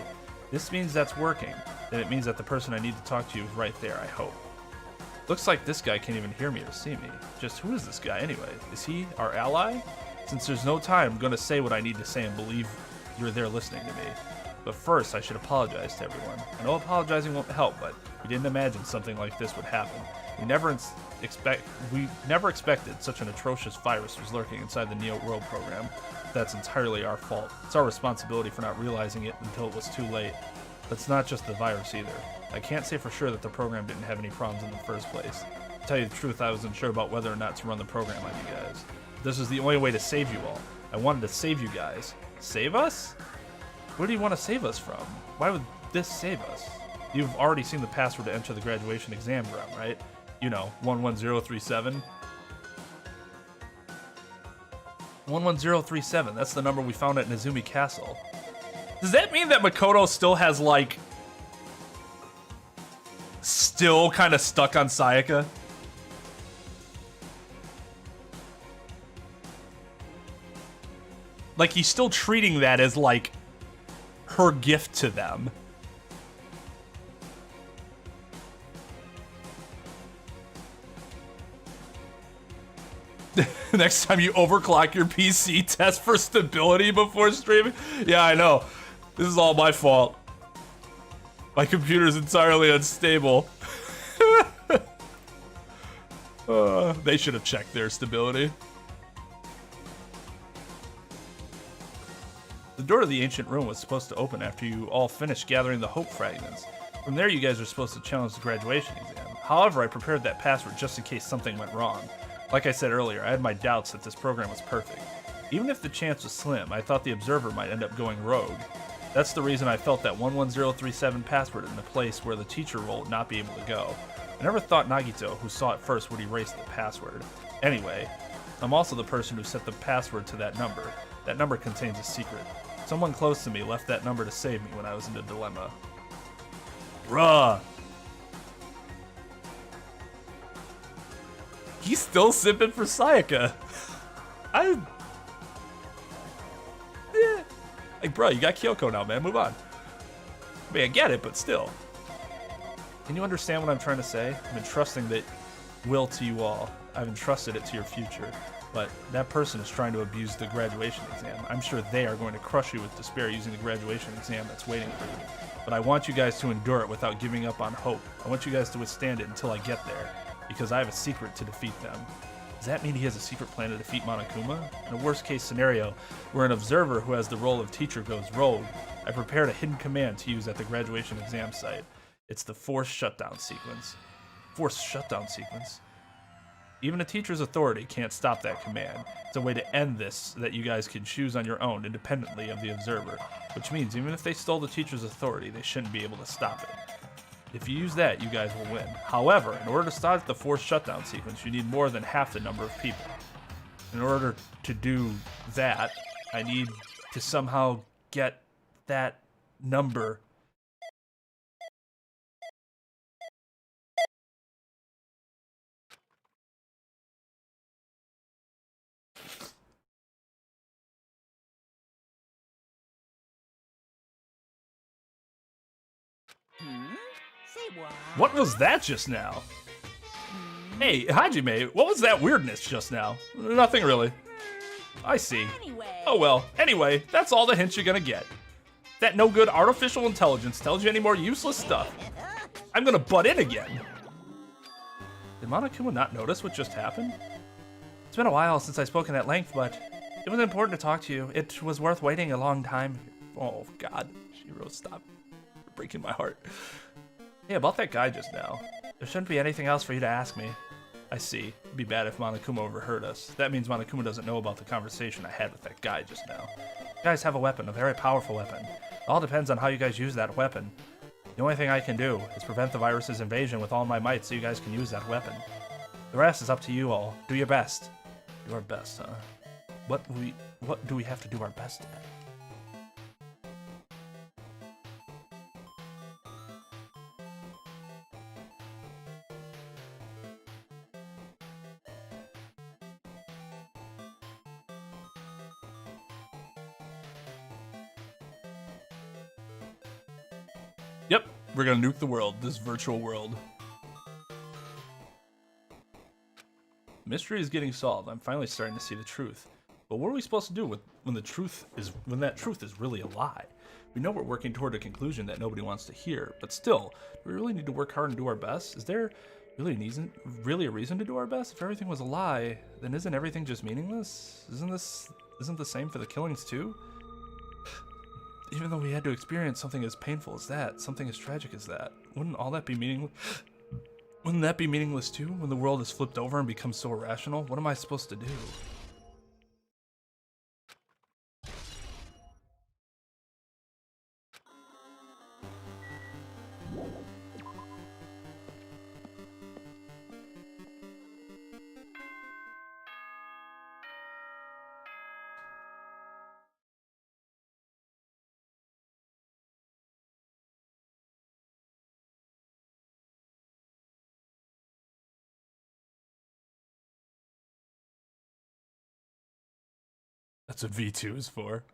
This means that's working. Then it means that the person I need to talk to is right there, I hope. Looks like this guy can't even hear me or see me. Just who is this guy anyway? Is he our ally? Since there's no time, I'm gonna say what I need to say and believe you're there listening to me. But first, I should apologize to everyone. I know apologizing won't help, but we didn't imagine something like this would happen. We never expected such an atrocious virus was lurking inside the Neo World program. That's entirely our fault. It's our responsibility for not realizing it until it was too late. But it's not just the virus either. I can't say for sure that the program didn't have any problems in the first place. To tell you the truth, I wasn't sure about whether or not to run the program on you guys. This is the only way to save you all. I wanted to save you guys. Save us? Where do you want to save us from? Why would this save us? You've already seen the password to enter the graduation exam ground, right? You know, 11037. 11037, that's the number we found at Nezumi Castle. Does that mean that Makoto still has, like, still kind of stuck on Sayaka? Like, he's still treating that as, like, her gift to them. Next time you overclock your PC, test for stability before streaming. Yeah, I know. This is all my fault. My computer's entirely unstable. They should have checked their stability. The door to the ancient room was supposed to open after you all finished gathering the hope fragments. From there, you guys were supposed to challenge the graduation exam. However, I prepared that password just in case something went wrong. Like I said earlier, I had my doubts that this program was perfect. Even if the chance was slim, I thought the observer might end up going rogue. That's the reason I felt that 11037 password in the place where the teacher role would not be able to go. I never thought Nagito, who saw it first, would erase the password. Anyway, I'm also the person who set the password to that number. That number contains a secret. Someone close to me left that number to save me when I was in a dilemma. Bruh! He's still sipping for Sayaka. Like, bro, you got Kyoko now, man. Move on. I mean, I get it, but still. Can you understand what I'm trying to say? I'm entrusting that will to you all. I've entrusted it to your future. But that person is trying to abuse the graduation exam. I'm sure they are going to crush you with despair using the graduation exam that's waiting for you. But I want you guys to endure it without giving up on hope. I want you guys to withstand it until I get there. Because I have a secret to defeat them. Does that mean he has a secret plan to defeat Monokuma? In a worst case scenario, where an observer who has the role of teacher goes rogue, I prepared a hidden command to use at the graduation exam site. It's the forced shutdown sequence. Forced shutdown sequence? Even a teacher's authority can't stop that command. It's a way to end this that you guys can choose on your own independently of the observer. Which means even if they stole the teacher's authority, they shouldn't be able to stop it. If you use that, you guys will win. However, in order to start the forced shutdown sequence, you need more than half the number of people. In order to do that, I need to somehow get that number. What was that just now? Hey, Hajime, what was that weirdness just now? Nothing really. I see. Oh well, anyway, that's all the hints you're gonna get. That no good artificial intelligence tells you any more useless stuff. I'm gonna butt in again. Did Monokuma not notice what just happened? It's been a while since I've spoken at length, but it was important to talk to you. It was worth waiting a long time. Oh god, Shiro, stop. You're breaking my heart. Hey, about that guy just now. There shouldn't be anything else for you to ask me. I see. It'd be bad if Monokuma overheard us. That means Monokuma doesn't know about the conversation I had with that guy just now. You guys have a weapon, a very powerful weapon. It all depends on how you guys use that weapon. The only thing I can do is prevent the virus's invasion with all my might so you guys can use that weapon. The rest is up to you all. Do your best. Do our best, huh? What do we have to do our best at? Yep, we're gonna nuke the world, this virtual world. Mystery is getting solved. I'm finally starting to see the truth. But what are we supposed to do when that truth is really a lie? We know we're working toward a conclusion that nobody wants to hear, but still, do we really need to work hard and do our best? Is there really a reason to do our best? If everything was a lie, then isn't everything just meaningless? Isn't the same for the killings too? Even though we had to experience something as painful as that, something as tragic as that, wouldn't all that be meaningless? Wouldn't that be meaningless too, when the world is flipped over and becomes so irrational? What am I supposed to do? That's what V2 is for.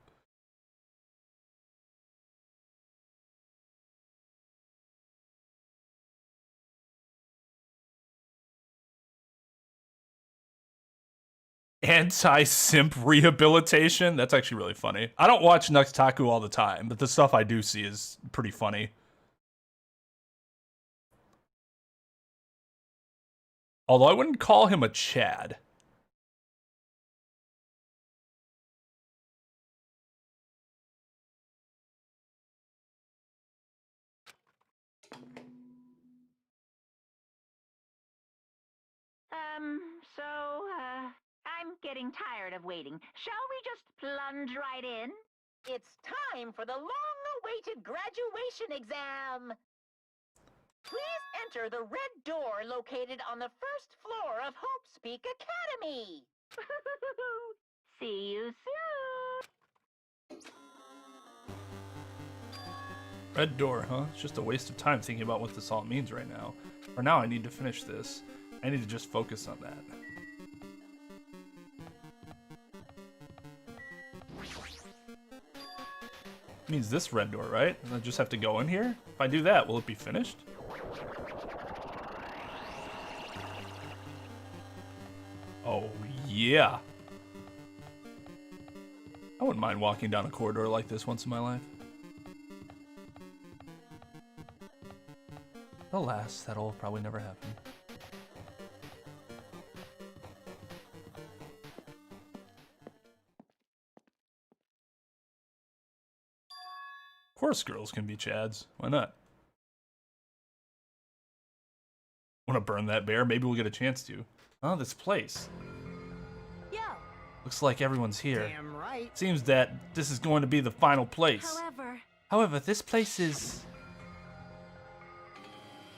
Anti-simp rehabilitation? That's actually really funny. I don't watch Nuxtaku all the time, but the stuff I do see is pretty funny. Although I wouldn't call him a Chad. I'm getting tired of waiting. Shall we just plunge right in? It's time for the long-awaited graduation exam. Please enter the red door located on the first floor of Hopespeak Academy. See you soon. Red door, huh? It's just a waste of time thinking about what this all means right now. For now, I need to finish this. I need to just focus on that. Means this red door, right? I just have to go in here? If I do that, will it be finished? Oh, yeah. I wouldn't mind walking down a corridor like this once in my life. Alas, that'll probably never happen. Of course girls can be Chads. Why not? Want to burn that bear? Maybe we'll get a chance to. Oh, this place. Yo. Looks like everyone's here. Damn right. Seems that this is going to be the final place. However, this place is...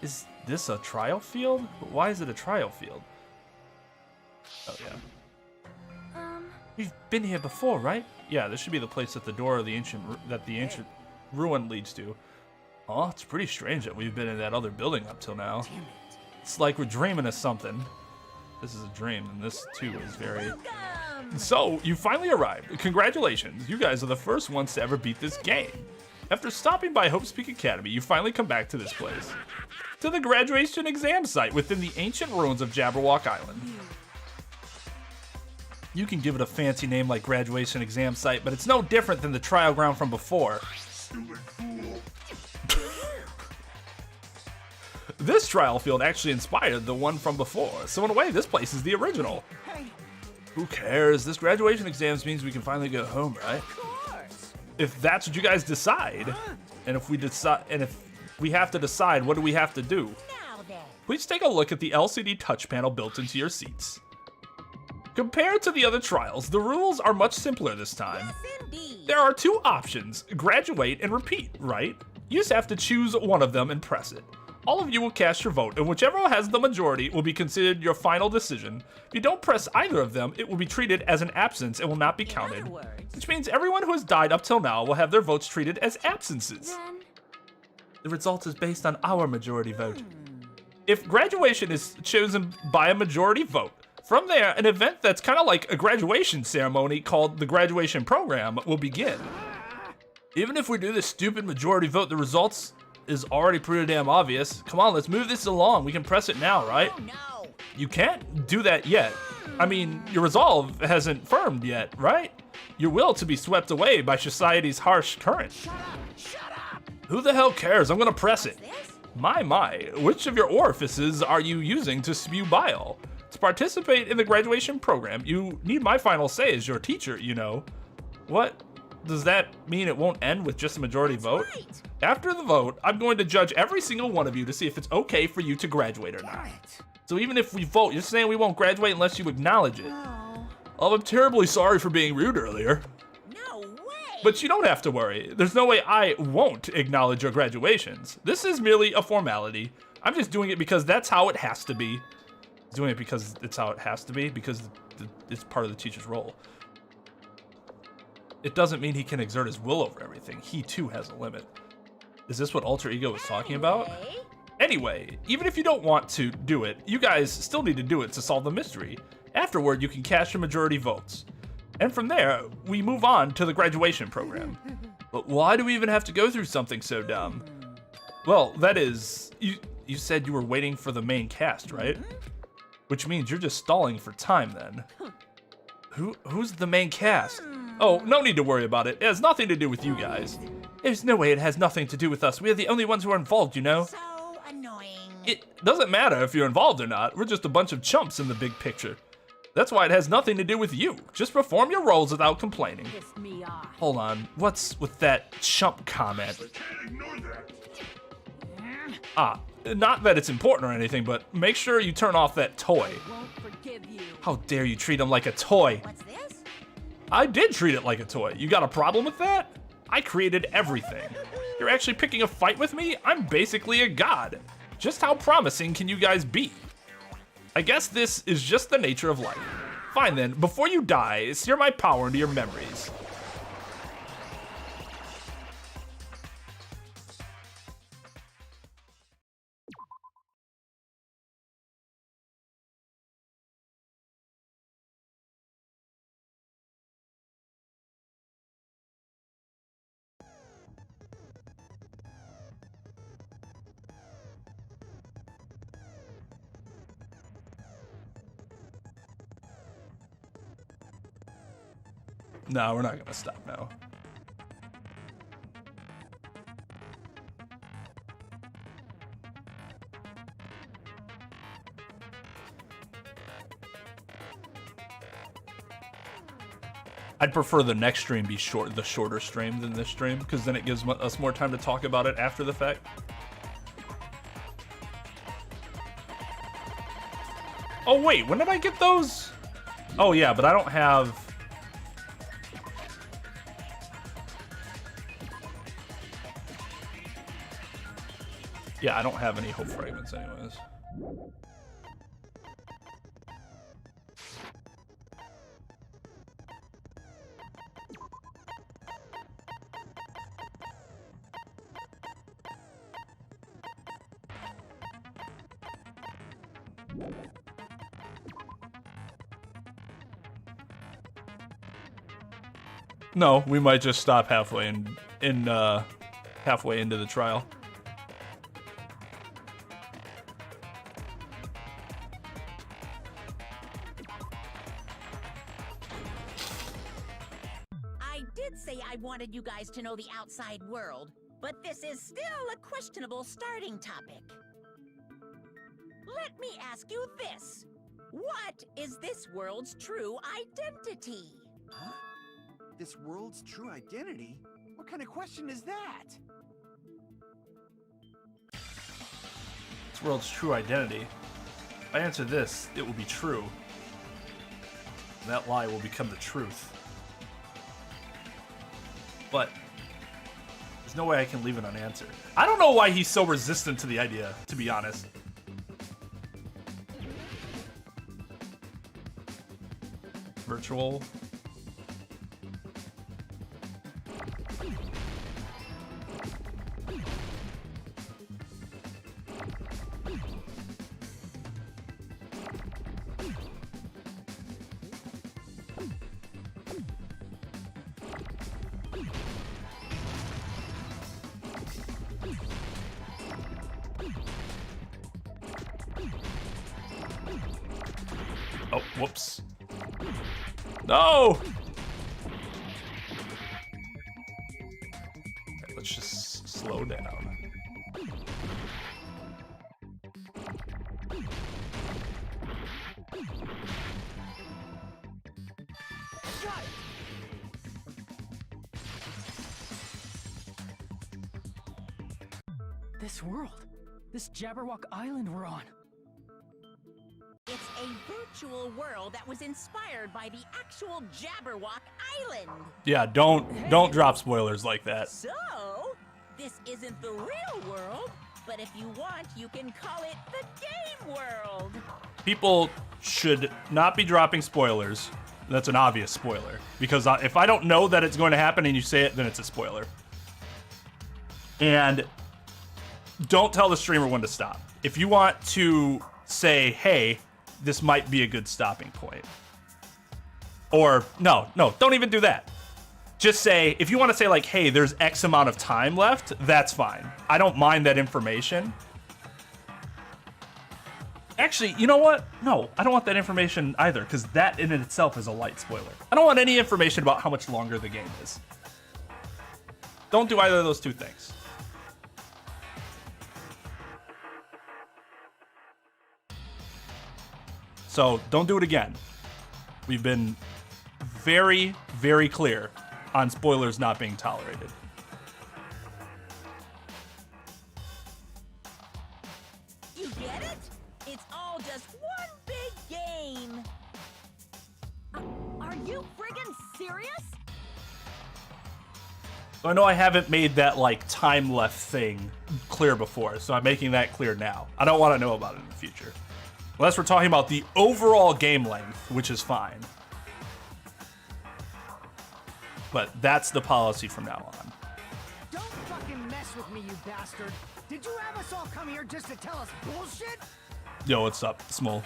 Is this a trial field? But why is it a trial field? Oh, yeah. We've been here before, right? Yeah, this should be the place that the door of the ancient ruin leads to. Oh, it's pretty strange that we've been in that other building up till now. It's like we're dreaming of something. This is a dream, and this too is very... So, you finally arrived. Congratulations, you guys are the first ones to ever beat this game. After stopping by Hopespeak Academy, you finally come back to this place. To the graduation exam site within the ancient ruins of Jabberwock Island. You can give it a fancy name like graduation exam site, but it's no different than the trial ground from before. This trial field actually inspired the one from before, so in a way this place is the original. Who cares? This graduation exams means we can finally go home, right? If that's what you guys decide, and if we have to decide, what do we have to do? Please take a look at the LCD touch panel built into your seats. Compared to the other trials, the rules are much simpler this time. There are two options, graduate and repeat, right? You just have to choose one of them and press it. All of you will cast your vote, and whichever has the majority will be considered your final decision. If you don't press either of them, it will be treated as an absence and will not be counted. Which means everyone who has died up till now will have their votes treated as absences. The result is based on our majority vote. If graduation is chosen by a majority vote, from there, an event that's kind of like a graduation ceremony called the graduation program will begin. Even if we do this stupid majority vote, the results is already pretty damn obvious. Come on, let's move this along. We can press it now, right? oh no. You can't do that yet. I mean, your resolve hasn't firmed yet, right? Your will to be swept away by society's harsh current. Shut up. Who the hell cares? I'm gonna press it. My, which of your orifices are you using to spew bile? To participate in the graduation program, you need my final say as your teacher, you know. What? Does that mean it won't end with just a majority vote? Right. After the vote, I'm going to judge every single one of you to see if it's okay for you to graduate or not. So even if we vote, you're saying we won't graduate unless you acknowledge it. Oh, I'm terribly sorry for being rude earlier. No way. But you don't have to worry. There's no way I won't acknowledge your graduations. This is merely a formality. I'm just doing it because that's how it has to be. Doing it because it's how it has to be, because it's part of the teacher's role. It doesn't mean he can exert his will over everything. He too has a limit. Is this what Alter Ego was talking about? Anyway, even if you don't want to do it, you guys still need to do it to solve the mystery. Afterward, you can cast your majority votes. And from there, we move on to the graduation program. But why do we even have to go through something so dumb? Well, that is, you said you were waiting for the main cast, right? Which means you're just stalling for time then. Who's the main cast? Oh, no need to worry about it. It has nothing to do with you guys. There's no way it has nothing to do with us. We are the only ones who are involved, you know? So annoying. It doesn't matter if you're involved or not. We're just a bunch of chumps in the big picture. That's why it has nothing to do with you. Just perform your roles without complaining. Piss me off. Hold on, what's with that chump comment? Ah, not that it's important or anything, but make sure you turn off that toy. Won't forgive you. How dare you treat him like a toy? What's this? I did treat it like a toy. You got a problem with that? I created everything. You're actually picking a fight with me? I'm basically a god. Just how promising can you guys be? I guess this is just the nature of life. Fine then, before you die, sear my power into your memories. No, we're not gonna stop now. I'd prefer the next stream be the shorter stream than this stream, because then it gives us more time to talk about it after the fact. Oh wait, when did I get those? Oh yeah, but I don't have... Yeah, I don't have any hope fragments anyways. No, we might just stop halfway halfway into the trial. I did say I wanted you guys to know the outside world, but this is still a questionable starting topic. Let me ask you this. What is this world's true identity? Huh? This world's true identity? What kind of question is that? This world's true identity. If I answer this, it will be true. And that lie will become the truth. But there's no way I can leave it unanswered. I don't know why he's so resistant to the idea, to be honest. Virtual. Oh, whoops. No! Okay, let's just slow down. This world. This Jabberwock Island we're on. It's a virtual world that was inspired by the actual Jabberwock Island. Yeah, don't drop spoilers like that. So, this isn't the real world, but if you want, you can call it the game world. People should not be dropping spoilers. That's an obvious spoiler. Because if I don't know that it's going to happen and you say it, then it's a spoiler. And don't tell the streamer when to stop. If you want to say, hey, this might be a good stopping point. Or, no, don't even do that. Just say, if you want to say like, hey, there's X amount of time left, that's fine. I don't mind that information. Actually, you know what? No, I don't want that information either, because that in itself is a light spoiler. I don't want any information about how much longer the game is. Don't do either of those two things. So don't do it again. We've been very, very clear on spoilers not being tolerated. You get it? It's all just one big game. Are you friggin' serious? So I know I haven't made that like time left thing clear before, so I'm making that clear now. I don't want to know about it in the future. Unless we're talking about the overall game length, which is fine. But that's the policy from now on. Don't fucking mess with me, you bastard. Did you have us all come here just to tell us bullshit? Yo, what's up, Small?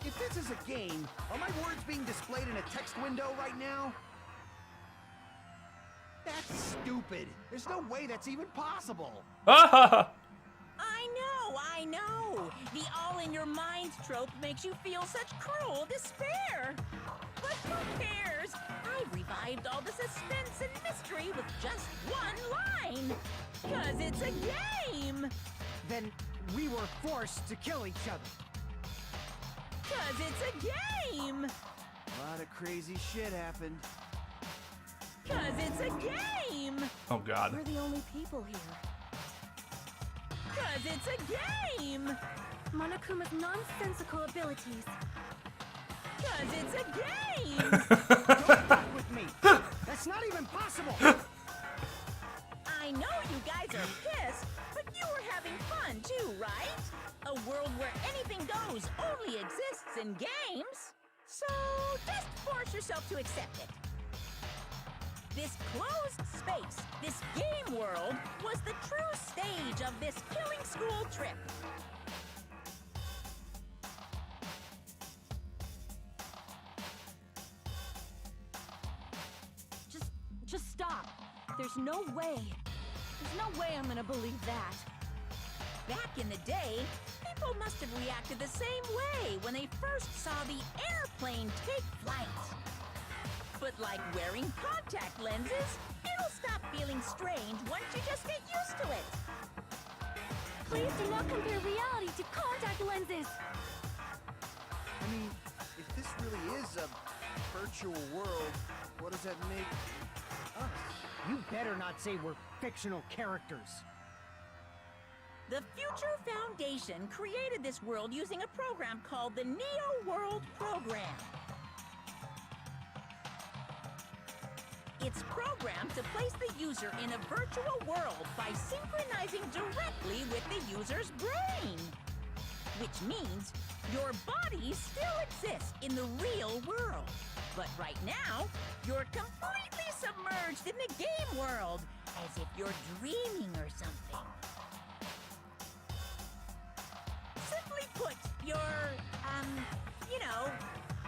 If this is a game, are my words being displayed in a text window right now? That's stupid. There's no way that's even possible. I know. The all-in-your-minds trope makes you feel such cruel despair. But who cares? I've revived all the suspense and mystery with just one line. 'Cause it's a game. Then we were forced to kill each other. 'Cause it's a game. A lot of crazy shit happened. 'Cause it's a game. Oh God. We're the only people here. 'Cause it's a game. Monokuma's nonsensical abilities. 'Cause it's a game. Don't fuck with me. That's not even possible. I know you guys are pissed, but you were having fun too, right? A world where anything goes only exists in games. So just force yourself to accept it. This closed space, this game world, was the true stage of this killing school trip. Just stop. There's no way. There's no way I'm gonna believe that. Back in the day, people must have reacted the same way when they first saw the airplane take flight. But like wearing contact lenses, it'll stop feeling strange once you just get used to it. Please do not compare reality to contact lenses. I mean, if this really is a virtual world, what does that make us? You better not say we're fictional characters. The Future Foundation created this world using a program called the Neo World Program. It's programmed to place the user in a virtual world by synchronizing directly with the user's brain. Which means your body still exists in the real world. But right now, you're completely submerged in the game world, as if you're dreaming or something. Simply put, you're, you know,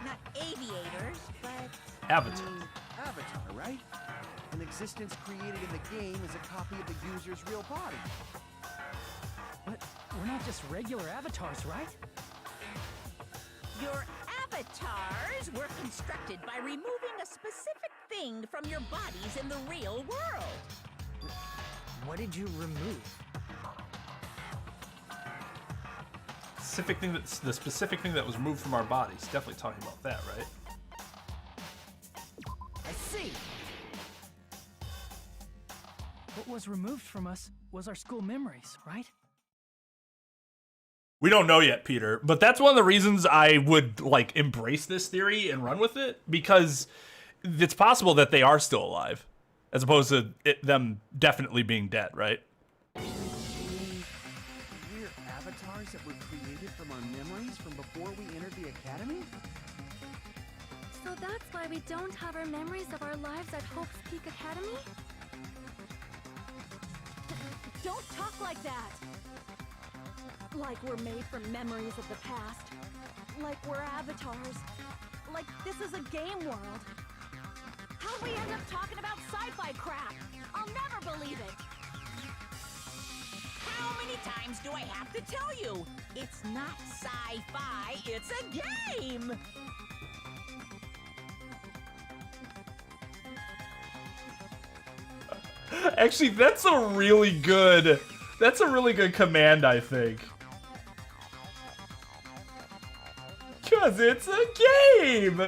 not aviators, but... Avatar. Avatar, right? An existence created in the game is a copy of the user's real body. But we're not just regular avatars, right? Your avatars were constructed by removing a specific thing from your bodies in the real world. What did you remove? The specific thing that was removed from our bodies. Definitely talking about that, right? I see! What was removed from us was our school memories, right? We don't know yet, Peter, but that's one of the reasons I would like embrace this theory and run with it, because it's possible that they are still alive, as opposed to them definitely being dead, right? We're avatars that were created from our memories from before we entered the academy? So that's why we don't have our memories of our lives at Hope's Peak Academy? Don't talk like that! Like we're made from memories of the past. Like we're avatars. Like this is a game world. How'd we end up talking about sci-fi crap? I'll never believe it! How many times do I have to tell you? It's not sci-fi, it's a game! Actually, that's a really good command, I think. Cause it's a game!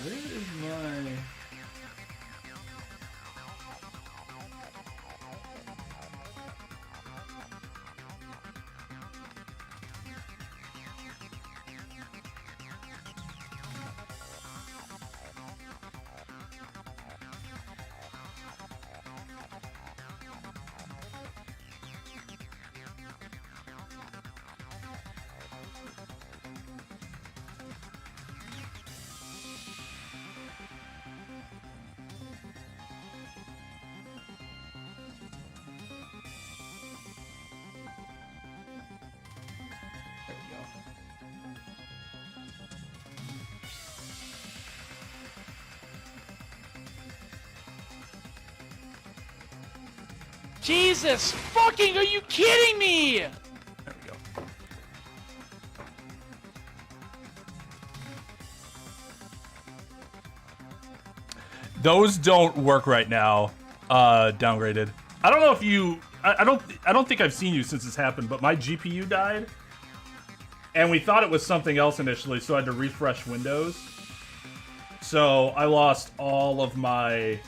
Where is my... Jesus fucking, are you kidding me? There we go. Those don't work right now. Downgraded. I don't know if you... I don't think I've seen you since this happened, but my GPU died. And we thought it was something else initially, so I had to refresh Windows. So I lost all of my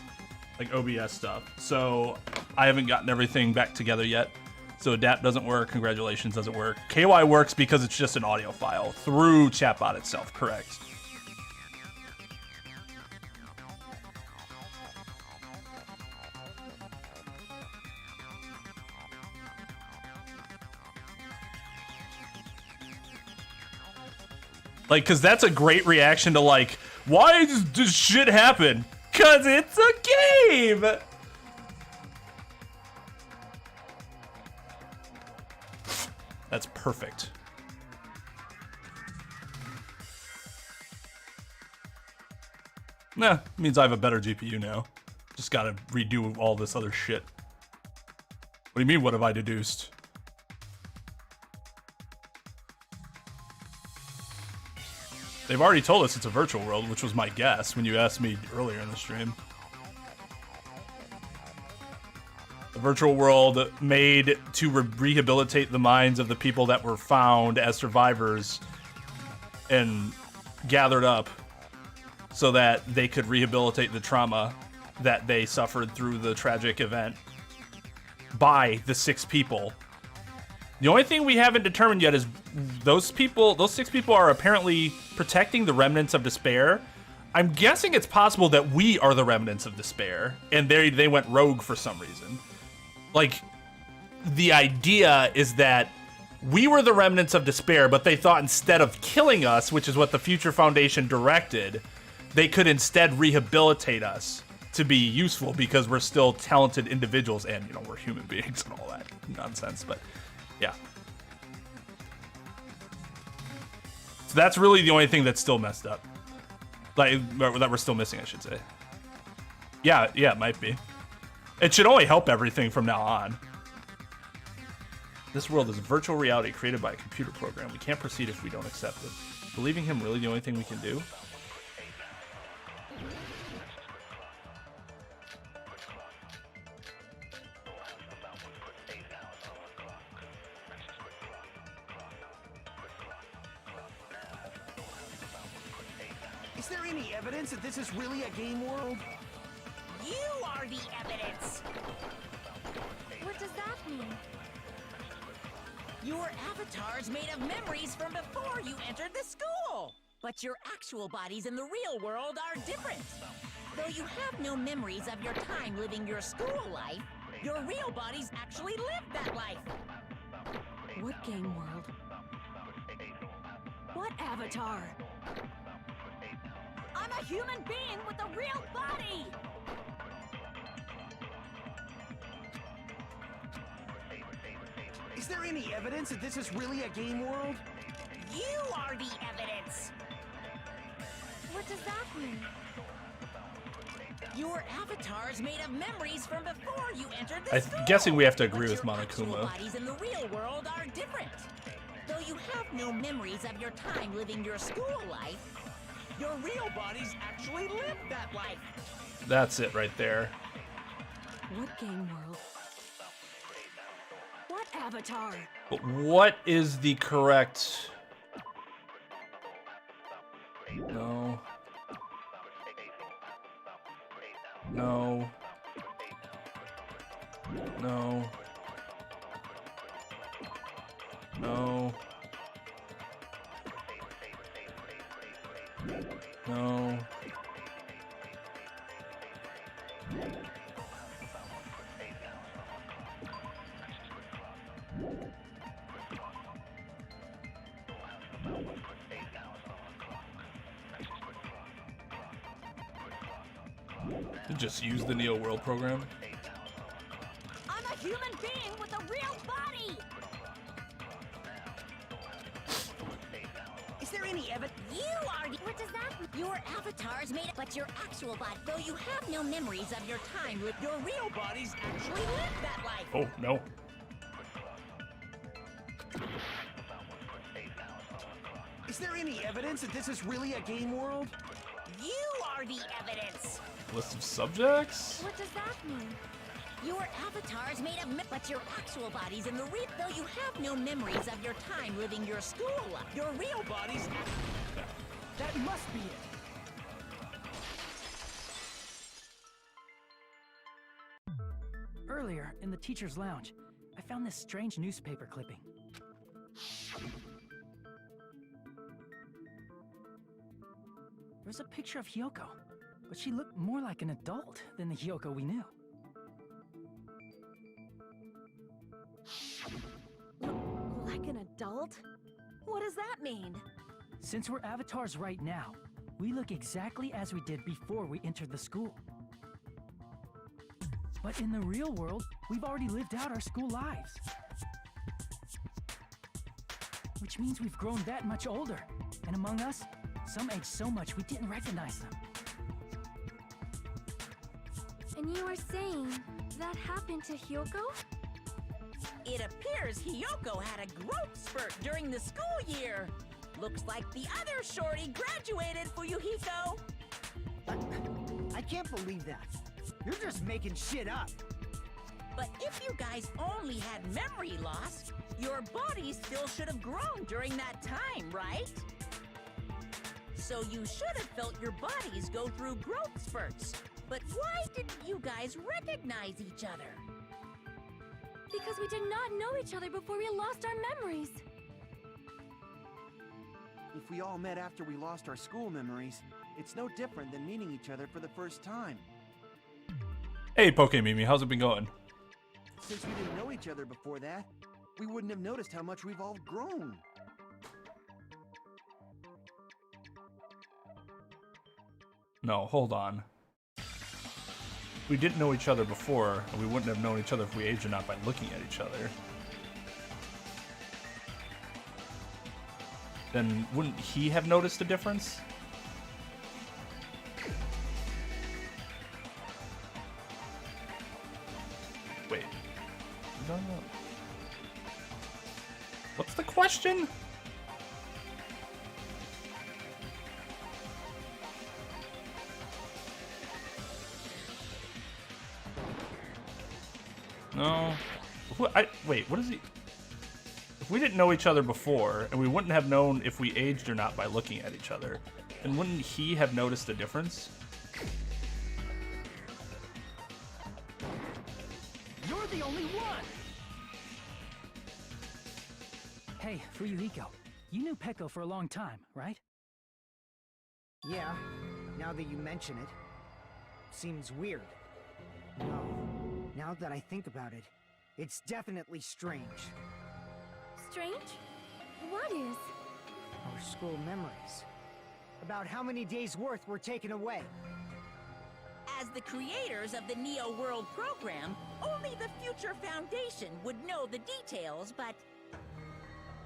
like OBS stuff. So I haven't gotten everything back together yet. So Adapt doesn't work, Congratulations doesn't work. KY works because it's just an audio file through Chatbot itself, correct? Like, cause that's a great reaction to like, why does shit happen? Cause it's a game! That's perfect. Nah, means I have a better GPU now. Just gotta redo all this other shit. What do you mean, what have I deduced? They've already told us it's a virtual world, which was my guess when you asked me earlier in the stream. A virtual world made to rehabilitate the minds of the people that were found as survivors and gathered up so that they could rehabilitate the trauma that they suffered through the tragic event by the 6 people. The only thing we haven't determined yet is those 6 people are apparently protecting the remnants of despair. I'm guessing it's possible that we are the remnants of despair and they went rogue for some reason. Like, the idea is that we were the remnants of despair, but they thought instead of killing us, which is what the Future Foundation directed, they could instead rehabilitate us to be useful because we're still talented individuals and, you know, we're human beings and all that nonsense, but yeah. So that's really the only thing that's still messed up. Like, that we're still missing, I should say. Yeah, it might be. It should only help everything from now on. This world is a virtual reality created by a computer program. We can't proceed if we don't accept it. Believing him really the only thing we can do? Is there any evidence that this is really a game world? You are the evidence! What does that mean? Your avatar's made of memories from before you entered the school! But your actual bodies in the real world are different. Though you have no memories of your time living your school life, your real bodies actually lived that life. What game world? What avatar? I'm a human being with a real body! Is there any evidence that this is really a game world? You are the evidence! What does that mean? Your avatar is made of memories from before you entered the I'm school. guessing we have to agree But with your actual Monokuma. bodies in the real world are different. Though you have no memories of your time living your school life, your real bodies actually lived that life. That's it right there. What game world? What avatar? But what is the correct... No. No. No. No. No. You just use the Neo World program. I'm a human being with a real body! Is there any evidence? You are the... What does that mean? Your avatar is made, but your actual body, though you have no memories of your time with your real bodies actually lived that life. Oh, no. Is there any evidence that this is really a game world? You are the evidence. List of subjects? What does that mean? Your avatar is made of but your actual bodies in the real, though you have no memories of your time living your school life. Your real bodies. That must be it. Earlier, in the teacher's lounge, I found this strange newspaper clipping. There's a picture of Hyoko, but she looked more like an adult than the Hyoko we knew. Like an adult? What does that mean? Since we're avatars right now, we look exactly as we did before we entered the school. But in the real world, we've already lived out our school lives. Which means we've grown that much older. And among us, some aged so much we didn't recognize them. And you are saying that happened to Hyoko? It appears Hyoko had a growth spurt during the school year. Looks like the other shorty graduated, Fuyuhiko. I can't believe that. You're just making shit up. But if you guys only had memory loss, your bodies still should have grown during that time, right? So you should have felt your bodies go through growth spurts. But why didn't you guys recognize each other? Because we did not know each other before we lost our memories. If we all met after we lost our school memories, it's no different than meeting each other for the first time. Hey, Pokemimi, how's it been going? Since we didn't know each other before that, we wouldn't have noticed how much we've all grown. No, hold on. We didn't know each other before, and we wouldn't have known each other if we aged or not by looking at each other. Then wouldn't he have noticed a difference? Wait. No. What's the question? No. Wait, what is he? If we didn't know each other before, and we wouldn't have known if we aged or not by looking at each other, then wouldn't he have noticed a difference? You're the only one! Hey, Fuyuhiko, you knew Peko for a long time, right? Yeah, now that you mention it. seems weird. No, now that I think about it, it's definitely strange. Strange? What is? Our school memories. About how many days' worth were taken away. As the creators of the Neo World program, only the Future Foundation would know the details, but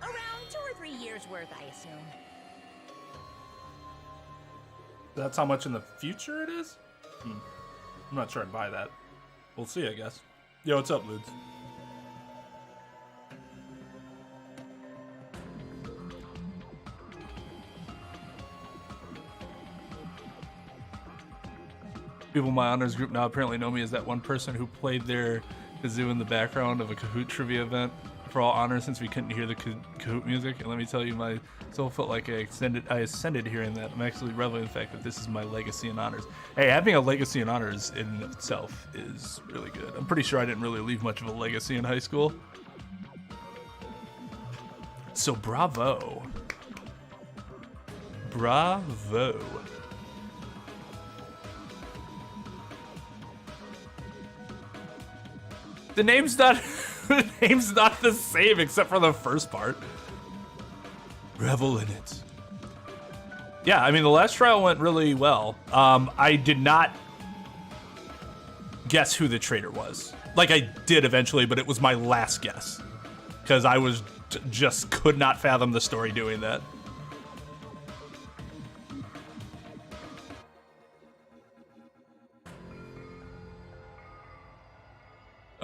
around 2 or 3 years worth, I assume. That's how much in the future it is? I'm not sure I'd buy that. We'll see, I guess. Yo, what's up, Ludes? People in my honors group now apparently know me as that one person who played their kazoo in the background of a Kahoot trivia event for all honors since we couldn't hear the Kahoot music. And let me tell you, my soul felt like I ascended hearing that. I'm actually reveling in the fact that this is my legacy in honors. Hey, having a legacy in honors in and of itself is really good. I'm pretty sure I didn't really leave much of a legacy in high school. So bravo. Bravo. The name's not the same except for the first part. Revel in it. Yeah, I mean the last trial went really well. I did not guess who the traitor was. Like I did eventually, but it was my last guess because I was just could not fathom the story doing that.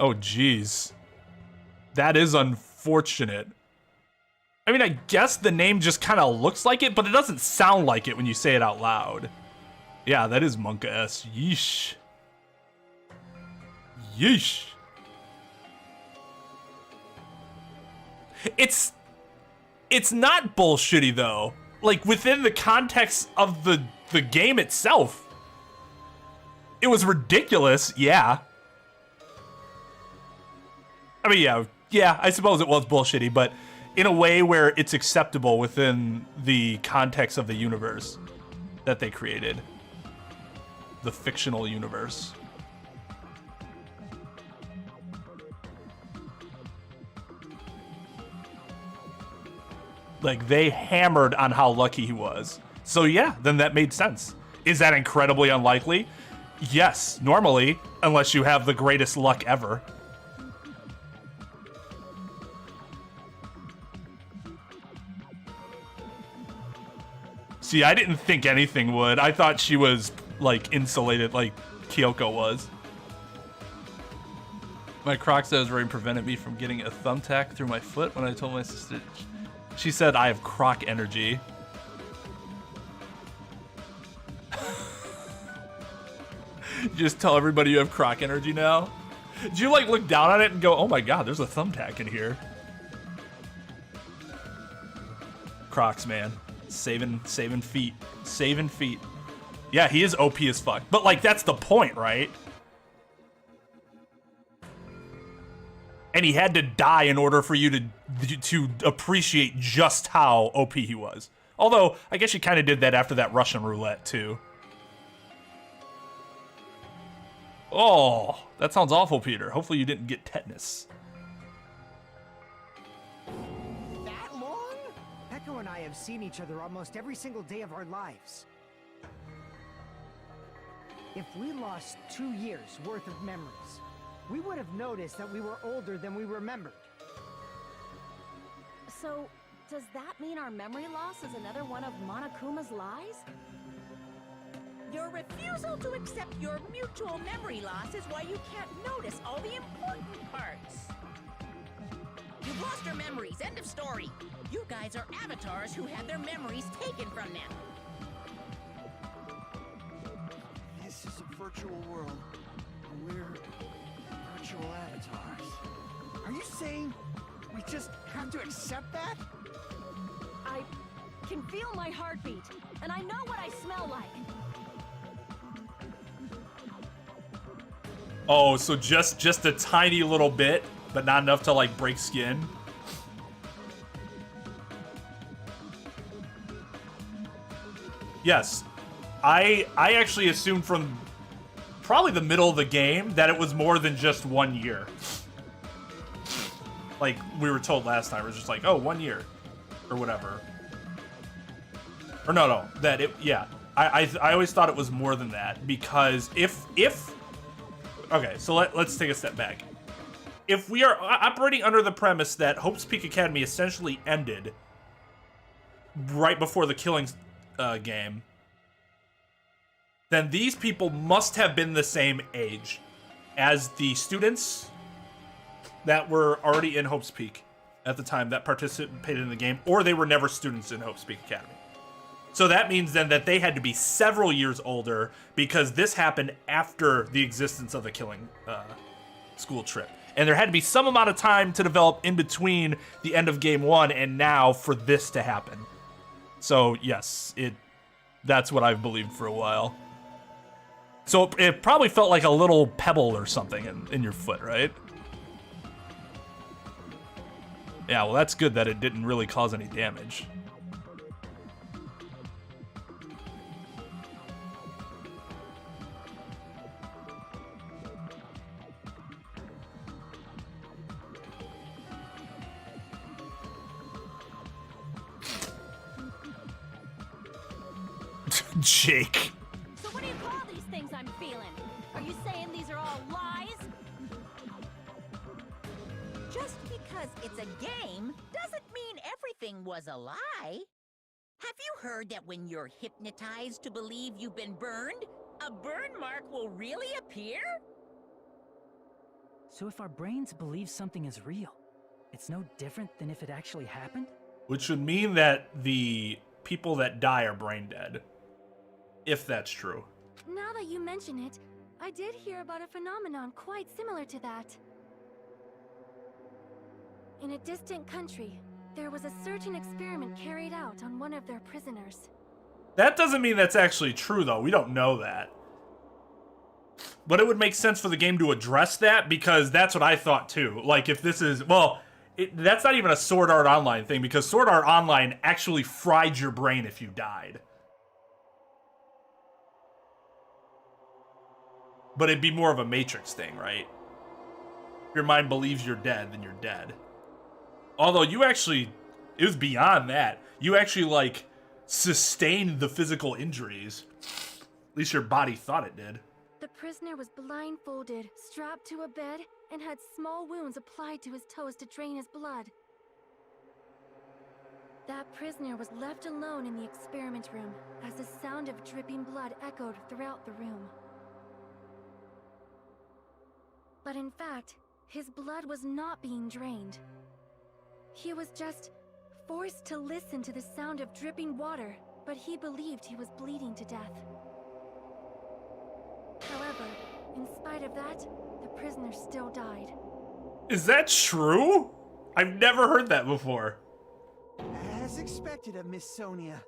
Oh, geez. That is unfortunate. I mean, I guess the name just kind of looks like it, but it doesn't sound like it when you say it out loud. Yeah, that is Monka S. Yeesh. Yeesh. It's not bullshitty, though. Like, within the context of the game itself. It was ridiculous, yeah. I mean, yeah, I suppose it was bullshitty, but in a way where it's acceptable within the context of the universe that they created. The fictional universe. Like, they hammered on how lucky he was. So yeah, then that made sense. Is that incredibly unlikely? Yes, normally, unless you have the greatest luck ever. See, I didn't think anything would. I thought she was, like, insulated like Kyoko was. My Crocs that was wearing prevented me from getting a thumbtack through my foot when I told my sister. She said I have Croc energy. Just tell everybody you have Croc energy now? Did you, like, look down on it and go, oh my god, there's a thumbtack in here? Crocs, man. Saving feet. Saving feet. Yeah, he is OP as fuck. But, like, that's the point, right? And he had to die in order for you to appreciate just how OP he was. Although, I guess you kind of did that after that Russian roulette, too. Oh, that sounds awful, Peter. Hopefully you didn't get tetanus. Echo and I have seen each other almost every single day of our lives. If we lost 2 years worth of memories, we would have noticed that we were older than we remembered. So, does that mean our memory loss is another one of Monokuma's lies? Your refusal to accept your mutual memory loss is why you can't notice all the important parts. You've lost your memories, end of story. You guys are avatars who had their memories taken from them. This is a virtual world. We're virtual avatars. Are you saying we just have to accept that? I can feel my heartbeat, and I know what I smell like. Oh, so just a tiny little bit, but not enough to, like, break skin. Yes, I actually assumed from probably the middle of the game that it was more than just 1 year. Like we were told last time, it was just like, oh, 1 year or whatever. Or no, that it, yeah. I always thought it was more than that because if okay, so let's take a step back. If we are operating under the premise that Hope's Peak Academy essentially ended right before the Killing game, then these people must have been the same age as the students that were already in Hope's Peak at the time that participated in the game, or they were never students in Hope's Peak Academy. So that means then that they had to be several years older because this happened after the existence of the Killing school trip. And there had to be some amount of time to develop in between the end of game 1 and now for this to happen. So yes, that's what I've believed for a while. So it probably felt like a little pebble or something in your foot, right? Yeah, well that's good that it didn't really cause any damage. Jake. So what do you call these things I'm feeling? Are you saying these are all lies? Just because it's a game doesn't mean everything was a lie. Have you heard that when you're hypnotized to believe you've been burned, a burn mark will really appear? So if our brains believe something is real, it's no different than if it actually happened? Which would mean that the people that die are brain dead. If that's true. Now that you mention it, I did hear about a phenomenon quite similar to that. In a distant country, there was a certain experiment carried out on one of their prisoners. That doesn't mean that's actually true, though. We don't know that. But it would make sense for the game to address that, because that's what I thought, too. Like, if this is... Well, that's not even a Sword Art Online thing, because Sword Art Online actually fried your brain if you died. But it'd be more of a Matrix thing, right? If your mind believes you're dead, then you're dead. Although you actually... It was beyond that. You actually, like, sustained the physical injuries. At least your body thought it did. The prisoner was blindfolded, strapped to a bed, and had small wounds applied to his toes to drain his blood. That prisoner was left alone in the experiment room as the sound of dripping blood echoed throughout the room. But in fact, his blood was not being drained. He was just forced to listen to the sound of dripping water, but he believed he was bleeding to death. However, in spite of that, the prisoner still died. Is that true? I've never heard that before. As expected of Miss Sonia.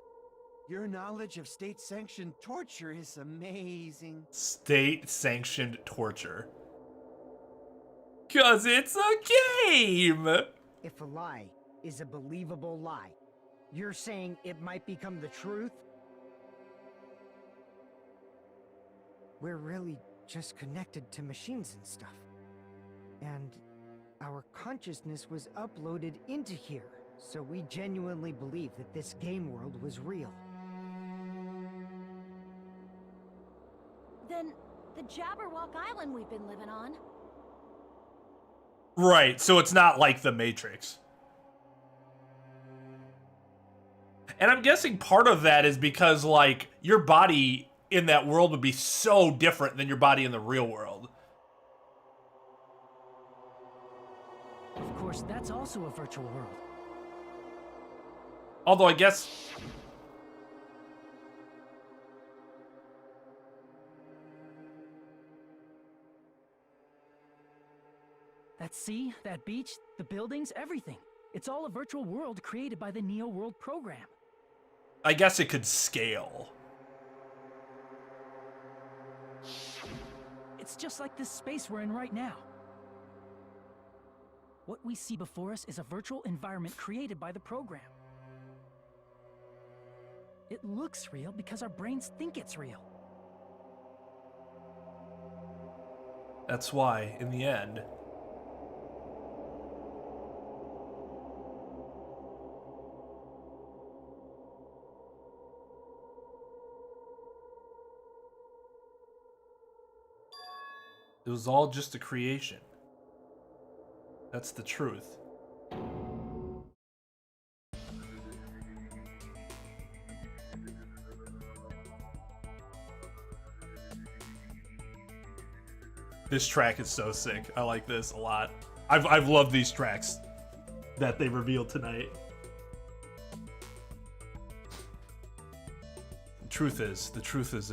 Your knowledge of state-sanctioned torture is amazing. State-sanctioned torture. 'Cause it's a game! If a lie is a believable lie, you're saying it might become the truth? We're really just connected to machines and stuff. And our consciousness was uploaded into here, so we genuinely believe that this game world was real. Then, the Jabberwock Island we've been living on. Right, so it's not like the Matrix. And I'm guessing part of that is because, like, your body in that world would be so different than your body in the real world. Of course, that's also a virtual world. Although I guess... That sea, that beach, the buildings, everything. It's all a virtual world created by the Neo World program. I guess it could scale. It's just like this space we're in right now. What we see before us is a virtual environment created by the program. It looks real because our brains think it's real. That's why, in the end, it was all just a creation. That's the truth. This track is so sick. I like this a lot. I've loved these tracks that they revealed tonight. The truth is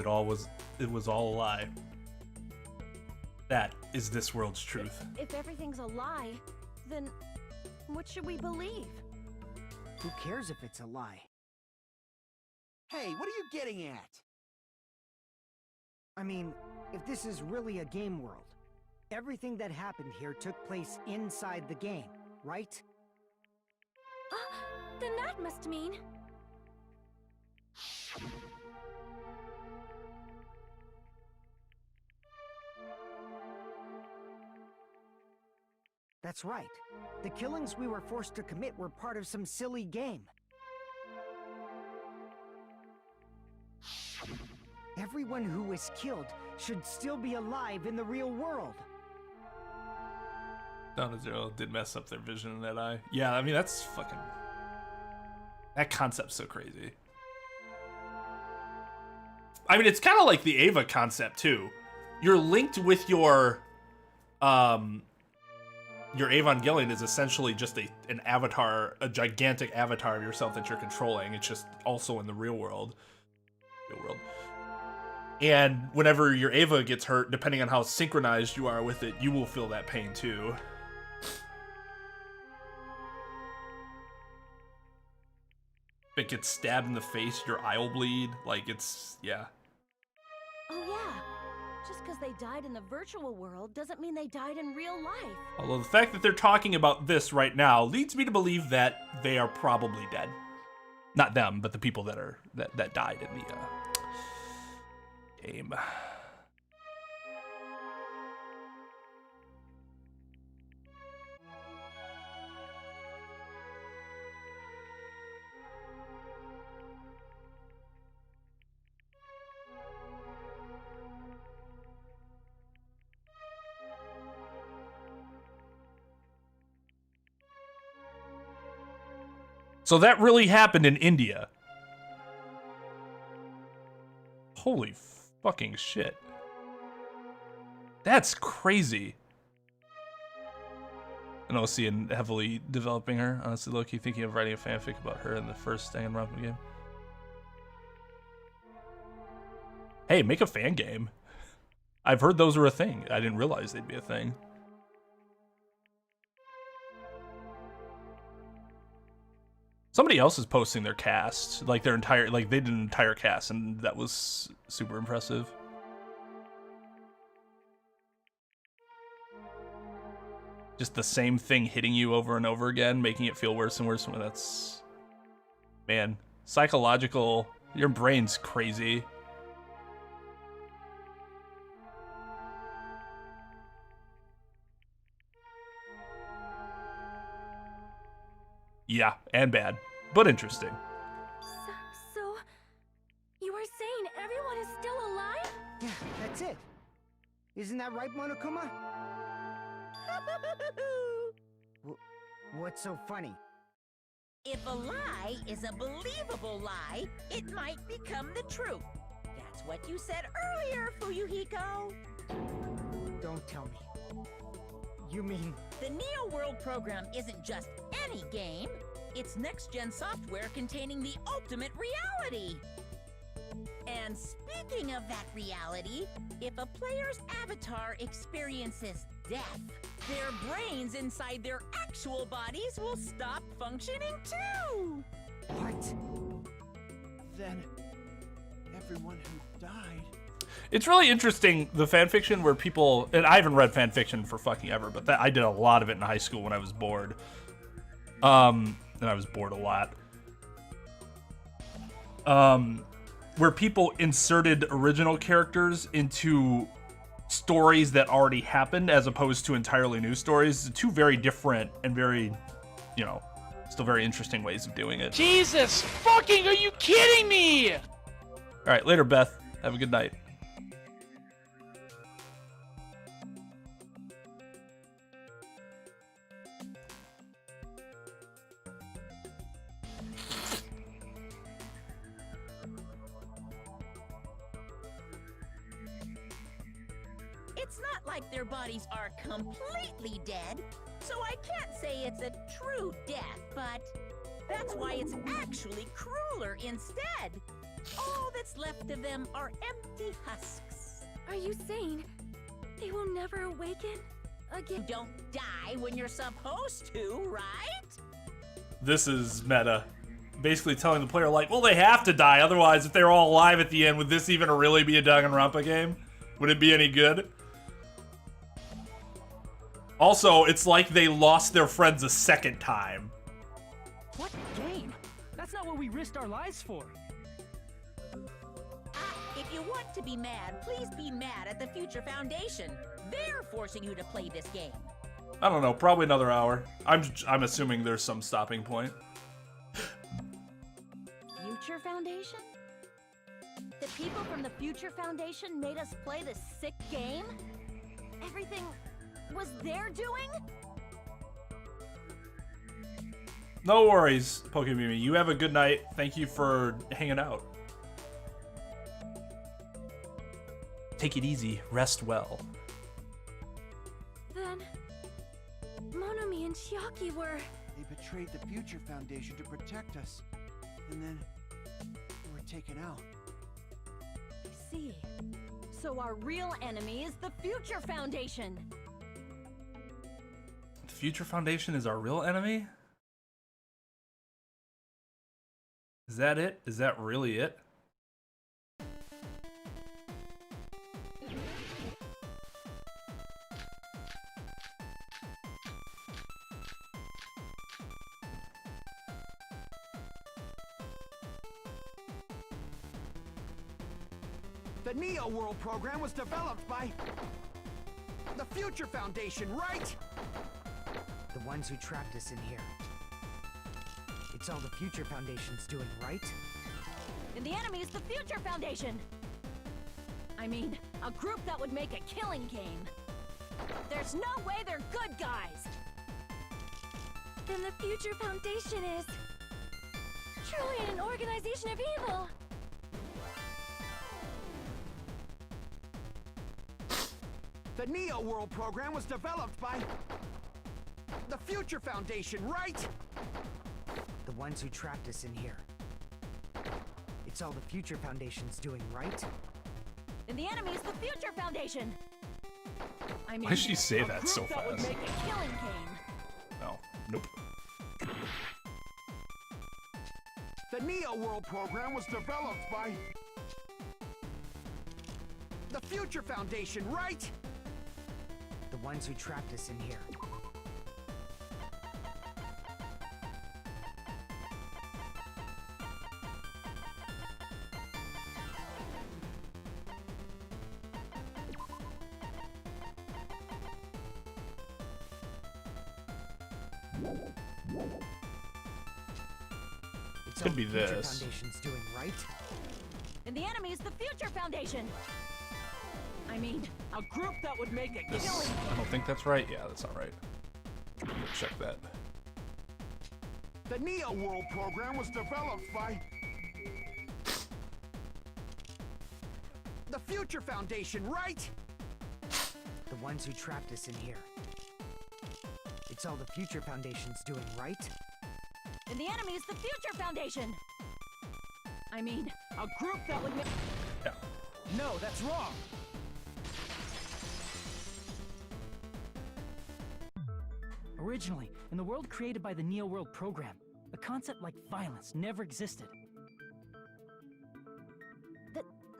it was all a lie. That is this world's truth. If everything's a lie, then what should we believe? Who cares if it's a lie? Hey, what are you getting at? I mean, if this is really a game world, everything that happened here took place inside the game, right? Then that must mean... That's right. The killings we were forced to commit were part of some silly game. Everyone who was killed should still be alive in the real world. Down to Zero did mess up their vision in that eye. Yeah, I mean, that's fucking... That concept's so crazy. I mean, it's kind of like the Ava concept, too. You're linked with your Evangelion is essentially just an avatar, a gigantic avatar of yourself that you're controlling. It's just also in the real world. And whenever your Ava gets hurt, depending on how synchronized you are with it, you will feel that pain too. If it gets stabbed in the face, your eye will bleed. Like, it's, yeah. Oh yeah. Just because they died in the virtual world doesn't mean they died in real life. Although the fact that they're talking about this right now leads me to believe that they are probably dead. Not them, but the people that died in the game. So that really happened in India. Holy fucking shit. That's crazy. And OC and heavily developing her. Honestly, low-key thinking of writing a fanfic about her in the first Danganronpa game. Hey, make a fan game. I've heard those were a thing. I didn't realize they'd be a thing. Somebody else is posting their cast, like their entire, like they did an entire cast, and that was super impressive. Just the same thing hitting you over and over again, making it feel worse and worse. That's, man, psychological. Your brain's crazy. Yeah, and bad, but interesting. So you were saying everyone is still alive? Yeah, that's it. Isn't that right, Monokuma? What's so funny? If a lie is a believable lie, it might become the truth. That's what you said earlier, Fuyuhiko. Don't tell me. You mean... The Neo World program isn't just any game. It's next-gen software containing the ultimate reality. And speaking of that reality, if a player's avatar experiences death, their brains inside their actual bodies will stop functioning too! What? Then everyone who died... It's really interesting, the fanfiction where people, and I haven't read fanfiction for fucking ever, but I did a lot of it in high school when I was bored. And I was bored a lot. Where people inserted original characters into stories that already happened as opposed to entirely new stories. Two very different and very, you know, still very interesting ways of doing it. Jesus fucking, are you kidding me? All right, later, Beth. Have a good night. It's not like their bodies are completely dead, so I can't say it's a true death, but that's why it's actually crueler instead. All that's left of them are empty husks. Are you saying they will never awaken again? You don't die when you're supposed to, right? This is meta. Basically telling the player, like, well, they have to die, otherwise if they're all alive at the end, would this even really be a Danganronpa game? Would it be any good? Also, it's like they lost their friends a second time. What game? That's not what we risked our lives for. If you want to be mad, please be mad at the Future Foundation. They're forcing you to play this game. I don't know, probably another hour. I'm assuming there's some stopping point. Future Foundation? The people from the Future Foundation made us play this sick game? Everything was their doing? No worries, Pokemimi. You have a good night. Thank you for hanging out. Take it easy. Rest well. Then Monomi and Chiaki were... They betrayed the Future Foundation to protect us. And then we were taken out. I see. So our real enemy is the Future Foundation. The Future Foundation is our real enemy? Is that it? Is that really it? The Neo World program was developed by the Future Foundation, right? The ones who trapped us in here. It's all the Future Foundation's doing, right? And the enemy is the Future Foundation! I mean, a group that would make a killing game. There's no way they're good guys! Then the Future Foundation is... truly an organization of evil! The Neo World program was developed by the Future Foundation, right? The ones who trapped us in here. It's all the Future Foundation's doing, right? And the enemy is the Future Foundation! I mean, Why does she say that so that would fast? make a killing game. No. Nope. The Neo World program was developed by the Future Foundation, right? The ones who trapped us in here. It's Could all be the Future this. Foundation's doing, right? And the enemy is the Future Foundation! I mean, a group that would make a killing I don't think that's right. Yeah, that's not right. Check that. The Neo World program was developed by the Future Foundation, right? The ones who trapped us in here. It's all the Future Foundation's doing, right? And the enemy is the Future Foundation! I mean, a group that would make... Yeah. No, that's wrong! Originally, in the world created by the Neo World program, a concept like violence never existed.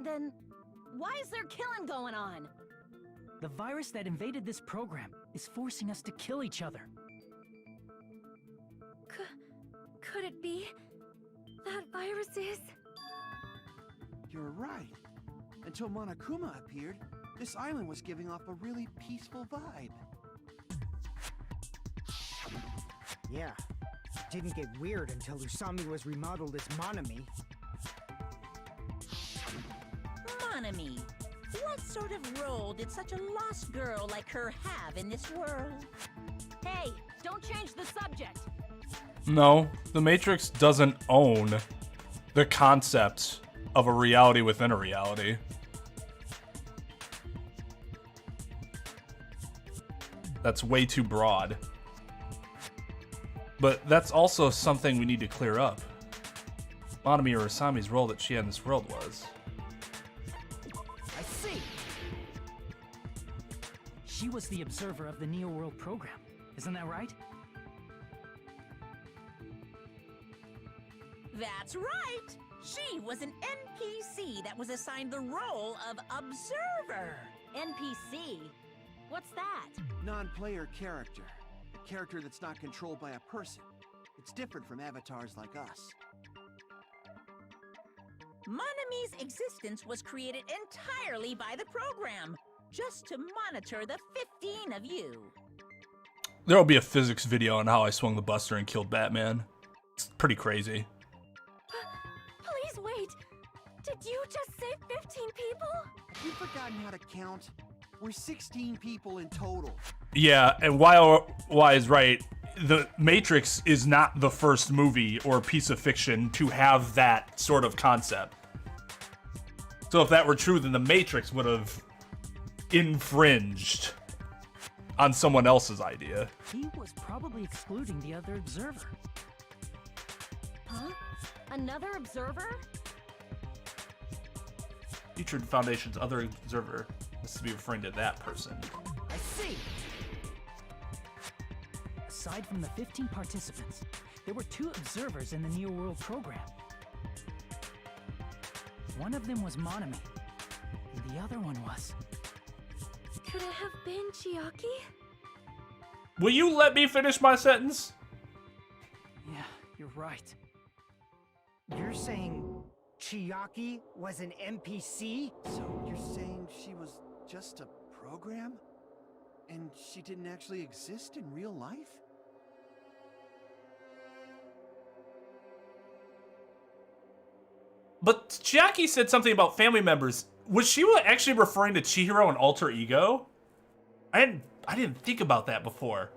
Then, why is there killing going on? The virus that invaded this program is forcing us to kill each other. Could it be that virus is... You're right. Until Monokuma appeared, This island was giving off a really peaceful vibe. Yeah. Didn't get weird until Usami was remodeled as Monami. Monami. What sort of role did such a lost girl like her have in this world? Hey, don't change the subject. No, the Matrix doesn't own the concept of a reality within a reality. That's way too broad. But that's also something we need to clear up. Monami or Usami's role that she had in this world was. I see. She was the observer of the Neo World program. Isn't that right? That's right! She was an NPC that was assigned the role of observer. NPC? What's that? Non-player character. A character that's not controlled by a person. It's different from avatars like us. Monami's existence was created entirely by the program, just to monitor the 15 of you. There'll be a physics video on how I swung the Buster and killed Batman. It's pretty crazy. Please wait. Did you just say 15 people? Have you forgotten how to count? We're 16 people in total. Yeah, and Y is right. The Matrix is not the first movie or piece of fiction to have that sort of concept. So if that were true, then the Matrix would have infringed on someone else's idea. He was probably excluding the other observer. Huh? Another observer? Future Foundation's other observer is to be referring to that person. I see. Aside from the 15 participants, there were 2 observers in the Neo World program. One of them was Monami, and the other one was... Could it have been Chiaki? Will you let me finish my sentence? Yeah, you're right. You're saying Chiaki was an NPC? So you're saying she was just a program? And she didn't actually exist in real life? But Chiaki said something about family members. Was she actually referring to Chihiro and alter ego? I didn't think about that before.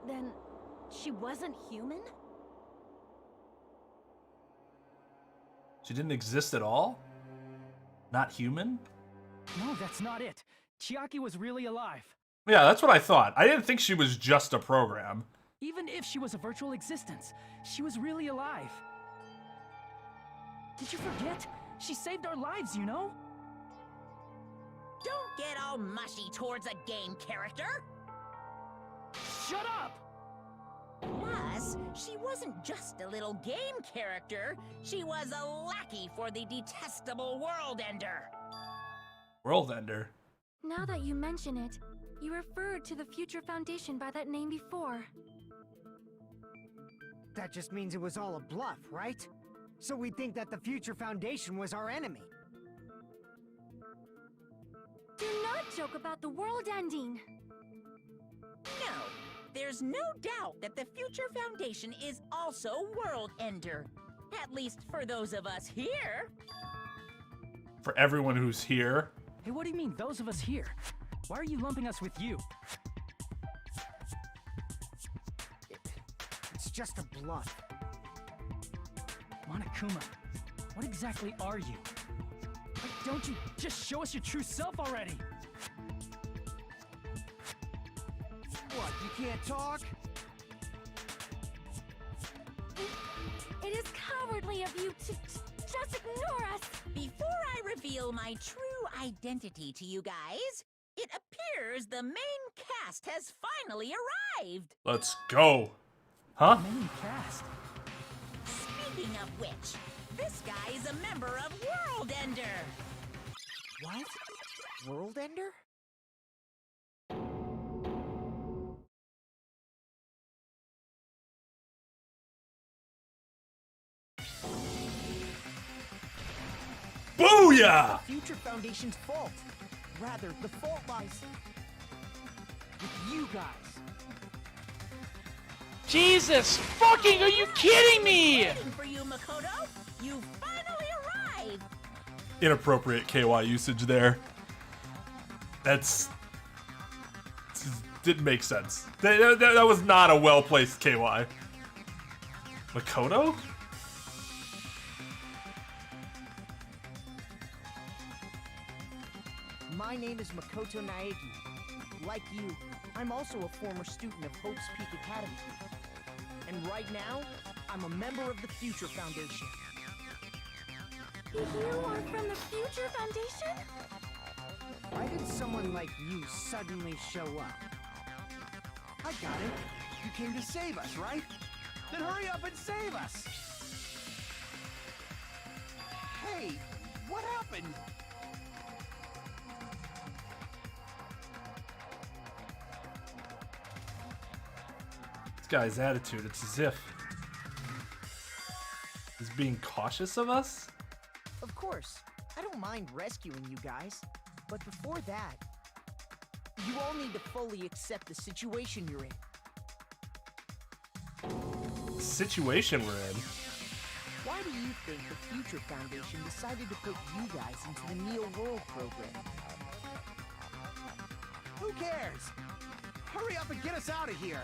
Then she wasn't human? She didn't exist at all? Not human? No, that's not it. Chiaki was really alive. Yeah, that's what I thought. I didn't think she was just a program. Even if she was a virtual existence, she was really alive. Did you forget? She saved our lives, you know? Don't get all mushy towards a game character. Shut up! Plus, she wasn't just a little game character. She was a lackey for the detestable World Ender. World Ender. Now that you mention it, you referred to the Future Foundation by that name before. That just means it was all a bluff, right? So we think that the Future Foundation was our enemy. Do not joke about the world ending. No, there's no doubt that the Future Foundation is also World Ender. At least for those of us here. For everyone who's here. Hey, what do you mean, those of us here? Why are you lumping us with you? It's just a bluff. Monokuma, what exactly are you? Why don't you just show us your true self already? What, you can't talk? It is cowardly of you to just ignore us. Before I reveal my true identity to you guys, it appears the main cast has finally arrived. Let's go. Huh? Main cast. Speaking of which, this guy is a member of World Ender. What? World Ender? Booyah! Future Foundation's fault. Rather, the fault lies with you guys. Jesus fucking, are you kidding me? Waiting for you, Makoto. You finally arrived. Inappropriate KY usage there. That's... didn't make sense. That was not a well-placed KY. Makoto? My name is Makoto Naegi. Like you, I'm also a former student of Hope's Peak Academy. And right now, I'm a member of the Future Foundation. You are from the Future Foundation? Why did someone like you suddenly show up? I got it. You came to save us, right? Then hurry up and save us! Hey, what happened? This guy's attitude, it's as if he's being cautious of us? Of course, I don't mind rescuing you guys. But before that, you all need to fully accept the situation you're in. The situation we're in? Why do you think the Future Foundation decided to put you guys into the Neo World program? Who cares? Hurry up and get us out of here!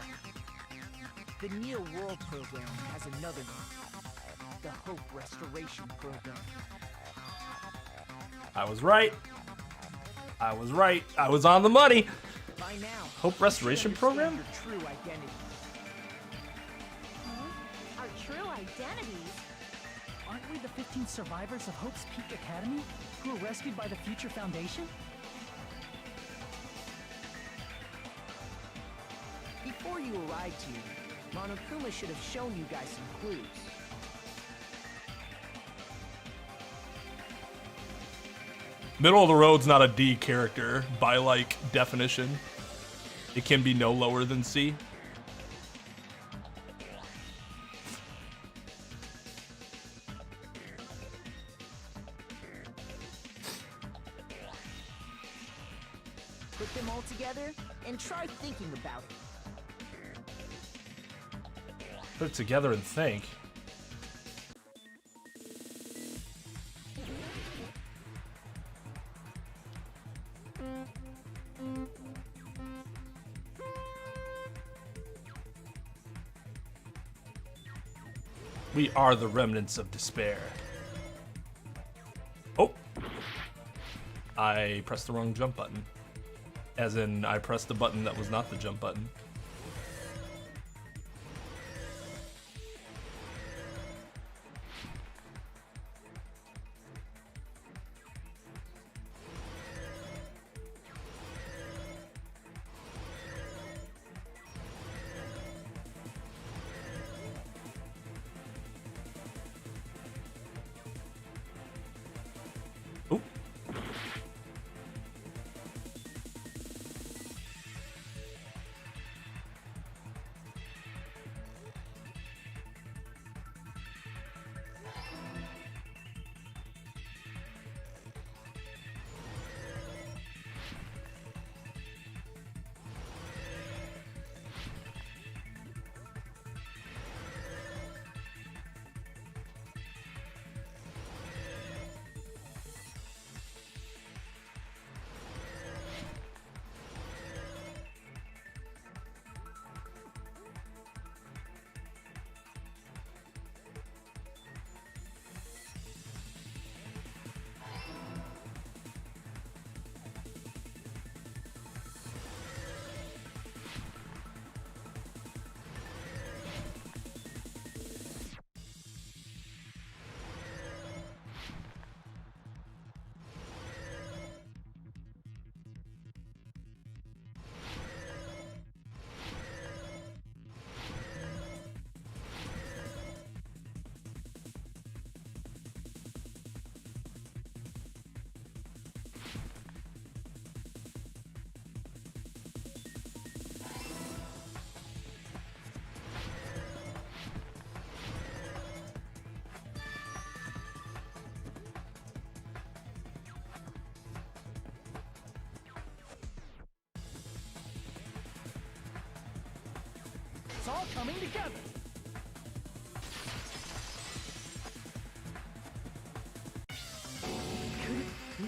The Neo World program has another name. The Hope Restoration Program. I was right. I was right. I was on the money. By now, Hope Restoration Program? your true identity. Our true identities? Aren't we the 15 survivors of Hope's Peak Academy who were rescued by the Future Foundation? Before you arrived here, Monokuma should have shown you guys some clues. Middle of the road's not a D character by like definition. It can be no lower than C. Put them all together and try thinking about it. Put it together and think. We are the remnants of despair. Oh! I pressed the wrong jump button. As in, I pressed the button that was not the jump button. it's all coming together. Could it be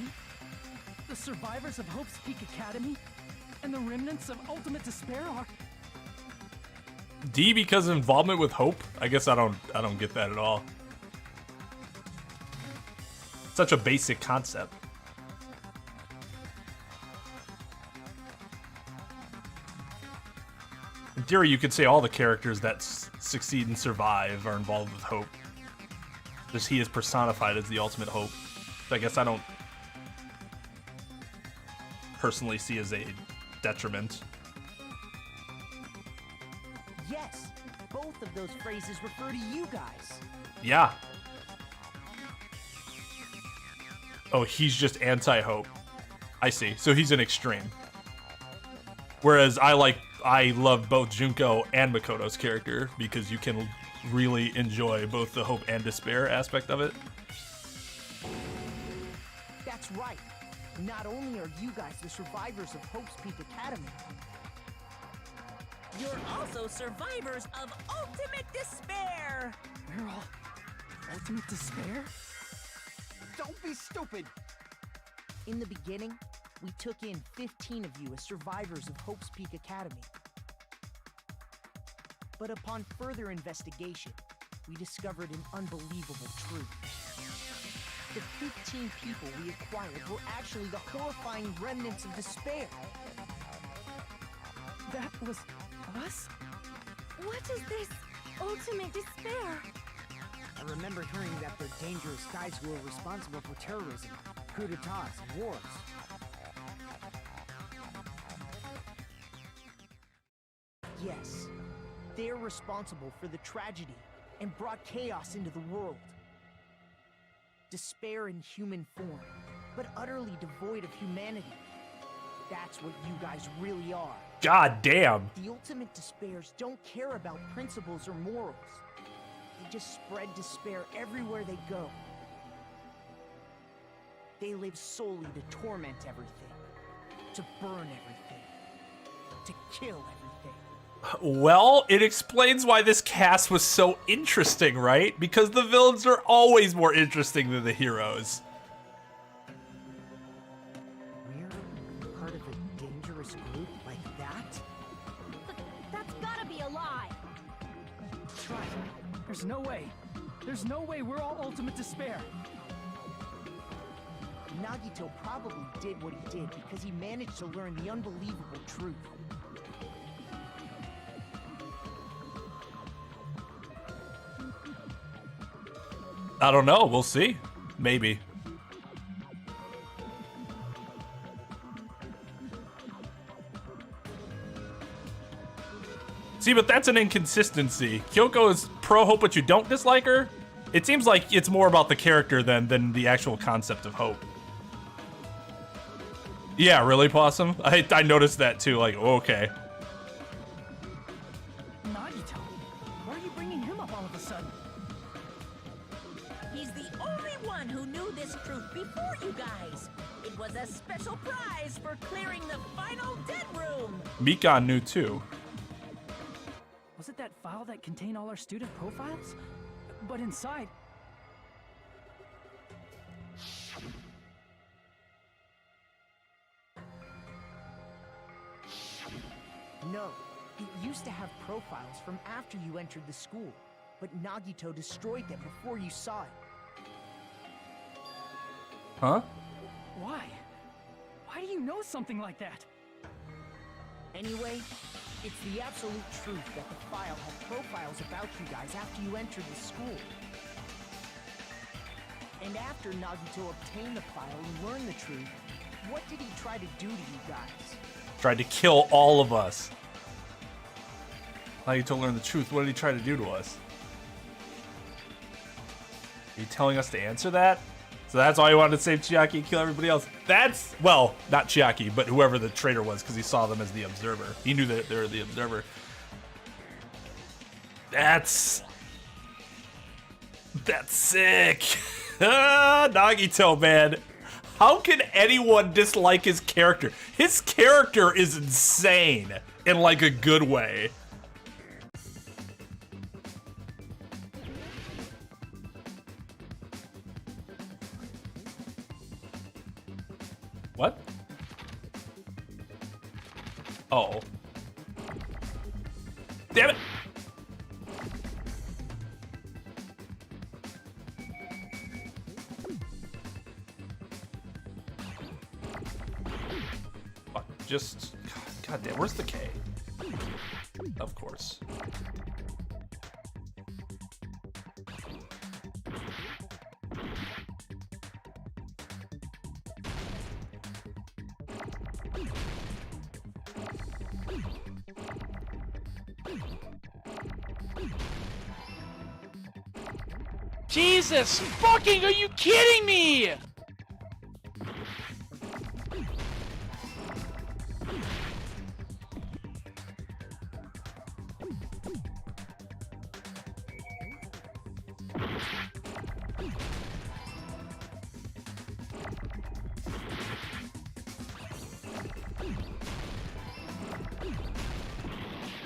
the survivors of Hope's Peak Academy and the remnants of Ultimate Despair are... D because of involvement with Hope? I guess I don't get that at all. Such a basic concept. In theory, you could say all the characters that succeed and survive are involved with Hope. Just he is personified as the ultimate Hope. So I guess I don't personally see as a detriment. Yes, both of those phrases refer to you guys. Yeah. Oh, he's just anti-Hope. I see. So he's an extreme. Whereas I love both Junko and Makoto's character because you can really enjoy both the hope and despair aspect of it. That's right. Not only are you guys the survivors of Hope's Peak Academy, You're also survivors of Ultimate Despair! We're all Ultimate Despair? don't be stupid! In the beginning, we took in 15 of you as survivors of Hope's Peak Academy. But upon further investigation, we discovered an unbelievable truth. The 15 people we acquired were actually the horrifying remnants of despair. That was us? What is this ultimate despair? I remember hearing that they're dangerous guys who are responsible for terrorism, coup d'etats, and wars. Yes, they're responsible for the tragedy and brought chaos into the world. Despair in human form, but utterly devoid of humanity. That's what you guys really are. God damn. The ultimate despairs don't care about principles or morals. They just spread despair everywhere they go. They live solely to torment everything, to burn everything, to kill everything. Well, it explains why this cast was so interesting, right? Because the villains are always more interesting than the heroes. We're part of a dangerous group like that? That's gotta be a lie. Try. There's no way. There's no way we're all Ultimate Despair. Nagito probably did what he did because he managed to learn the unbelievable truth. I don't know. We'll see. Maybe. See, but that's an inconsistency. Kyoko is pro-Hope, but you don't dislike her? It seems like it's more about the character than the actual concept of Hope. Yeah, really, Possum? I noticed that too, like, okay. Nagito, why are you bringing him up all of a sudden? He's the only one who knew this truth before you guys. It was a special prize for clearing the final dead room. Mikan knew too. Was it that file that contained all our student profiles? But inside... No, it used to have profiles from after you entered the school, but Nagito destroyed them before you saw it. Huh? Why? Why do you know something like that? Anyway, it's the absolute truth that the file had profiles about you guys after you entered the school. And after Nagito obtained the file and learned the truth, what did he try to do to you guys? Tried to kill all of us. Nagito learned the truth. What did he try to do to us? Are you telling us to answer that? So that's why he wanted to save Chiaki and kill everybody else. That's, well, not Chiaki, but whoever the traitor was, because he saw them as the Observer. He knew that they were the Observer. That's sick. Nagito, man. How can anyone dislike his character? His character is insane in like a good way. What? Oh. Damn it! Fuck, just... God damn, where's the K? Of course. Jesus fucking, are you kidding me?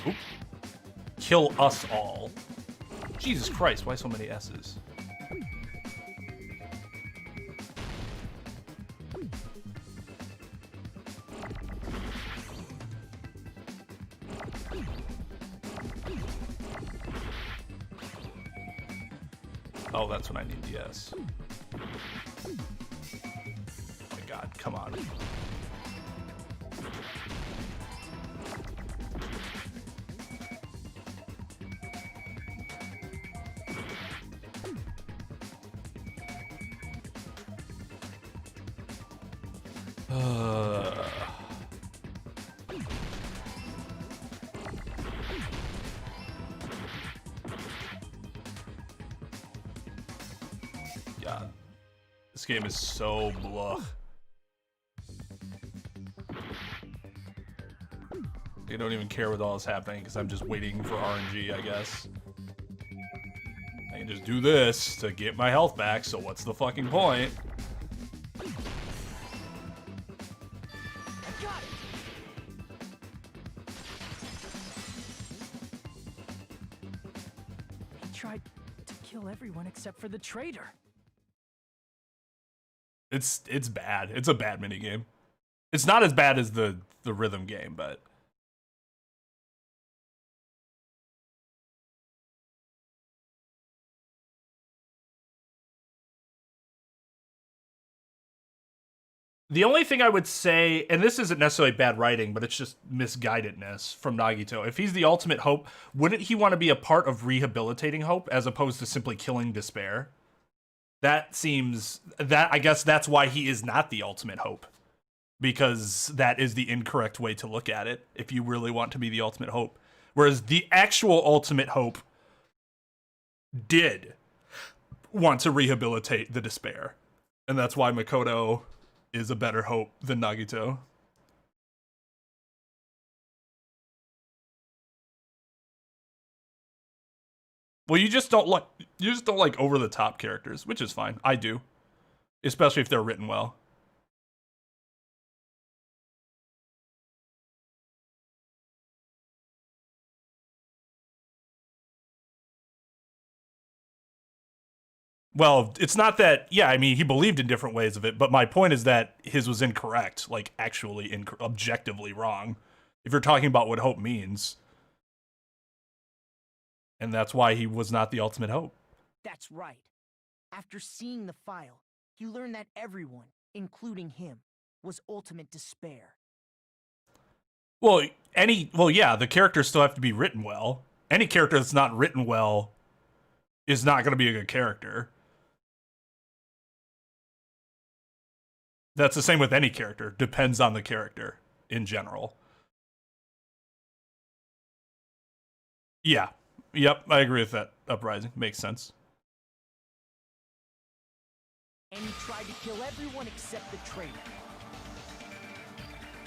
Oop. Kill us all. Jesus Christ, why so many S's? Oh, that's when I need the S. Oh my god, come on. God, this game is so blah. I don't even care what all is happening because I'm just waiting for RNG, I guess. I can just do this to get my health back, so what's the fucking point? He tried to kill everyone except for the traitor. It's bad. It's a bad minigame. It's not as bad as the rhythm game, but the only thing I would say, and this isn't necessarily bad writing, but it's just misguidedness from Nagito. If he's the ultimate Hope, wouldn't he want to be a part of rehabilitating Hope as opposed to simply killing Despair? That seems... I guess that's why he is not the ultimate Hope. Because that is the incorrect way to look at it, if you really want to be the ultimate Hope. Whereas the actual ultimate Hope did want to rehabilitate the Despair. And that's why Makoto is a better Hope than Nagito. Well, you just don't like over the top characters, which is fine. I do, especially if they're written well. Well, it's not that, yeah, I mean, he believed in different ways of it, but my point is that his was incorrect, like actually objectively wrong, if you're talking about what hope means. And that's why he was not the ultimate Hope. That's right. After seeing the file, he learned that everyone, including him, was ultimate despair. Well, yeah, the characters still have to be written well. Any character that's not written well is not going to be a good character. That's the same with any character. Depends on the character in general. Yeah. Yep, I agree with that. Uprising makes sense. And he tried to kill everyone except the traitor.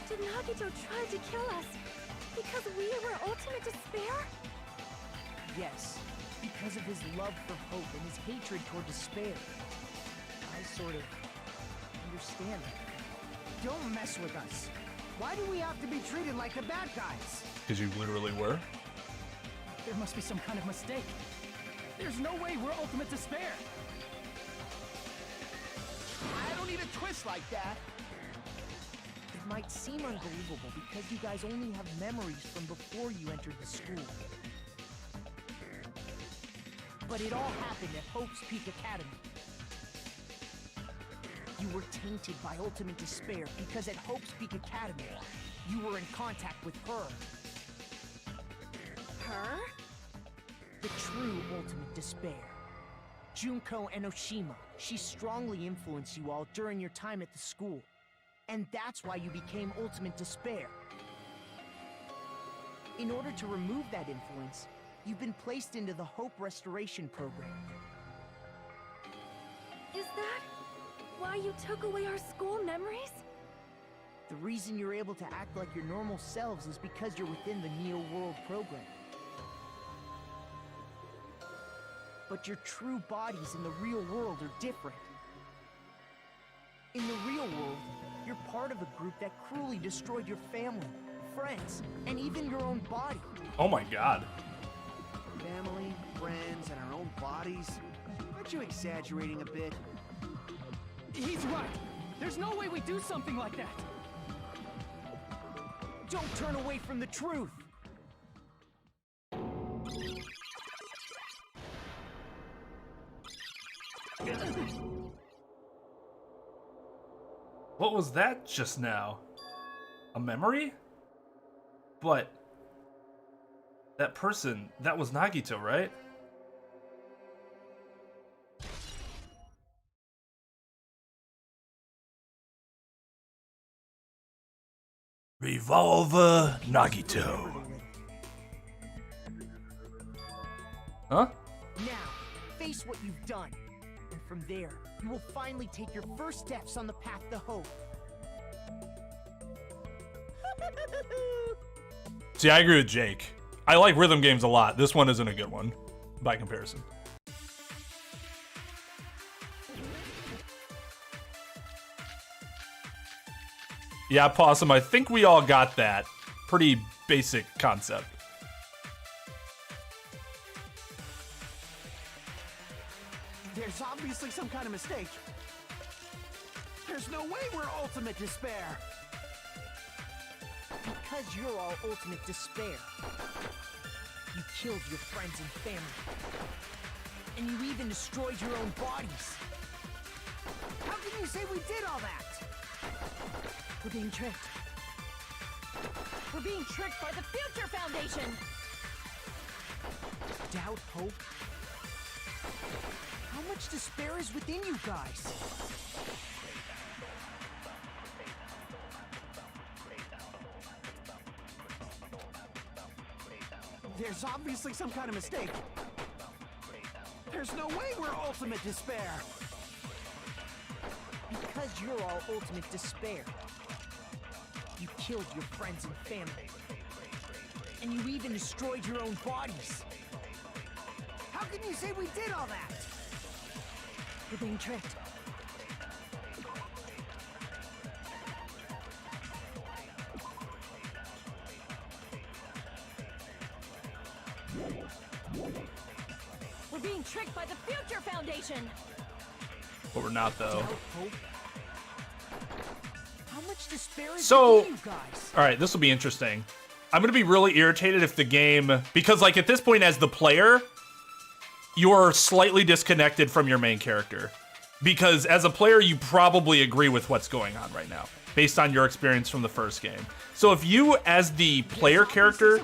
Did Nagito try to kill us because we were ultimate despair? Yes, because of his love for hope and his hatred toward despair. I sort of understand that. Don't mess with us. Why do we have to be treated like the bad guys? Because you literally were. There must be some kind of mistake. There's no way we're ultimate despair. I don't need a twist like that. It might seem unbelievable because you guys only have memories from before you entered the school. But it all happened at Hope's Peak Academy. You were tainted by ultimate despair because at Hope's Peak Academy, you were in contact with her. Her? The true ultimate despair. Junko Enoshima. She strongly influenced you all during your time at the school. And that's why you became ultimate despair. In order to remove that influence, you've been placed into the Hope Restoration Program. Is that why you took away our school memories? The reason you're able to act like your normal selves is because you're within the Neo World program. But your true bodies in the real world are different. In the real world, you're part of a group that cruelly destroyed your family, friends, and even your own body. Oh my god. Family, friends, and our own bodies? Aren't you exaggerating a bit? He's right. There's no way we do something like that. Don't turn away from the truth. What was that just now? A memory? But that person, that was Nagito, right? Revolver Nagito. Huh? Now, face what you've done. And from there, you will finally take your first steps on the path to hope. See, I agree with Jake. I like rhythm games a lot. This one isn't a good one, by comparison. Yeah, Possum, I think we all got that. Pretty basic concept. There's obviously some kind of mistake. There's no way we're ultimate despair. Because you're all ultimate despair. You killed your friends and family. And you even destroyed your own bodies. How can you say we did all that? We're being tricked. We're being tricked by the Future Foundation! Doubt hope? How much despair is within you guys? There's obviously some kind of mistake. There's no way we're ultimate despair. Because you're all ultimate despair. You killed your friends and family. And you even destroyed your own bodies. How can you say we did all that? We're being tricked. We're being tricked by the Future Foundation! But we're not, though. How much despair is So, within you guys? all right, this will be interesting. I'm gonna be really irritated if the game, because like at this point as the player, you're slightly disconnected from your main character. Because as a player, you probably agree with what's going on right now, based on your experience from the first game. So if you, as the player character,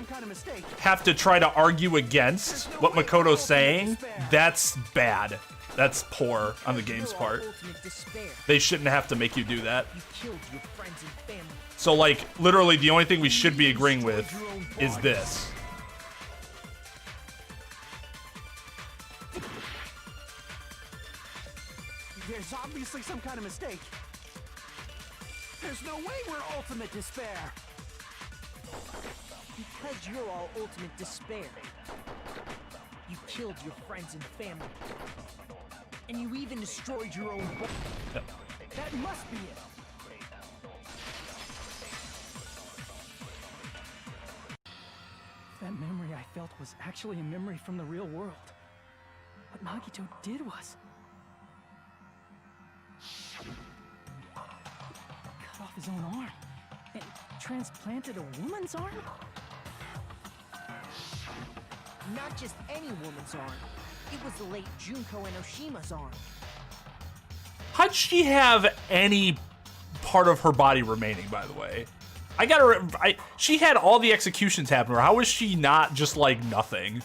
have to try to argue against what Makoto's saying, that's bad. That's poor on the game's part. They shouldn't have to make you do that. So like, literally the only thing we should be agreeing with is this. There's obviously some kind of mistake. There's no way we're ultimate despair. Because you're all ultimate despair. You killed your friends and family. And you even destroyed your own body. Yep. That must be it. That memory I felt was actually a memory from the real world. What Nagito did was cut off his own arm. transplanted a woman's arm? Not just any woman's arm. It was the late Junko Enoshima's arm. How'd she have any part of her body remaining, by the way? I gotta, she had all the executions happen to her. How was she not just like nothing?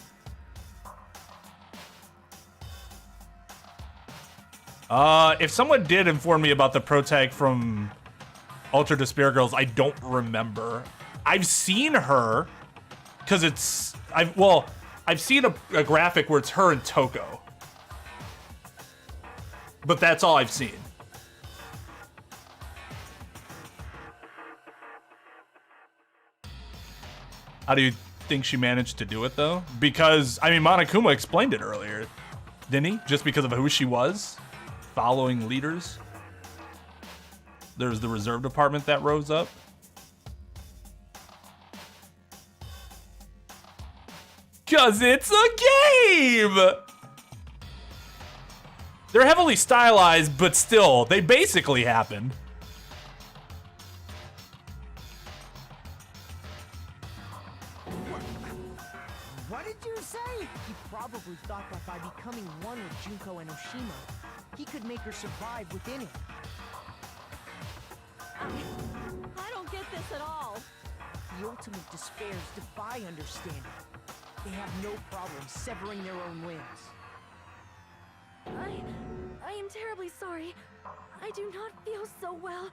If someone did inform me about the protag from Ultra Despair Girls, I don't remember. I've seen her, because it's, I've seen a graphic where it's her and Toko. But that's all I've seen. How do you think she managed to do it, though? Because, I mean, Monokuma explained it earlier, didn't he? Just because of who she was? Following leaders? There's the reserve department that rose up. Cause it's a game! They're heavily stylized, but still, they basically happened. What did you say? He probably thought that by becoming one with Junko Enoshima, he could make her survive within it. I don't get this at all. The ultimate despairs defy understanding. They have no problem severing their own limbs. I am terribly sorry. I do not feel so well.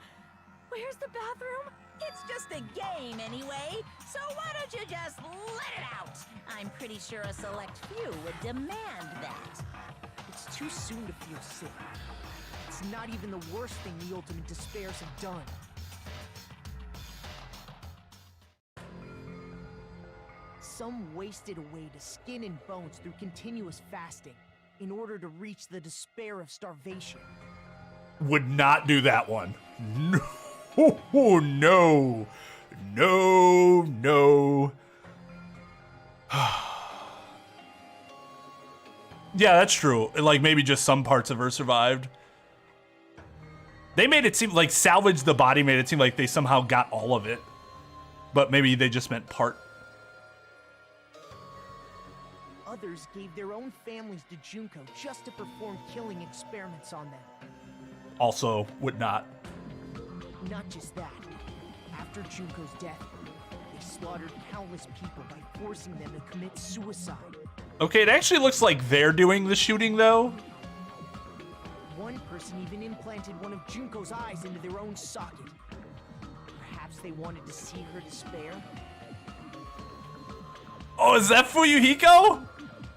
Where's the bathroom? It's just a game anyway, so why don't you just let it out? I'm pretty sure a select few would demand that. It's too soon to feel sick. It's not even the worst thing the ultimate despairs have done. Some wasted away to skin and bones through continuous fasting in order to reach the despair of starvation. Would not do that one. No, no, no, no. Yeah, that's true. Like, maybe just some parts of her survived. They made it seem like salvage the body made it seem like they somehow got all of it. But maybe they just meant part. Others gave their own families to Junko just to perform killing experiments on them. Also, would not. Not just that. After Junko's death, they slaughtered countless people by forcing them to commit suicide. Okay, it actually looks like they're doing the shooting, though. One person even implanted one of Junko's eyes into their own socket. Perhaps they wanted to see her despair. Oh, is that Fuyuhiko?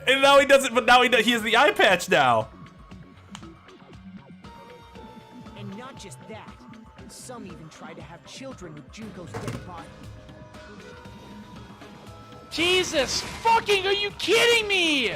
And now he doesn't, but now he has the eye patch now. And not just that. Some even tried to have children with Junko's dead body. Jesus fucking, are you kidding me?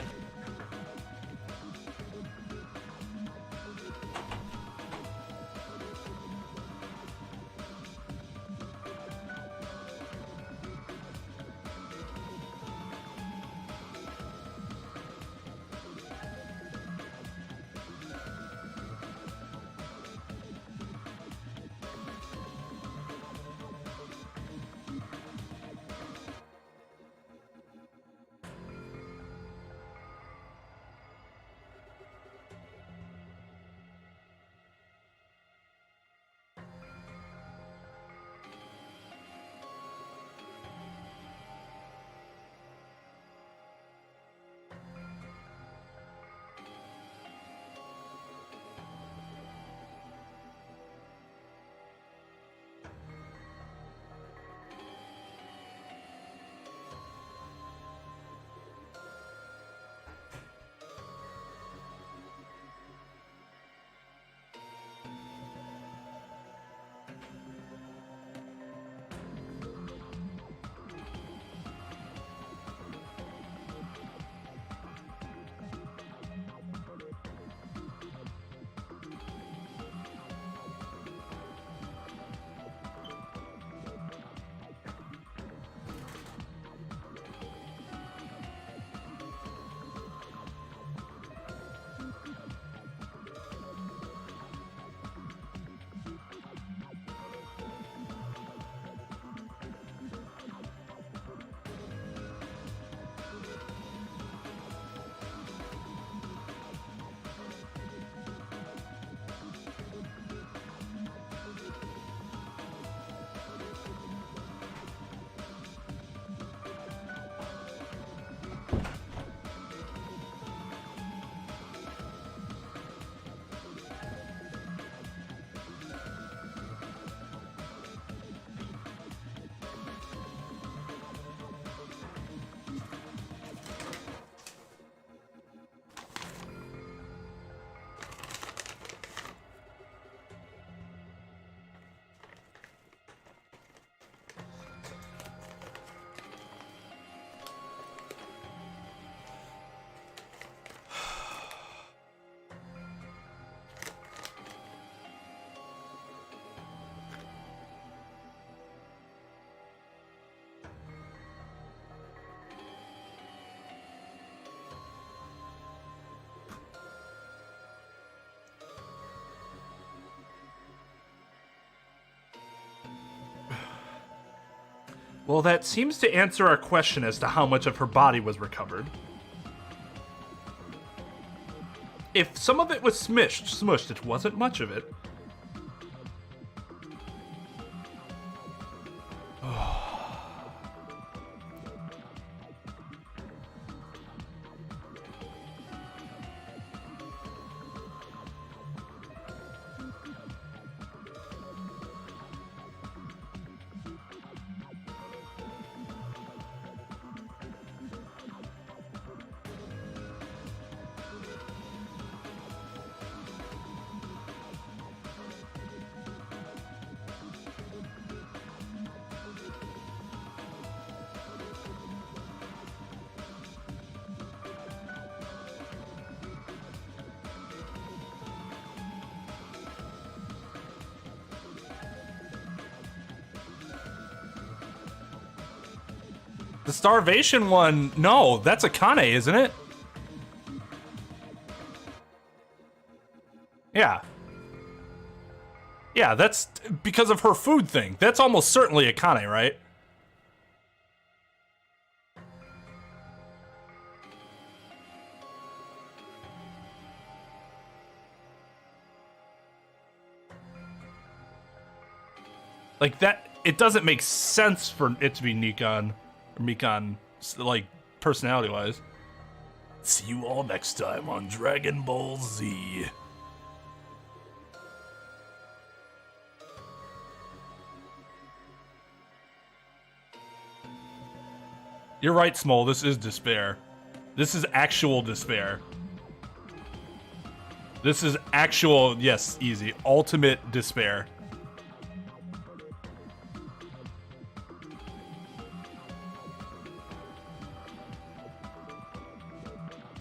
Well, that seems to answer our question as to how much of her body was recovered. If some of it was smushed, it wasn't much of it. The starvation one, no, that's Akane, isn't it? Yeah. Yeah, that's because of her food thing. That's almost certainly Akane, right? Like that, it doesn't make sense for it to be Nikon. Mikan, like, personality-wise. See you all next time on Dragon Ball Z. You're right, Smol, this is despair. This is actual despair. This is actual, yes, easy, ultimate despair.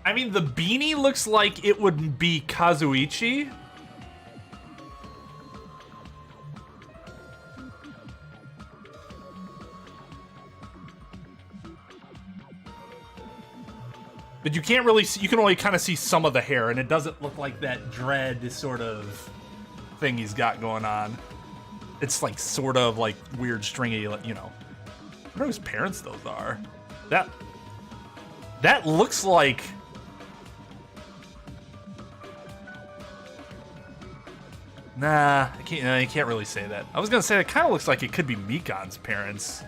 I mean, the beanie looks like it would be Kazuichi. But you can't really see, you can only kind of see some of the hair, and it doesn't look like that dread sort of thing he's got going on. It's like sort of like weird stringy, you know. I wonder whose parents those are. That looks like... Nah, you can't really say that. I was gonna say it kind of looks like it could be Mikan's parents.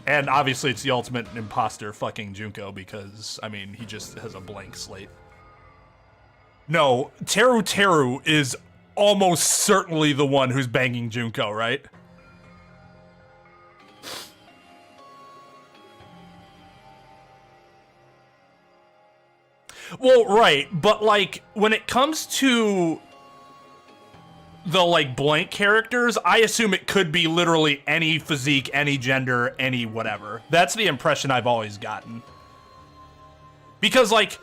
And obviously it's the ultimate imposter fucking Junko because, I mean, he just has a blank slate. No, Teru is almost certainly the one who's banging Junko, right? Well, right, but like when it comes to the like blank characters, I assume it could be literally any physique, any gender, any whatever. That's the impression I've always gotten. Because like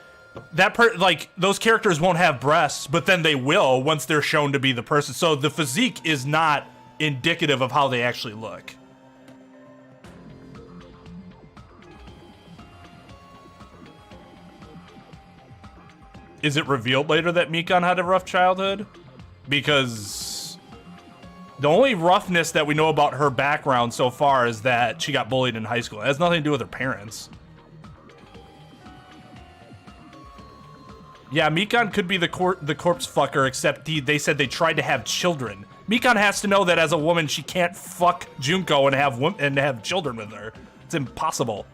like those characters won't have breasts, but then they will once they're shown to be the person. So the physique is not indicative of how they actually look. Is it revealed later that Mikan had a rough childhood? Because the only roughness that we know about her background so far is that she got bullied in high school. It has nothing to do with her parents. Yeah, Mikan could be the corpse fucker, except they said they tried to have children. Mikan has to know that as a woman, she can't fuck Junko and have children with her. It's impossible.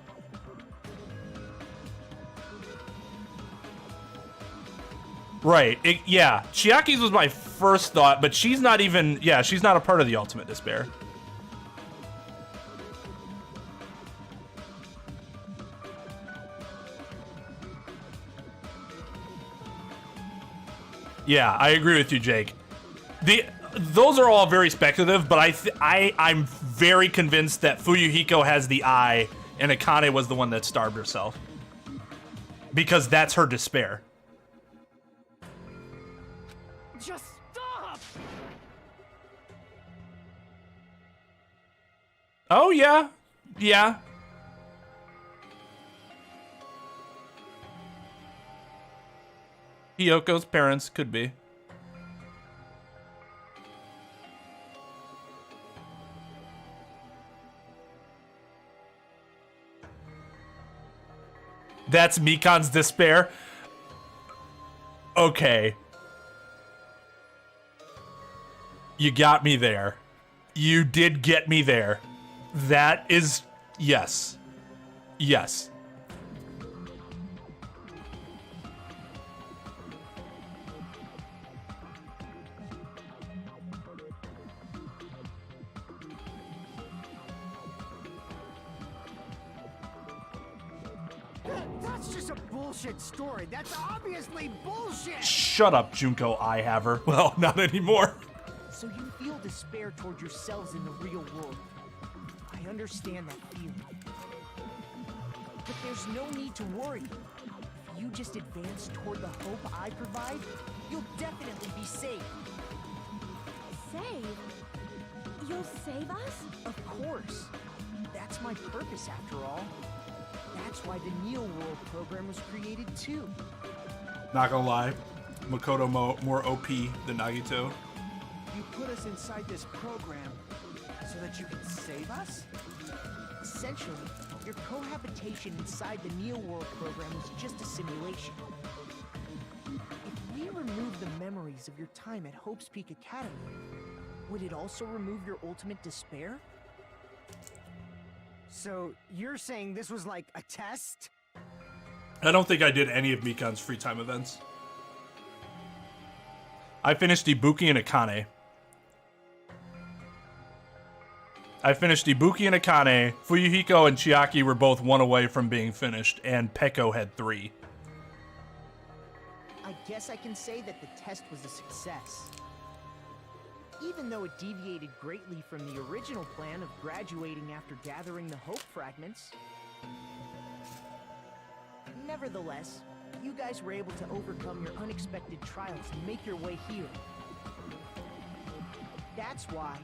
Right, yeah, Chiaki's was my first thought, but she's not even, yeah, she's not a part of the ultimate despair. Yeah, I agree with you, Jake. Those are all very speculative, but I'm very convinced that Fuyuhiko has the eye and Akane was the one that starved herself. Because that's her despair. Just stop! Oh, yeah. Yeah. Hiyoko's parents could be. That's Mikan's despair. Okay. You got me there. You did get me there. That is... Yes. Yes. That's just a bullshit story. That's obviously bullshit. Shut up, Junko Eyehaver. Well, not anymore. So you feel despair toward yourselves in the real world. I understand that feeling. But there's no need to worry. If you just advance toward the hope I provide, you'll definitely be saved. Save? You'll save us? Of course. That's my purpose after all. That's why the Neo World program was created too. Not gonna lie, Makoto more OP than Nagito. You put us inside this program so that you can save us? Essentially, your cohabitation inside the Neo World program was just a simulation. If we remove the memories of your time at Hope's Peak Academy, would it also remove your ultimate despair? So you're saying this was like a test? I don't think I did any of Mikan's free time events. I finished Ibuki and Akane. Fuyuhiko and Chiaki were both 1 away from being finished, and Peko had 3. I guess I can say that the test was a success. Even though it deviated greatly from the original plan of graduating after gathering the Hope Fragments. Nevertheless, you guys were able to overcome your unexpected trials and make your way here. That's why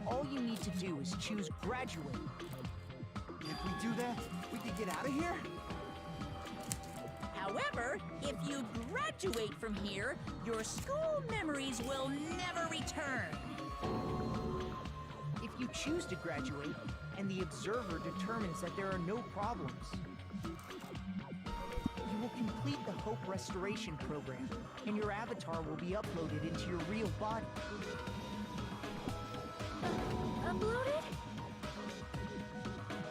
all you need to do is choose graduate. If we do that, we can get out of here? However, if you graduate from here, your school memories will never return. If you choose to graduate, and the observer determines that there are no problems, you will complete the Hope Restoration program, and your avatar will be uploaded into your real body. Uploaded?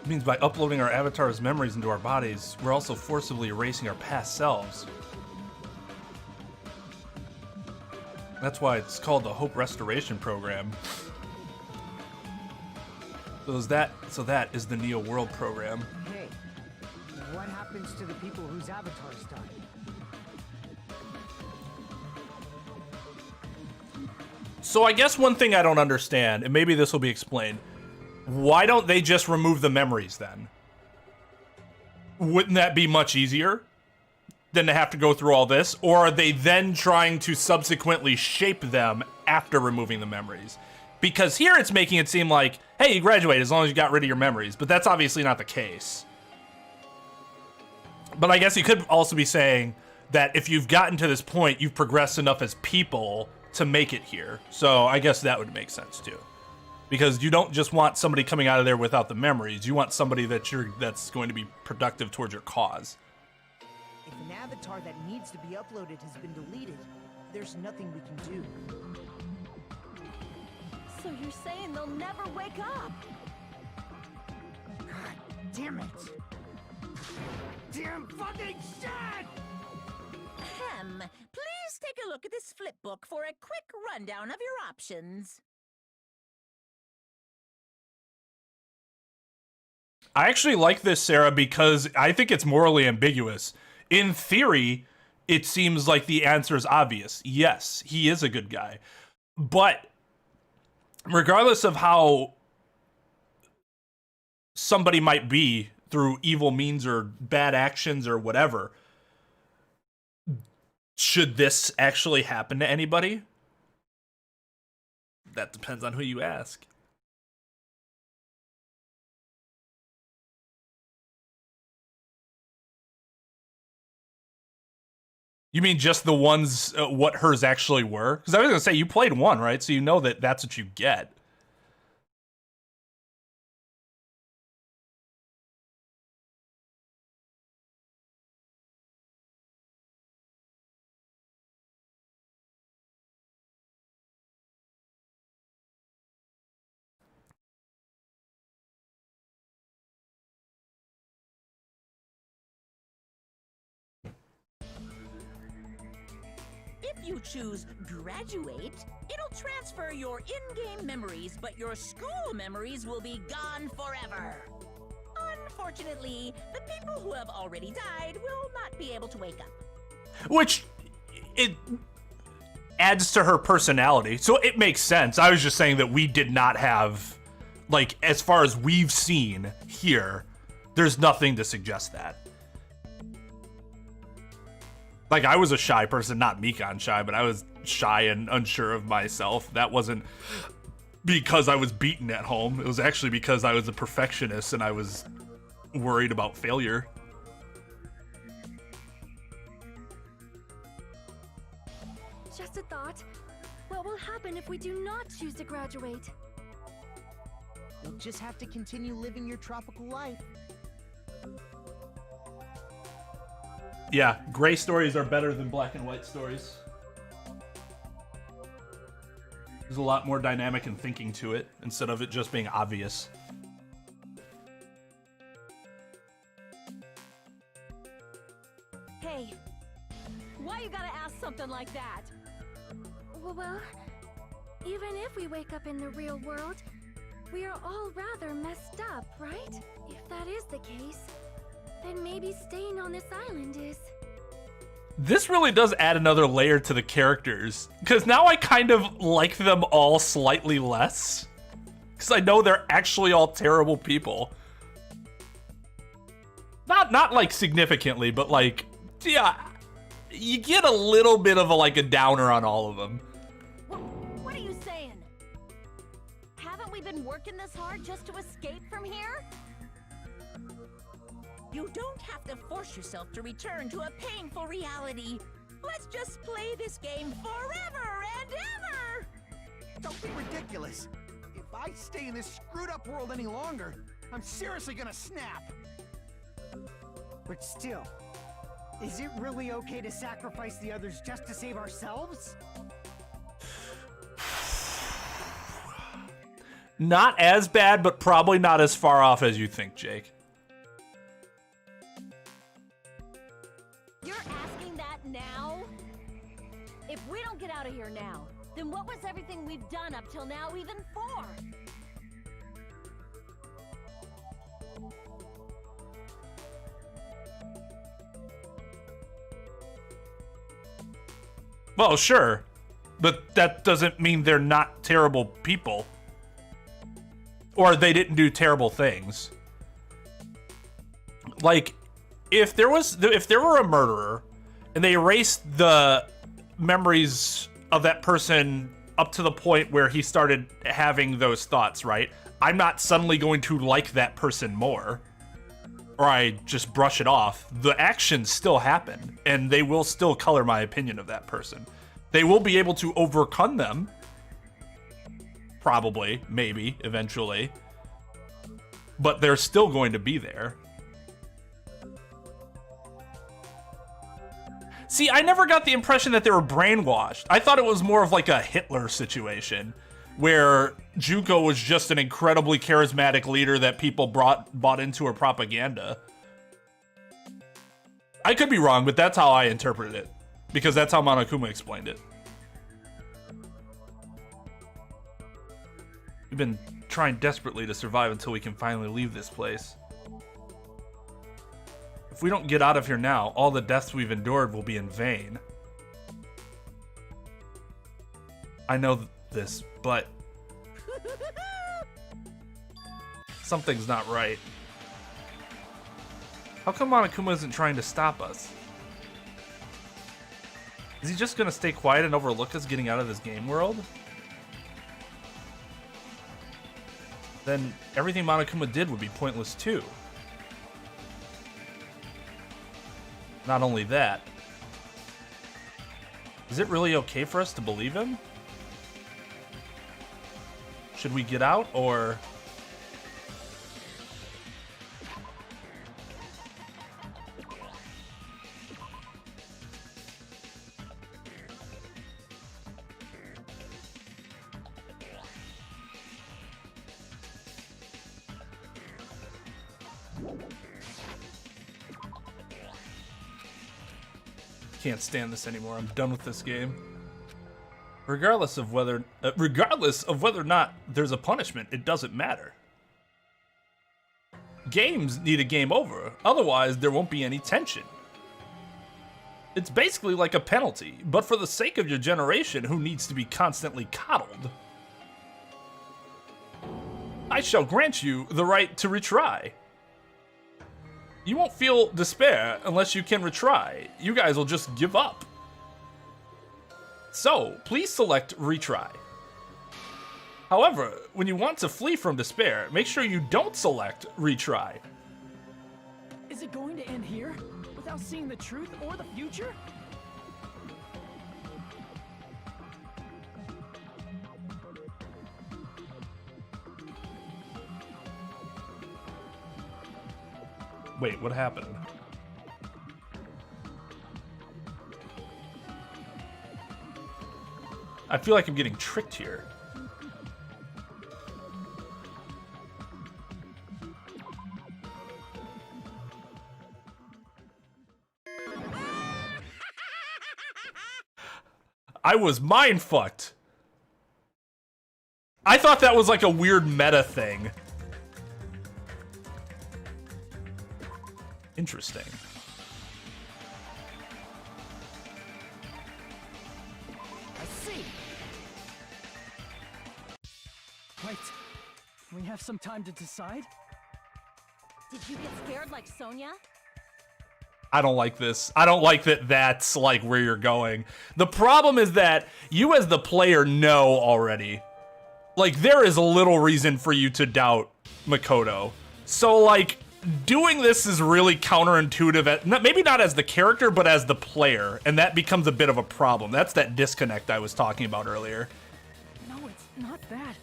It means by uploading our avatar's memories into our bodies, we're also forcibly erasing our past selves. That's why it's called the Hope Restoration Program. So that is the Neo World program. Hey, what happens to the people whose avatars die? So I guess one thing I don't understand, and maybe this will be explained, why don't they just remove the memories then? Wouldn't that be much easier than to have to go through all this? Or are they then trying to subsequently shape them after removing the memories? Because here it's making it seem like, hey, you graduate as long as you got rid of your memories, but that's obviously not the case. But I guess you could also be saying that if you've gotten to this point, you've progressed enough as people to make it here. So I guess that would make sense too. Because you don't just want somebody coming out of there without the memories. You want somebody that's going to be productive towards your cause. If an avatar that needs to be uploaded has been deleted, there's nothing we can do. So you're saying they'll never wake up? God damn it! Damn fucking shit! Please take a look at this flipbook for a quick rundown of your options. I actually like this, Sarah, because I think it's morally ambiguous. In theory, it seems like the answer is obvious. Yes, he is a good guy. But regardless of how somebody might be through evil means or bad actions or whatever, should this actually happen to anybody? That depends on who you ask. You mean just the ones, what hers actually were? Because I was going to say, you played one, right? So you know that that's what you get. If you choose graduate, it'll transfer your in-game memories, but your school memories will be gone forever. Unfortunately, the people who have already died will not be able to wake up. Which, it adds to her personality, so it makes sense. I was just saying that we did not have, like, as far as we've seen here, there's nothing to suggest that. Like, I was a shy person, not Mikan shy, but I was shy and unsure of myself. That wasn't because I was beaten at home. It was actually because I was a perfectionist and I was worried about failure. Just a thought. What will happen if we do not choose to graduate? You'll just have to continue living your tropical life. Yeah, gray stories are better than black and white stories. There's a lot more dynamic and thinking to it, instead of it just being obvious. Hey, why you gotta ask something like that? Well, even if we wake up in the real world, we are all rather messed up, right? If that is the case, then maybe staying on this island is... This really does add another layer to the characters, because now I kind of like them all slightly less, because I know they're actually all terrible people. Not like significantly, but like, yeah, you get a little bit of a downer on all of them. What are you saying? Haven't we been working this hard just to escape from here? You don't have to force yourself to return to a painful reality. Let's just play this game forever and ever! Don't be ridiculous. If I stay in this screwed up world any longer, I'm seriously gonna snap. But still, is it really okay to sacrifice the others just to save ourselves? Not as bad, but probably not as far off as you think, Jake. You're asking that now? If we don't get out of here now, then what was everything we've done up till now even for? Well, sure, but that doesn't mean they're not terrible people. Or they didn't do terrible things. Like, if there were a murderer and they erased the memories of that person up to the point where he started having those thoughts, right? I'm not suddenly going to like that person more, or I just brush it off. The actions still happen, and they will still color my opinion of that person. They will be able to overcome them, probably, maybe, eventually, but they're still going to be there. See, I never got the impression that they were brainwashed. I thought it was more of like a Hitler situation, where Junko was just an incredibly charismatic leader that people bought into her propaganda. I could be wrong, but that's how I interpreted it, because that's how Monokuma explained it. We've been trying desperately to survive until we can finally leave this place. If we don't get out of here now, all the deaths we've endured will be in vain. I know this, but something's not right. How come Monokuma isn't trying to stop us? Is he just gonna stay quiet and overlook us getting out of this game world? Then everything Monokuma did would be pointless too. Not only that, Is it really okay for us to believe him? Should we get out, or... Can't stand this anymore. I'm done with this game. Regardless of whether or not there's a punishment, it doesn't matter. Games need a game over, otherwise there won't be any tension. It's basically like a penalty, but for the sake of your generation who needs to be constantly coddled, I shall grant you the right to retry. You won't feel despair unless you can retry. You guys will just give up. So, please select retry. However, when you want to flee from despair, make sure you don't select retry. Is it going to end here? Without seeing the truth or the future? Wait, what happened? I feel like I'm getting tricked here. I was mind fucked. I thought that was like a weird meta thing. Interesting. I see. Wait, we have some time to decide? Did you get scared like Sonia? I don't like this. I don't like that that's like where you're going. The problem is that you as the player know already. Like, there is little reason for you to doubt Makoto. So, like, doing this is really counterintuitive, maybe not as the character, but as the player, and that becomes a bit of a problem. That's that disconnect I was talking about earlier. No, it's not that.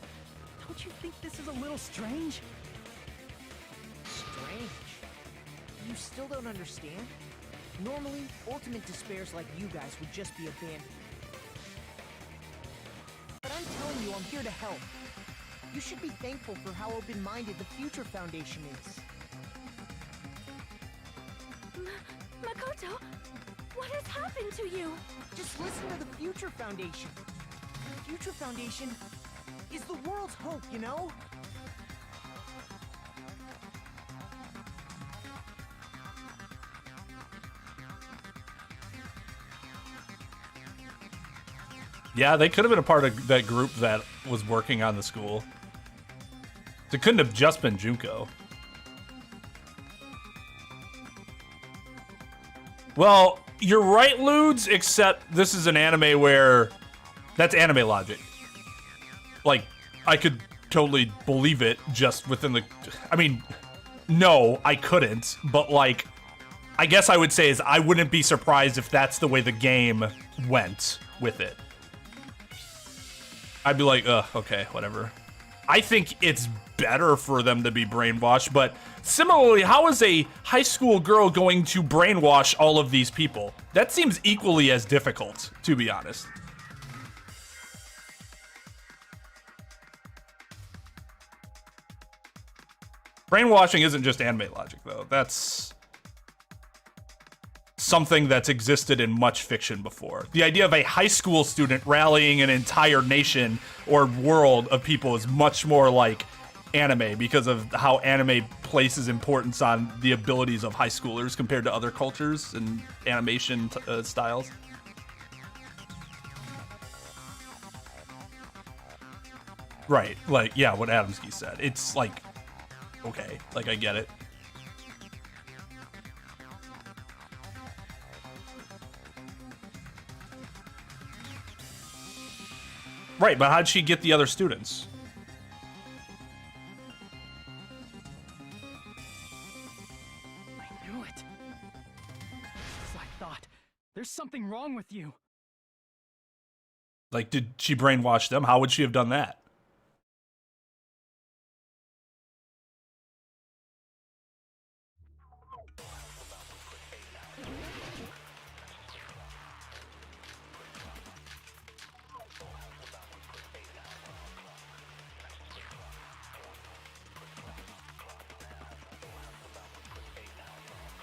Don't you think this is a little strange? Strange? You still don't understand? Normally, ultimate despairs like you guys would just be abandoned. But I'm telling you, I'm here to help. You should be thankful for how open-minded the Future Foundation is. Makoto, what has happened to you? Just listen to the Future Foundation. The Future Foundation is the world's hope, you know? Yeah, they could have been a part of that group that was working on the school. It couldn't have just been Junko. Well, you're right, Ludes, except this is an anime where that's anime logic. Like, I could totally believe it just within the... I mean, no, I couldn't, but like, I guess I would say is I wouldn't be surprised if that's the way the game went with it. I'd be like, ugh, okay, whatever. I think it's better for them to be brainwashed, but similarly, how is a high school girl going to brainwash all of these people? That seems equally as difficult, to be honest. Brainwashing isn't just anime logic, though. That's something that's existed in much fiction before. The idea of a high school student rallying an entire nation or world of people is much more like anime because of how anime places importance on the abilities of high schoolers compared to other cultures and animation styles. Right, like, yeah, what Adamski said. It's like, okay, like, I get it. Right, but how'd she get the other students? I knew it. As I thought, there's something wrong with you. Like, did she brainwash them? How would she have done that?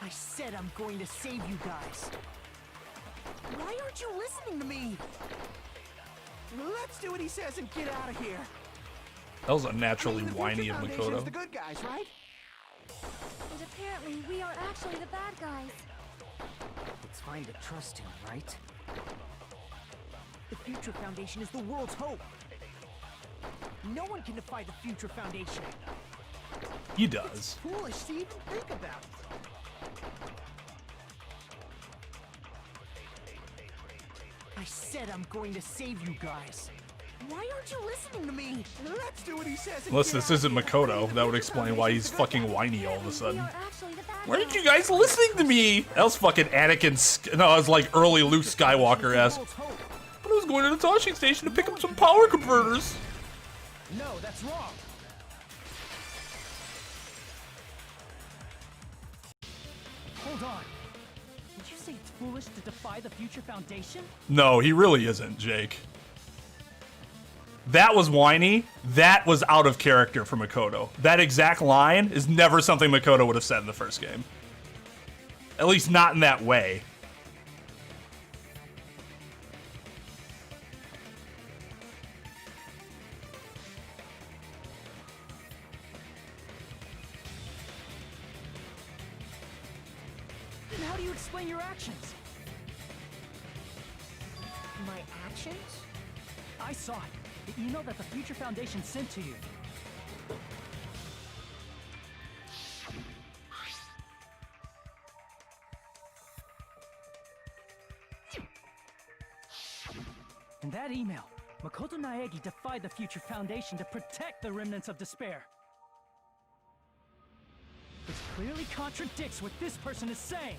I said I'm going to save you guys. Why aren't you listening to me? Let's do what he says and get out of here. That was unnaturally The whiny Future of Foundation's Makoto. the good guys, right? And apparently we are actually the bad guys. It's fine to trust him, right? The Future Foundation is the world's hope. No one can defy the Future Foundation. He does. Foolish to even think about. I said I'm going to save you guys. Why aren't you listening to me? Let's do what he says and Unless get this out isn't of here. Makoto, that would explain why he's fucking whiny all of a We sudden. are actually the bad Why guys. aren't you guys listening to me? That was fucking Anakin. No, it was like early Luke Skywalker-esque. But I was going to the charging station to pick up some power converters. No, that's wrong. Hold on. Did you say it's foolish to defy the Future Foundation? No, he really isn't, Jake. That was whiny. That was out of character for Makoto. That exact line is never something Makoto would have said in the first game. At least not in that way. Then how do you explain your actions? My actions? I saw it. The email that the Future Foundation sent to you. In that email, Makoto Naegi defied the Future Foundation to protect the remnants of despair. This clearly contradicts what this person is saying.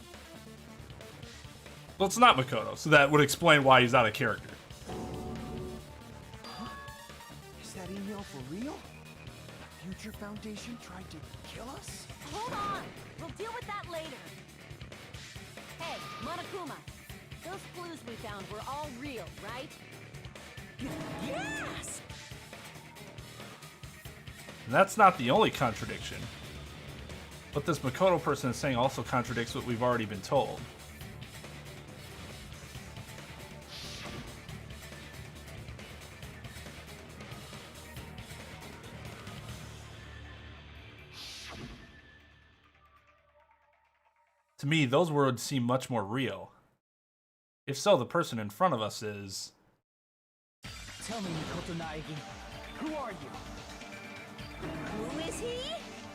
Well, it's not Makoto, so that would explain why he's out of character. Is that email for real? The Future Foundation tried to kill us? Hold on. We'll deal with that later. Hey, Monokuma. Those clues we found were all real, right? Yes! And that's not the only contradiction. What this Makoto person is saying also contradicts what we've already been told. To me, those words seem much more real. If so, the person in front of us is... Tell me, Makoto Naegi, who are you? Who is he?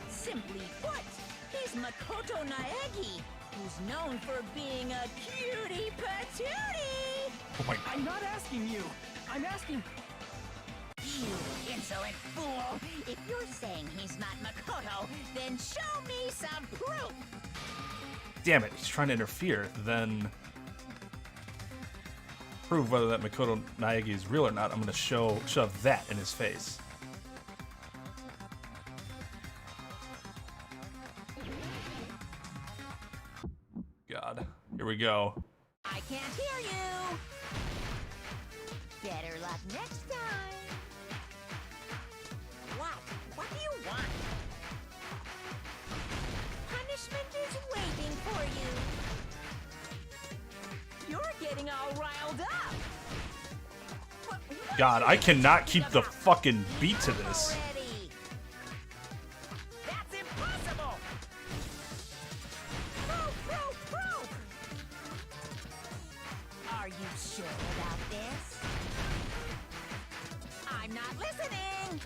Simply put, he's Makoto Naegi, who's known for being a cutie patootie. Oh my... I'm not asking you. I'm asking... You insolent fool! If you're saying he's not Makoto, then show me some proof! Damn it, he's trying to interfere, then... prove whether that Makoto Naegi is real or not, I'm gonna shove that in his face. God, here we go. I can't hear you! Better luck next time! What? What do you want? Punishment is waiting for you! You're getting all riled up! God, I cannot keep the fucking beat to this. Already. That's impossible! Proof! Are you sure about this? I'm not listening!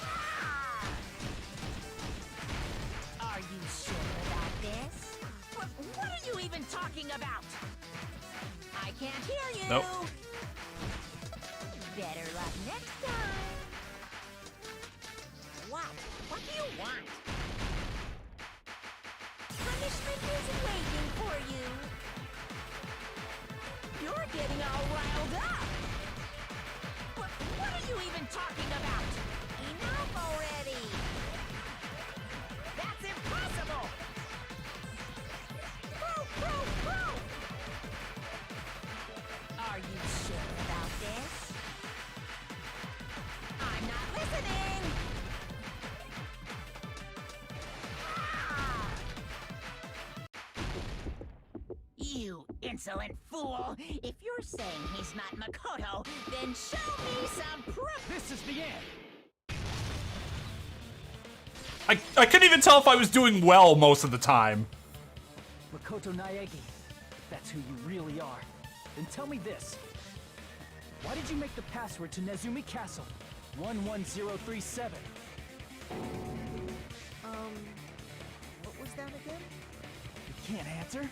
Ah! Are you sure about this? What are you even talking about? I can't hear you! Nope. Better luck next time! What? What do you want? Punishment is waiting for you! You're getting all riled up. What are you even talking about? Enough already. That's impossible. Proof. Are you sure about this? I'm not listening. You insolent fool! If you're saying he's not Makoto, then show me some proof! This is the end! I couldn't even tell if I was doing well most of the time. Makoto Naegi, that's who you really are. Then tell me this. Why did you make the password to Nezumi Castle? 11037. What was that again? You can't answer?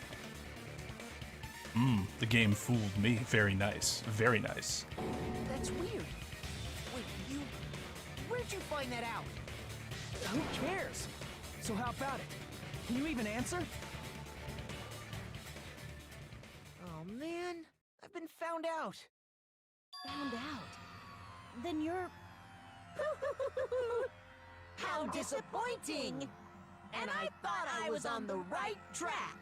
The game fooled me. Very nice. Very nice. That's weird. Wait, where'd you find that out? Who cares? So how about it? Can you even answer? Oh man, I've been found out. Found out? Then you're... How disappointing! And I thought I was on the right track!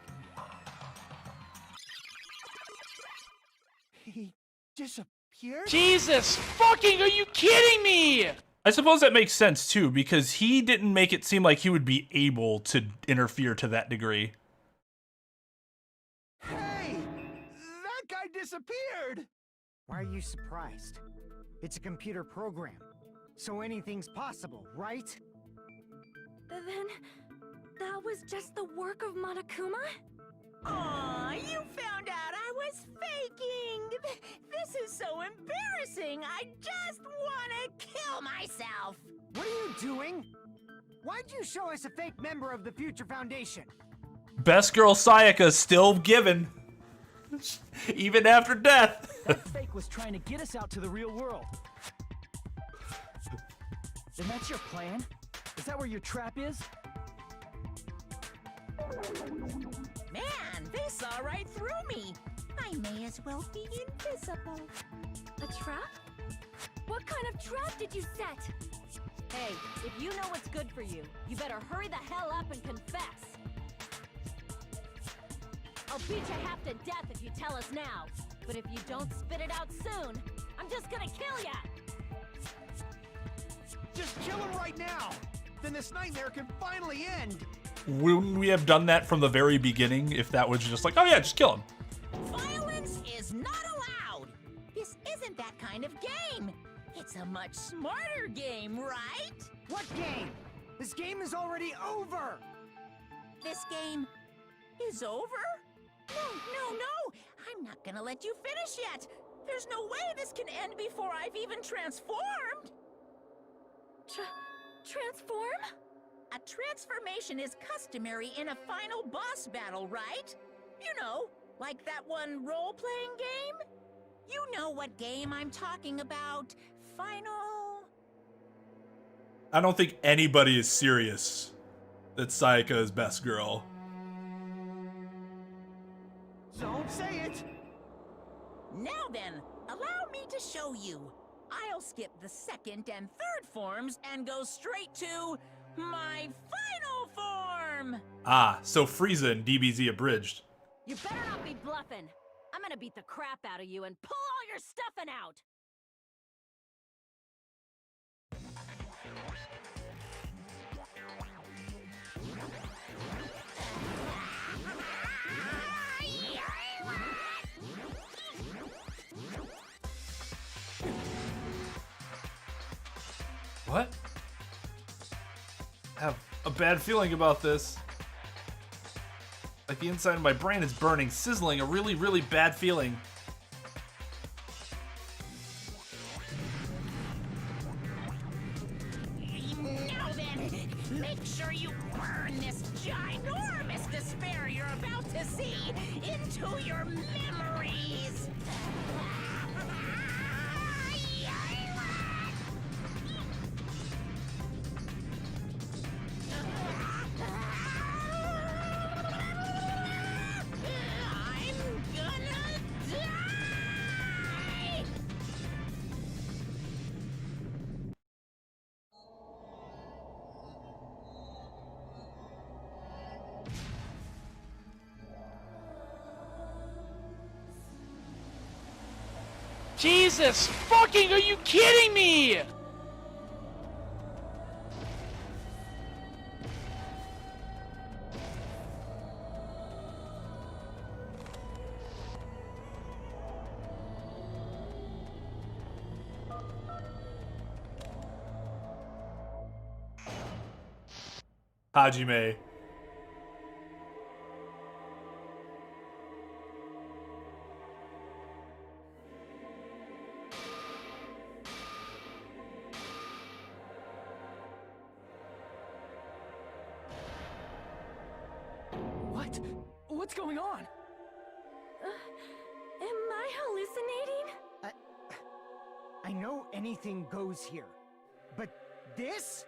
He disappeared? Jesus fucking, are you kidding me? I suppose that makes sense too, because he didn't make it seem like he would be able to interfere to that degree. Hey! That guy disappeared! Why are you surprised? It's a computer program, so anything's possible, right? Then... that was just the work of Monokuma? Aw, you found out I was faking! This is so embarrassing! I just wanna kill myself! What are you doing? Why'd you show us a fake member of the Future Foundation? Best girl Sayaka still given. Even after death. That fake was trying to get us out to the real world. Then that's your plan? Is that where your trap is? Man, they saw right through me! I may as well be invisible. A trap? What kind of trap did you set? Hey, if you know what's good for you, you better hurry the hell up and confess. I'll beat you half to death if you tell us now. But if you don't spit it out soon, I'm just gonna kill ya! Just kill him right now! Then this nightmare can finally end! Wouldn't we have done that from the very beginning if that was just like, oh yeah, just kill him? Violence is not allowed! This isn't that kind of game! It's a much smarter game, right? What game? This game is already over! This game is over? No! I'm not gonna let you finish yet! There's no way this can end before I've even transformed! Transform? A transformation is customary in a final boss battle, right? You know, like that one role-playing game? You know what game I'm talking about. Final... I don't think anybody is serious that Sayaka is best girl. Don't say it! Now then, allow me to show you. I'll skip the second and third forms and go straight to my final form! Ah, so Frieza and DBZ abridged. You better not be bluffing. I'm gonna beat the crap out of you and pull all your stuffing out! What? I have a bad feeling about this. Like the inside of my brain is burning, sizzling, a really, really bad feeling. Now then, make sure you burn this ginormous despair you're about to see into your memories! I'm gonna die! Jesus fucking, are you kidding me? Hajime. What? What's going on? Am I hallucinating? I know anything goes here, but this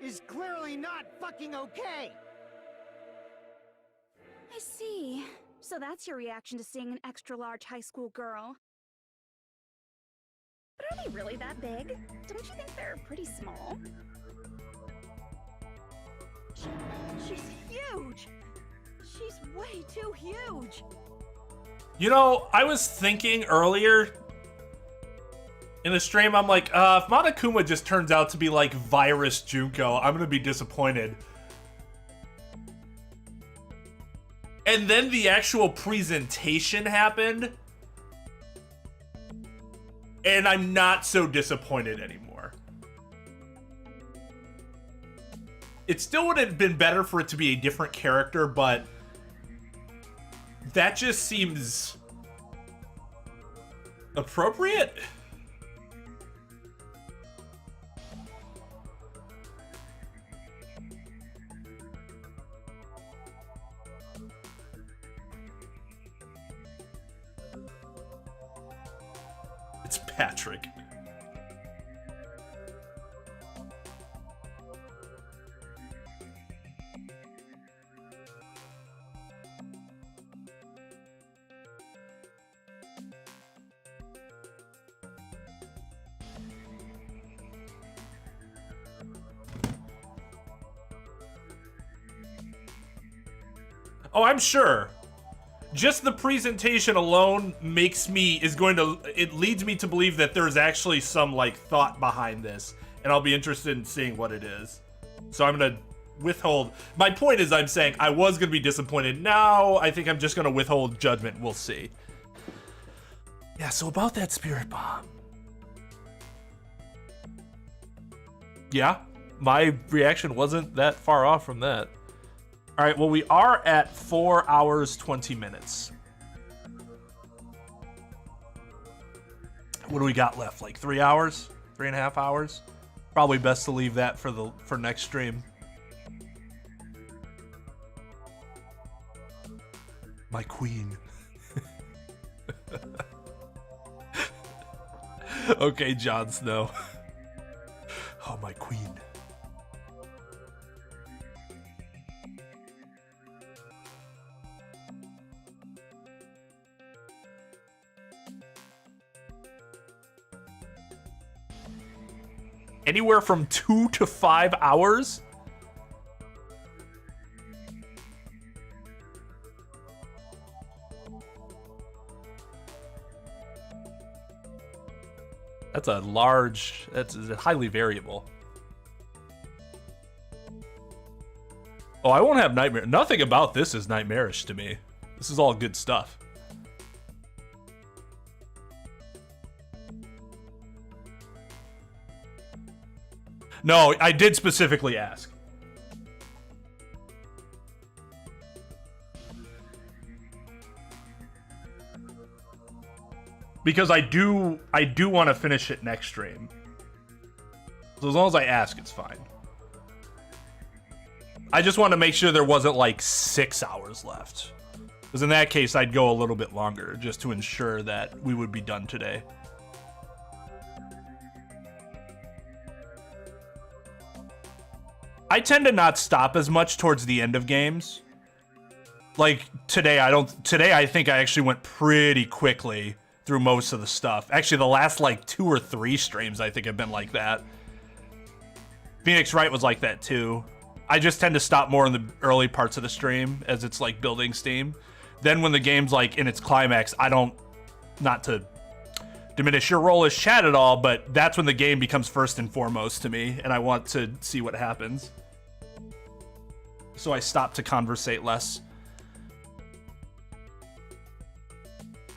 is clearly not fucking okay! I see. So that's your reaction to seeing an extra-large high school girl. But are they really that big? Don't you think they're pretty small? She's huge! She's way too huge! You know, I was thinking earlier in the stream, I'm like, if Monokuma just turns out to be like Virus Junko, I'm gonna be disappointed. And then the actual presentation happened, and I'm not so disappointed anymore. It still would have been better for it to be a different character, but that just seems appropriate. It's Patrick. Oh, I'm sure. Just the presentation alone it leads me to believe that there's actually some like thought behind this, and I'll be interested in seeing what it is. So I'm gonna withhold. My point is, I'm saying I was gonna be disappointed. Now I think I'm just gonna withhold judgment. We'll see. Yeah, so about that spirit bomb. Yeah, my reaction wasn't that far off from that. All right, well, we are at 4 hours, 20 minutes. What do we got left? Like 3 hours? 3.5 hours? Probably best to leave that for next stream. My queen. Okay, Jon Snow. Oh, my queen. Anywhere from 2 to 5 hours? That's highly variable. Oh, I won't have nightmare. Nothing about this is nightmarish to me. This is all good stuff. No, I did specifically ask. Because I do want to finish it next stream. So as long as I ask, it's fine. I just want to make sure there wasn't like 6 hours left. Because in that case, I'd go a little bit longer just to ensure that we would be done today. I tend to not stop as much towards the end of games. Like today, I think I actually went pretty quickly through most of the stuff. Actually, the last like 2 or 3 streams I think have been like that. Phoenix Wright was like that too. I just tend to stop more in the early parts of the stream as it's like building steam. Then when the game's like in its climax, not to diminish your role as chat at all, but that's when the game becomes first and foremost to me, and I want to see what happens. So I stop to conversate less.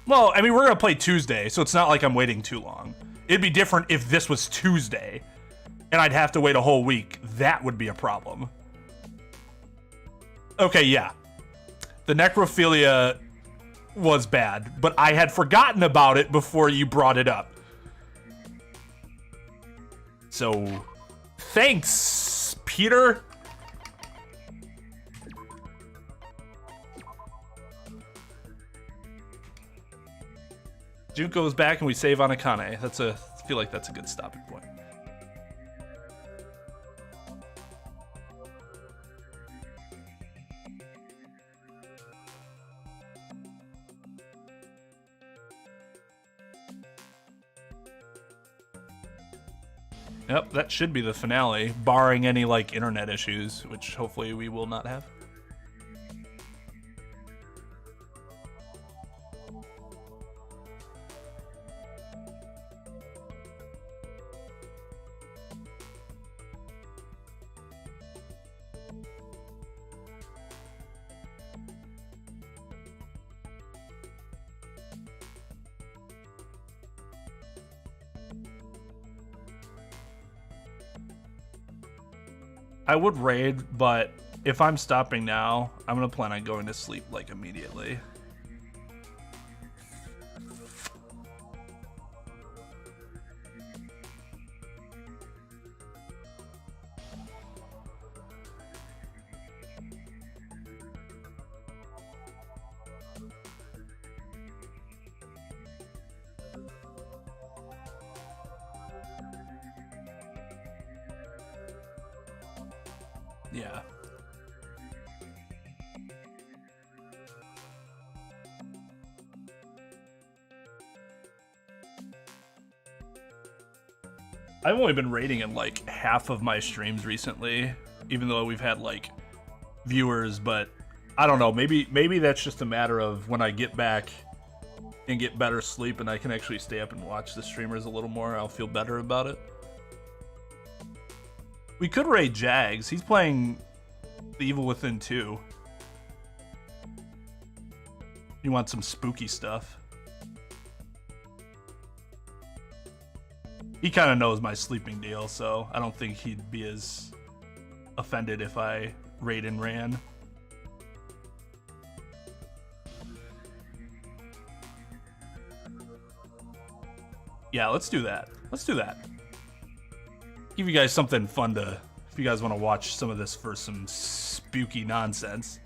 Well, I mean, we're gonna play Tuesday, so it's not like I'm waiting too long. It'd be different if this was Tuesday, and I'd have to wait a whole week. That would be a problem. Okay, yeah. The necrophilia was bad, but I had forgotten about it before you brought it up. So, thanks, Peter. Junko's back and we save on Akane. I feel like that's a good stopping point. Yep, that should be the finale, barring any like internet issues, which hopefully we will not have. I would raid, but if I'm stopping now, I'm gonna plan on going to sleep like immediately. Yeah. I've only been rating in like half of my streams recently, even though we've had like viewers, but I don't know, maybe that's just a matter of when I get back and get better sleep and I can actually stay up and watch the streamers a little more, I'll feel better about it. We could raid Jags. He's playing The Evil Within 2. You want some spooky stuff. He kind of knows my sleeping deal, so I don't think he'd be as offended if I raid and ran. Yeah, let's do that. Let's do that. Give you guys something fun to, if you guys want to watch some of this for some spooky nonsense.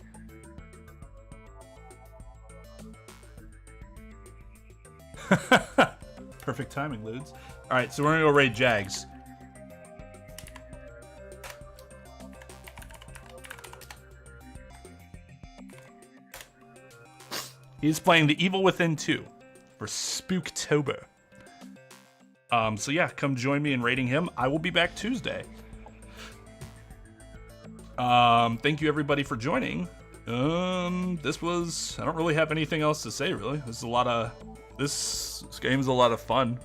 Perfect timing, Ludes. All right, so we're gonna go raid Jags. He's playing The Evil Within 2 for Spooktober. So yeah, come join me in raiding him. I will be back Tuesday. Thank you everybody for joining. This was, I don't really have anything else to say really. This game's a lot of fun.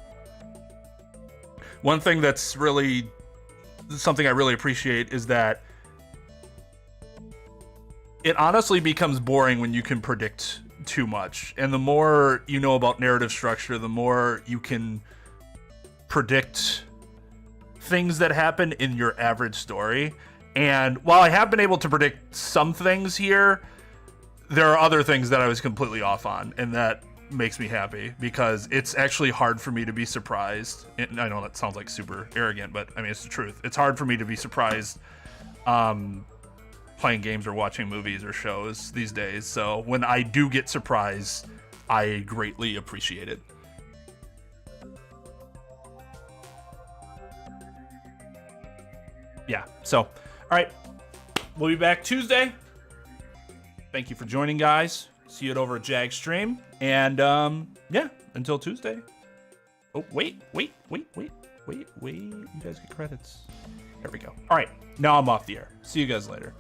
One thing that's really, something I really appreciate is that it honestly becomes boring when you can predict too much. And the more you know about narrative structure, the more you can predict things that happen in your average story. And while I have been able to predict some things here, there are other things that I was completely off on, and that makes me happy because it's actually hard for me to be surprised. And I know that sounds like super arrogant, but I mean, it's the truth. It's hard for me to be surprised playing games or watching movies or shows these days. So when I do get surprised, I greatly appreciate it. Yeah, so, all right, we'll be back Tuesday. Thank you for joining, guys. See you over at Jag Stream. And, yeah, until Tuesday. Oh, wait. You guys get credits. There we go. All right, now I'm off the air. See you guys later.